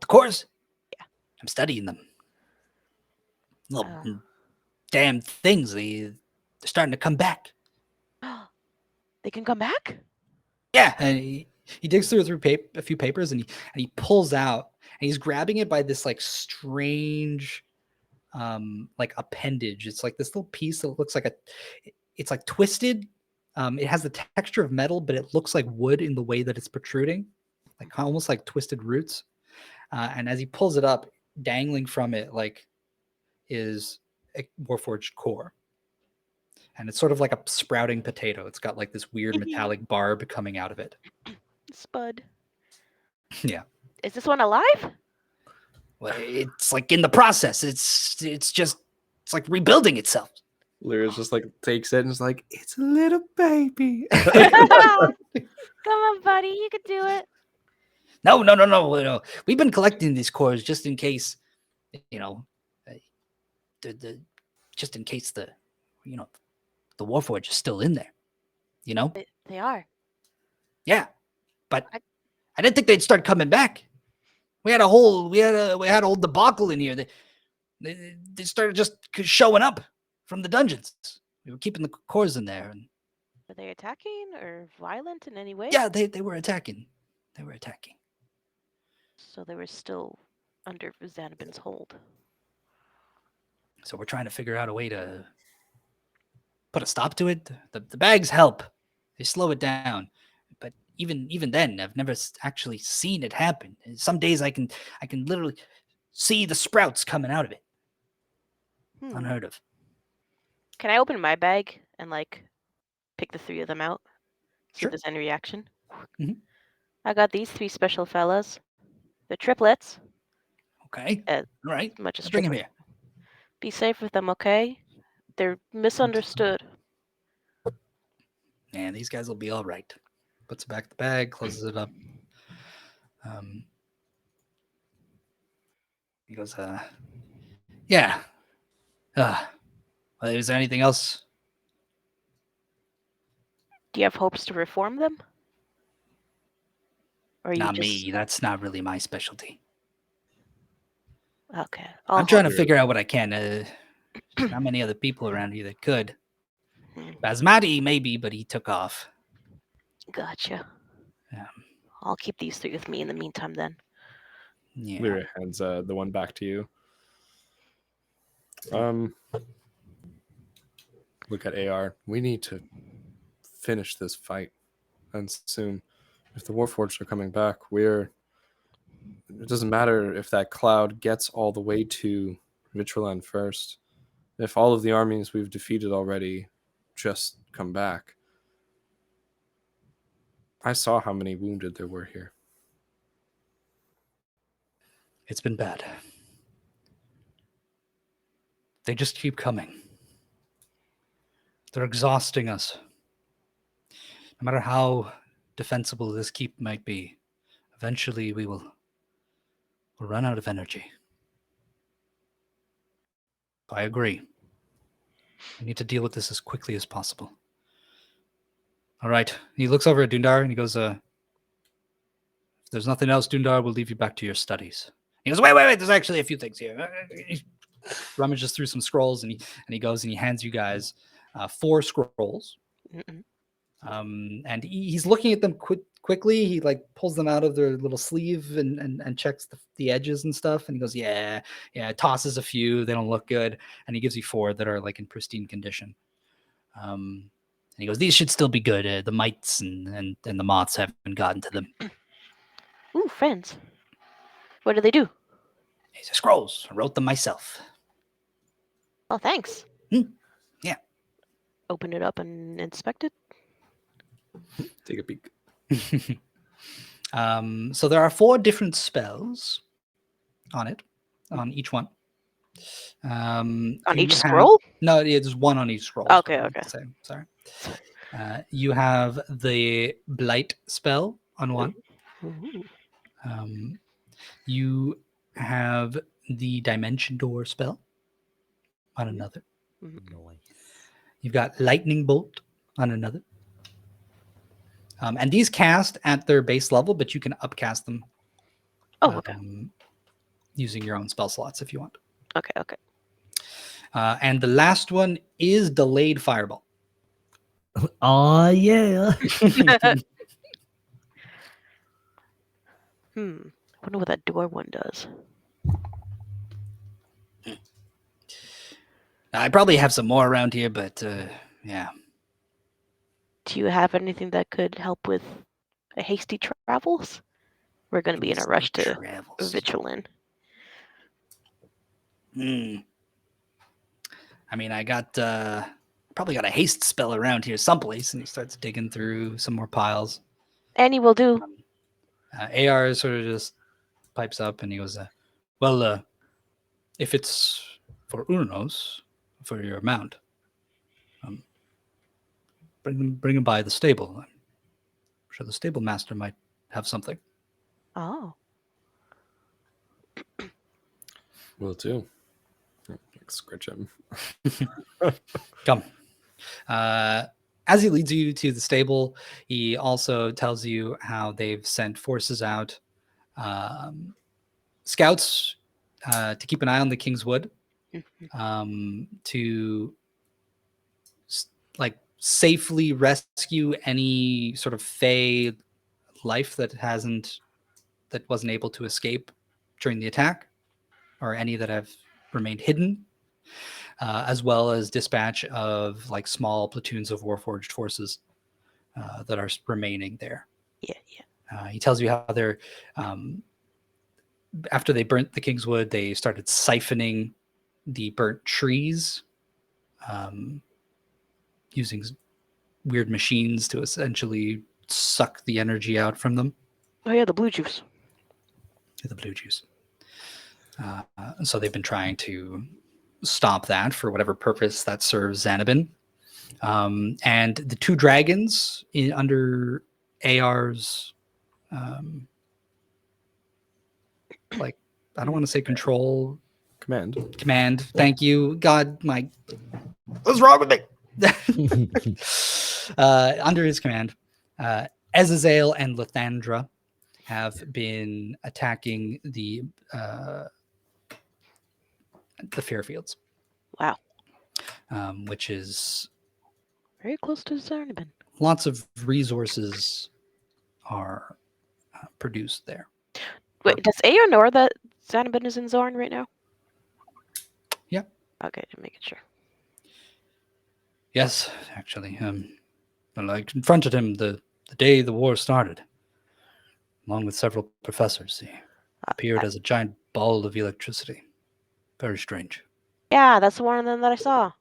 cores?
Yeah.
I'm studying them. Little damn things. They're starting to come back.
They can come back?
Yeah. And he digs through a few papers and he pulls out and he's grabbing it by this like strange like appendage. It's like this little piece that looks like it's like twisted. It has the texture of metal, but it looks like wood in the way that it's protruding, like almost like twisted roots. And as he pulls it up, dangling from it like is a Warforged core. And it's sort of like a sprouting potato. It's got like this weird metallic barb coming out of it.
Spud.
Yeah.
Is this one alive?
Well, it's like in the process. It's like rebuilding itself.
Lyra's just like takes it and is like, it's a little baby.
Come on, buddy. You could do it.
No. We've been collecting these cores just in case, just in case the Warforged is still in there.
They are.
Yeah, but I didn't think they'd start coming back. We had a whole debacle in here. They started just showing up from the dungeons. We were keeping the cores in there. And
Were they attacking or violent in any way?
yeah, they were attacking.
So they were still under Xanabin's hold.
So we're trying to figure out a way to put a stop to it. The bags help. They slow it down. But even then, I've never actually seen it happen. Some days I can literally see the sprouts coming out of it. Unheard of.
Can I open my bag and like pick the three of them out? See
Sure.
if there's any reaction.
Mhm.
I got these three special fellas. They're triplets.
Okay.
All
right.
Much as
Bring them
triplets.
here.
Be safe with them, okay? They're misunderstood.
And these guys will be all right. Puts it back in the bag, closes it up. He goes, yeah. Well, is there anything else?
Do you have hopes to reform them? Or
Not me. That's not really my specialty.
Okay.
I'm trying to figure out what I can. Not many other people around here that could.
Hmm.
Basmati, maybe, but he took off.
Gotcha.
Yeah.
I'll keep these 3 with me in the meantime then.
Yeah.
Lyra hands the one back to you. Look at AR. We need to finish this fight, and soon. If the Warforged are coming back, it doesn't matter if that cloud gets all the way to Vitrolan first. If all of the armies we've defeated already just come back. I saw how many wounded there were here.
It's been bad. They just keep coming. They're exhausting us. No matter how defensible this keep might be, eventually we'll run out of energy. I agree. We need to deal with this as quickly as possible. All right. He looks over at Dundar and he goes, if there's nothing else, Dundar, we'll leave you back to your studies. He goes, wait, there's actually a few things here. He rummages through some scrolls and he goes and he hands you guys 4 scrolls.
Mm-mm.
And he's looking at them quickly. He like pulls them out of their little sleeve and checks the edges and stuff. And he goes, yeah, tosses a few. They don't look good. And he gives you 4 that are like in pristine condition. And he goes, these should still be good. The mites and the moths haven't gotten to them.
Ooh, friends. What do they do?
These are scrolls. I wrote them myself.
Oh, thanks.
Yeah.
Open it up and inspect it.
Take a peek.
So there are 4 different spells on each one.
On
you
each
have-
scroll?
No, it's 1 on each scroll.
Okay,
Sorry,
okay.
Sorry. You have the Blight spell on one.
Ooh.
You have the Dimension Door spell on another. You've got Lightning Bolt on another. And these cast at their base level, but you can upcast them.
Oh, okay.
Using your own spell slots if you want.
Okay.
And the last one is Delayed Fireball.
Oh yeah.
I wonder what that door one does.
I probably have some more around here, but yeah.
Do you have anything that could help with a hasty travels? We're going to be in a rush to Vitrolan.
I mean, I got probably got a haste spell around here someplace, and he starts digging through some more piles.
Any will do.
AR sort of just pipes up, and he goes, "Well, if it's for Urnos, for your mount, bring him by the stable. I'm sure the stable master might have something."
Oh.
Will do. Scratch him.
Come. As he leads you to the stable, he also tells you how they've sent forces out, scouts to keep an eye on the King's Wood, to safely rescue any sort of fey life that wasn't able to escape during the attack, or any that have remained hidden. As well as dispatch of small platoons of Warforged forces that are remaining there.
Yeah.
He tells you how they're, after they burnt the King's Wood, they started siphoning the burnt trees, using weird machines to essentially suck the energy out from them.
Oh yeah, the blue juice.
The blue juice. So they've been trying to stop that for whatever purpose that serves Xanabin. And the 2 dragons under AR's I don't want to say control. Command. Thank you. God, what's wrong with me? Under his command, Ezazel and Lathandra have been attacking the Fairfields.
Wow.
which is
Very close to Xanabin.
lots of resources are produced there.
Wait, does Aya know that Xanabin is in Xarn right now?
Yeah.
Okay, just making sure.
Yes, actually. Well, I confronted him the day the war started, along with several professors. He appeared as a giant ball of electricity. Very strange.
Yeah, that's the one of them that I saw.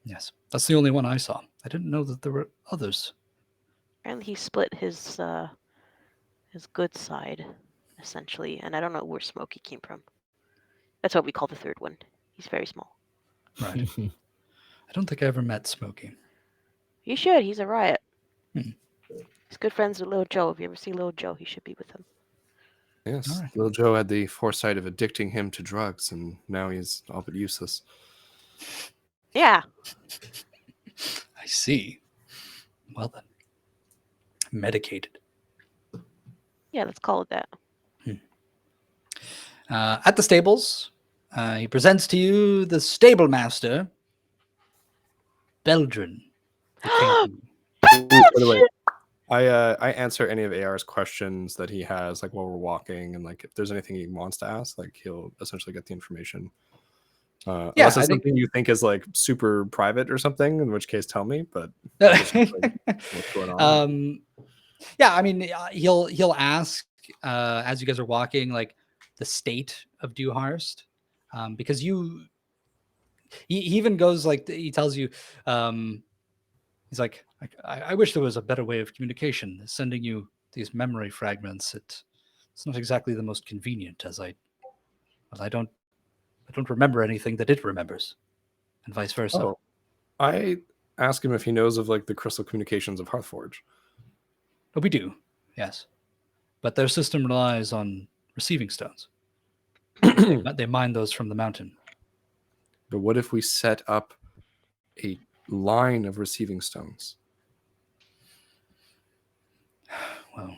Yes, that's the only one I saw. I didn't know that there were others.
Apparently he split his good side, essentially, and I don't know where Smokey came from. That's what we call the third one. He's very small.
Right. I don't think I ever met Smokey.
You should. He's a riot.
Hmm.
He's good friends with Little Joe. If you ever see Little Joe, he should be with him.
Yes,
All right.
little Joe had the foresight of addicting him to drugs, and now he's all but useless.
Yeah.
I see. Well then. Medicated.
Yeah, let's call it that.
At the stables, he presents to you the stable master, Beldrin. the king.
Ooh, by the way, I answer any of AR's questions that he has, like while we're walking, and like if there's anything he wants to ask, like he'll essentially get the information. Unless it's
I think-
something you think is like super private or something, in which case tell me. But what's going on?
Yeah, I mean, he'll ask as you guys are walking, like the state of Dewhurst, because he even goes like he tells you, he's like, I wish there was a better way of communication. Sending you these memory fragments, it's not exactly the most convenient, as I don't remember anything that it remembers, and vice versa.
Oh, I ask him if he knows of like the crystal communications of Hearthforge.
But we do, yes. But their system relies on receiving stones. They mine those from the mountain.
But what if we set up a line of receiving stones?
Well,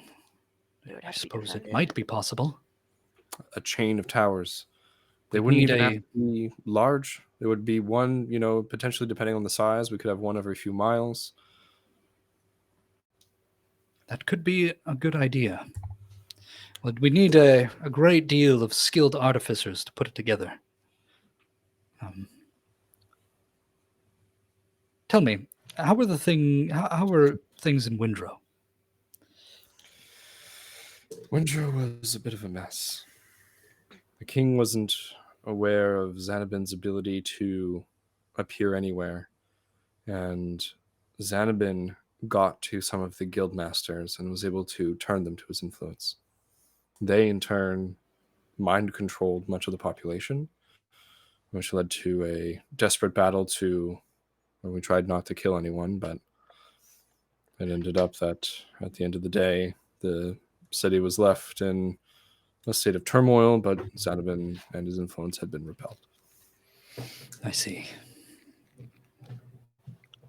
It would
I
have to be
suppose it
defended.
might be possible.
A chain of towers. They
We
wouldn't
need
even have
a-
to be large. It would be one, potentially depending on the size, we could have one every few miles.
That could be a good idea. But we need a great deal of skilled artificers to put it together. Tell me, how were things in Windrow?
Windrow was a bit of a mess. The king wasn't aware of Xanabin's ability to appear anywhere, and Xanabin got to some of the guild masters and was able to turn them to his influence. They, in turn, mind controlled much of the population, which led to a desperate battle where we tried not to kill anyone, but it ended up that at the end of the day, the city was left in a state of turmoil, but Xanabin and his influence had been repelled.
I see.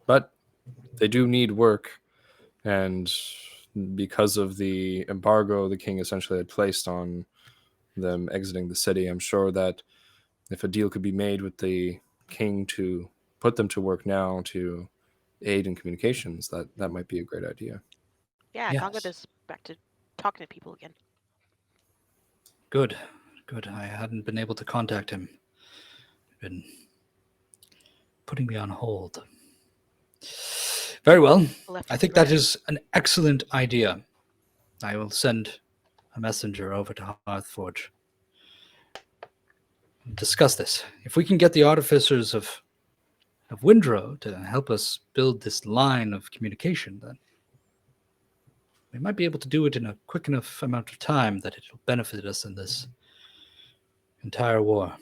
But they do need work, and because of the embargo the king essentially had placed on them exiting the city, I'm sure that if a deal could be made with the king to put them to work now to aid in communications, that might be a great idea.
Yeah,
Yes.
Congress is back to talking to people again.
Good. I hadn't been able to contact him. Been putting me on hold. Very well.
Left
I
with
think
the
that
riot.
is an excellent idea. I will send a messenger over to Hearthforge. Discuss this. If we can get the artificers of Windrow to help us build this line of communication, then we might be able to do it in a quick enough amount of time that it will benefit us in this entire war.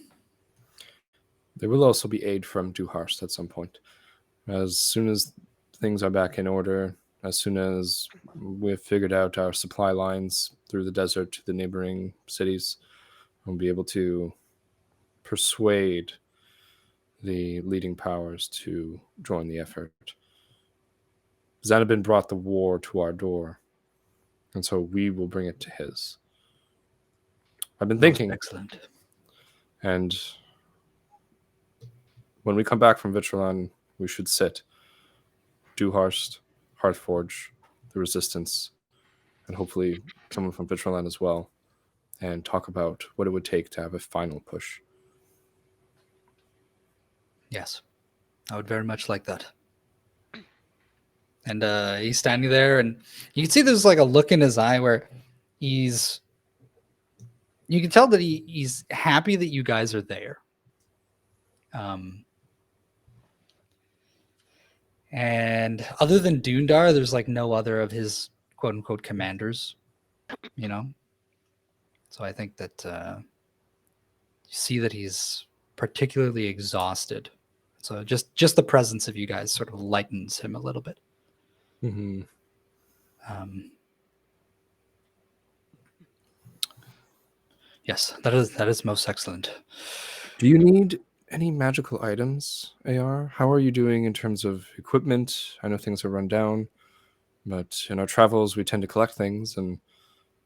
There will also be aid from Dewhurst at some point. As soon as things are back in order, as soon as we've figured out our supply lines through the desert to the neighboring cities, we'll be able to persuade the leading powers to join the effort. Xanabin brought the war to our door, and so we will bring it to his. I've been
Most
thinking,
excellent.
and when we come back from Vitrolan, we should sit, do Hearthforge, the Resistance, and hopefully someone from Vitrolan as well, and talk about what it would take to have a final push.
Yes, I would very much like that. And he's standing there, and you can see there's like a look in his eye where you can tell that he's happy that you guys are there. And other than Dundar, there's like no other of his quote unquote commanders, you know? So I think that you see that he's particularly exhausted. So just the presence of you guys sort of lightens him a little bit.
Mm-hmm.
Yes, that is most excellent.
Do you need any magical items, AR? How are you doing in terms of equipment? I know things are run down, but in our travels we tend to collect things, and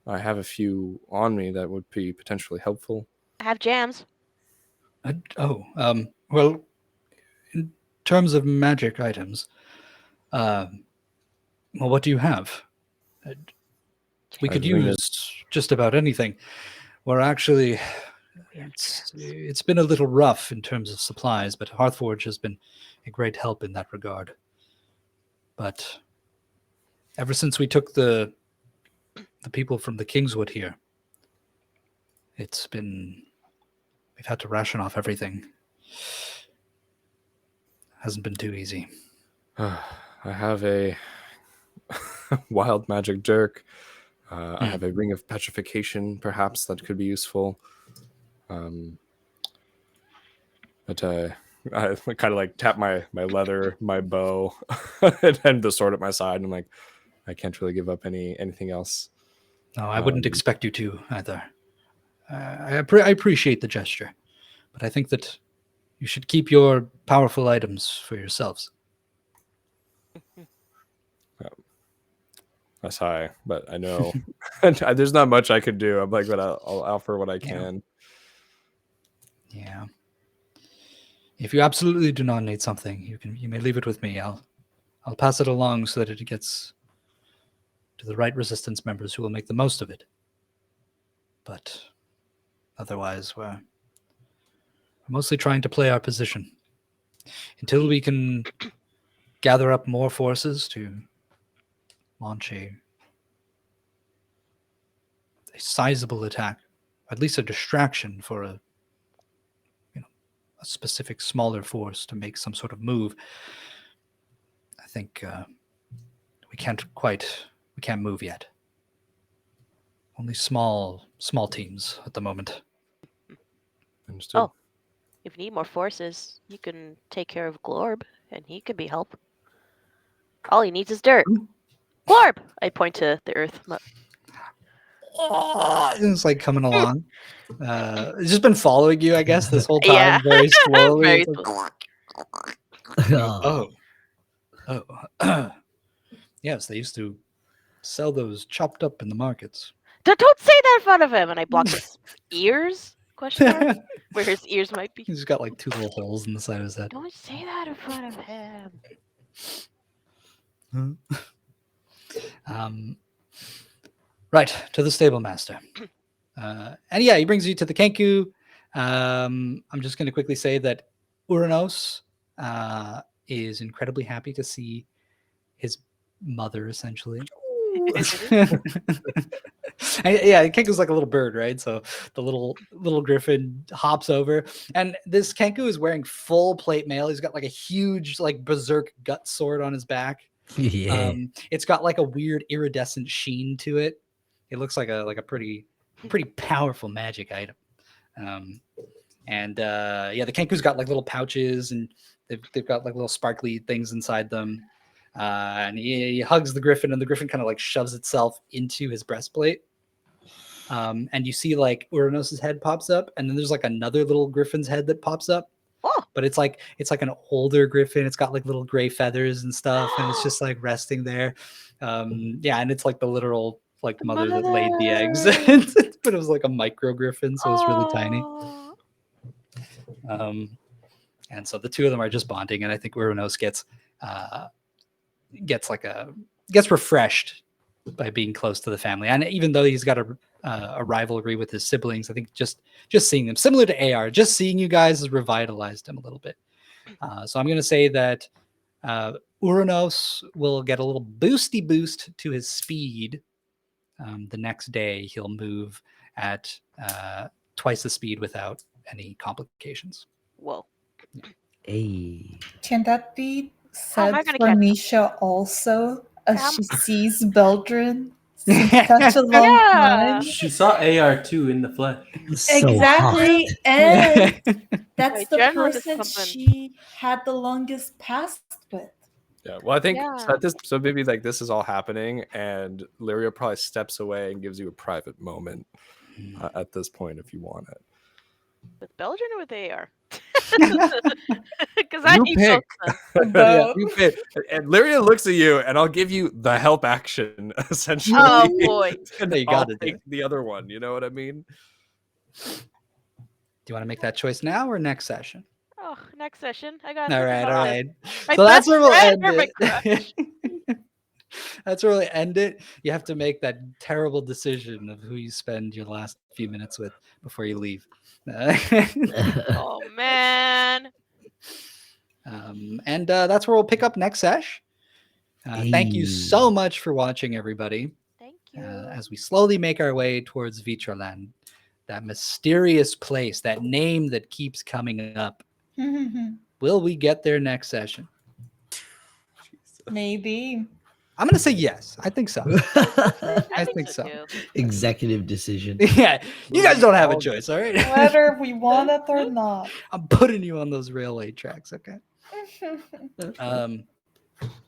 I have a few on me that would be potentially helpful.
I have jams.
Well, in terms of magic items, well, what do you have? We could use just about anything. We're actually, it's been a little rough in terms of supplies, but Hearthforge has been a great help in that regard. But ever since we took the people from the Kingswood here, we've had to ration off everything. Hasn't been too easy.
I have a wild magic dirk. I have a ring of petrification, perhaps, that could be useful. But I kind of like tap my leather, my bow, and the sword at my side. And I'm like, I can't really give up anything else.
No, I wouldn't expect you to either. I appreciate the gesture, but I think that you should keep your powerful items for yourselves.
That's high, but I know there's not much I could do. I'm like, but I'll offer what I can.
Yeah. If you absolutely do not need something, you may leave it with me. I'll pass it along so that it gets to the right resistance members who will make the most of it. But otherwise, we're mostly trying to play our position until we can gather up more forces to launch a sizable attack, at least a distraction for a specific smaller force to make some sort of move. I think we can't move yet. Only small teams at the moment.
Understood.
Oh, if you need more forces, you can take care of Glorb, and he could be help. All he needs is dirt. Glorb! I point to the earth.
It's like coming along. It's just been following you, I guess, this whole time,
Yeah.
very slowly.
Very
It's like,
Oh.
Yes, they used to sell those chopped up in the markets.
Don't say that in front of him! And I block his ears? Question mark? Where his ears might be.
He's got like two little holes in the side of his head.
Don't say that in front of him.
Right, to the stable master. And yeah, he brings you to the Kenku. I'm just going to quickly say that Uranos is incredibly happy to see his mother, essentially. Yeah, Kenku's like a little bird, right? So the little griffin hops over, and this Kenku is wearing full plate mail. He's got like a huge like berserk gut sword on his back.
Yeah.
It's got like a weird iridescent sheen to it. It looks like a pretty powerful magic item. Yeah, the Kenku's got like little pouches, and they've got like little sparkly things inside them. And he hugs the griffin, and the griffin kind of like shoves itself into his breastplate. And you see like Uranos' head pops up, and then there's like another little griffin's head that pops up.
Oh.
But it's like an older griffin. It's got like little gray feathers and stuff, and it's just like resting there. Yeah, and it's like the literal like mother that laid the eggs. But it was like a micro griffin, so it's really tiny. And so the two of them are just bonding, and I think Uranos gets refreshed by being close to the family. And even though he's got a rivalry with his siblings, I think just seeing them, similar to AR, just seeing you guys has revitalized him a little bit. So I'm going to say that Uranos will get a little boosty boost to his speed. The next day, he'll move at twice the speed without any complications.
Whoa.
Hey.
Can that be
How am
said
I
for
gonna catch up?
Nisha also, as
How
she sees Beldrin since such a long
Yeah.
time?
She saw AR2 in the flesh.
So
Exactly,
hot.
and that's
Wait,
the
Jen was
person
something.
she had the longest past with.
Yeah, well, I think
Yeah.
so maybe like this is all happening, and Lyria probably steps away and gives you a private moment at this point if you want it.
With Belgian or with AR? Because I
You
need both
pick.
of them.
Both.
You pick. And Lyria looks at you, and I'll give you the help action essentially.
Oh boy.
And
You
I'll
gotta do
take
it.
the other one. You know what I mean?
Do you want to make that choice now or next session?
Oh, next session. I got.
All right.
My
So that's
best
where we'll
friend
end
or my
it. That's where we'll end it. You have to make that terrible decision of who you spend your last few minutes with before you leave.
Oh man.
And that's where we'll pick up next sesh. Thank you so much for watching, everybody.
Thank you.
As we slowly make our way towards Vitrolan, that mysterious place, that name that keeps coming up. Will we get there next session?
Maybe.
I'm gonna say yes. I think so. I think so.
too.
Executive decision.
Yeah, you guys don't have a choice, all right?
Whether we want it or not.
I'm putting you on those railway tracks, okay?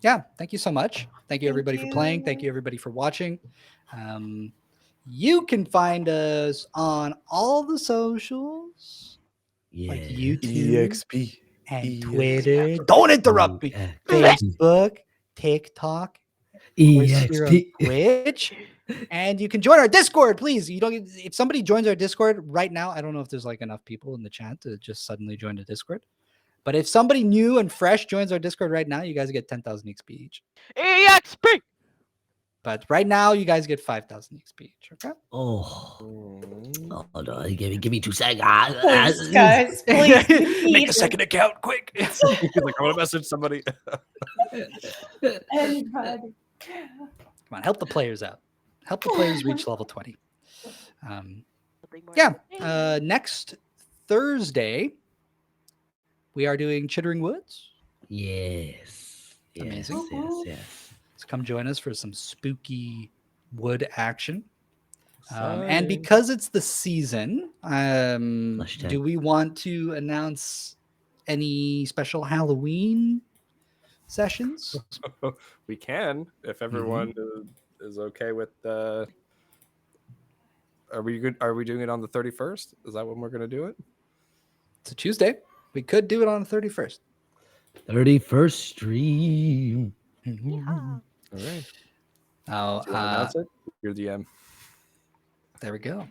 Yeah, thank you so much. Thank you everybody for playing. Thank you everybody for watching. You can find us on all the socials, like YouTube
EXP.
and Twitter. Don't interrupt me. Facebook, TikTok, course, here on
EXP.
Twitch, and you can join our Discord, please. You don't. If somebody joins our Discord right now, I don't know if there's like enough people in the chat to just suddenly join the Discord. But if somebody new and fresh joins our Discord right now, you guys get 10,000 XP each.
EXP.
But right now, you guys get 5,000 XP each. Okay.
Oh no! Give me 2 seconds.
Please, guys, please.
Make a second account quick.
He's like, I want to message somebody.
Anybody.
Come on, help the players out. Help the players reach level 20. Yeah. Next Thursday, we are doing Chittering Woods.
Yes.
Amazing.
Yes.
So come join us for some spooky wood action. And
Exciting.
because it's the season,
Flush
do we want to announce any special Halloween sessions?
We can if everyone is okay with the. Are we good? Are we doing it on the 31st? Is that when we're going to do it?
It's a Tuesday. We could do it on the 31st.
31st stream.
Yeah.
All right.
Oh,
Do you want to announce it? You're the DM.
there we go.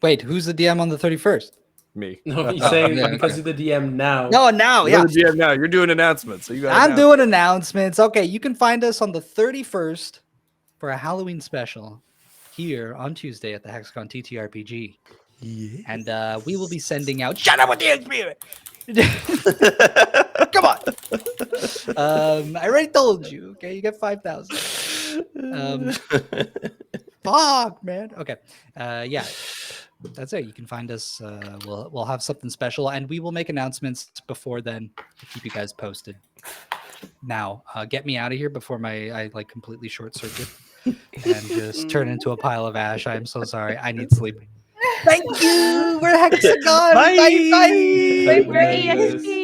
Wait, who's the DM on the 31st?
Me.
No, he's saying
yeah,
because
okay.
you're the DM now.
No, now,
You're
yeah.
the DM now. You're doing announcements. So you got.
I'm doing announcements. Okay, you can find us on the 31st for a Halloween special here on Tuesday at the TheHexagonTTRPG.
Yeah.
And we will be sending out. Shut up with the spirit! Come on. I already told you. Okay, you get 5,000. Fuck, man. Okay. Yeah. That's it. You can find us. We'll have something special, and we will make announcements before then to keep you guys posted. Now, get me out of here before I like completely short circuit and just turn into a pile of ash. I am so sorry. I need sleep. Thank you. We're Hexagon.
Bye.
Bye.
Have a good
We're
night, guys.
EXP.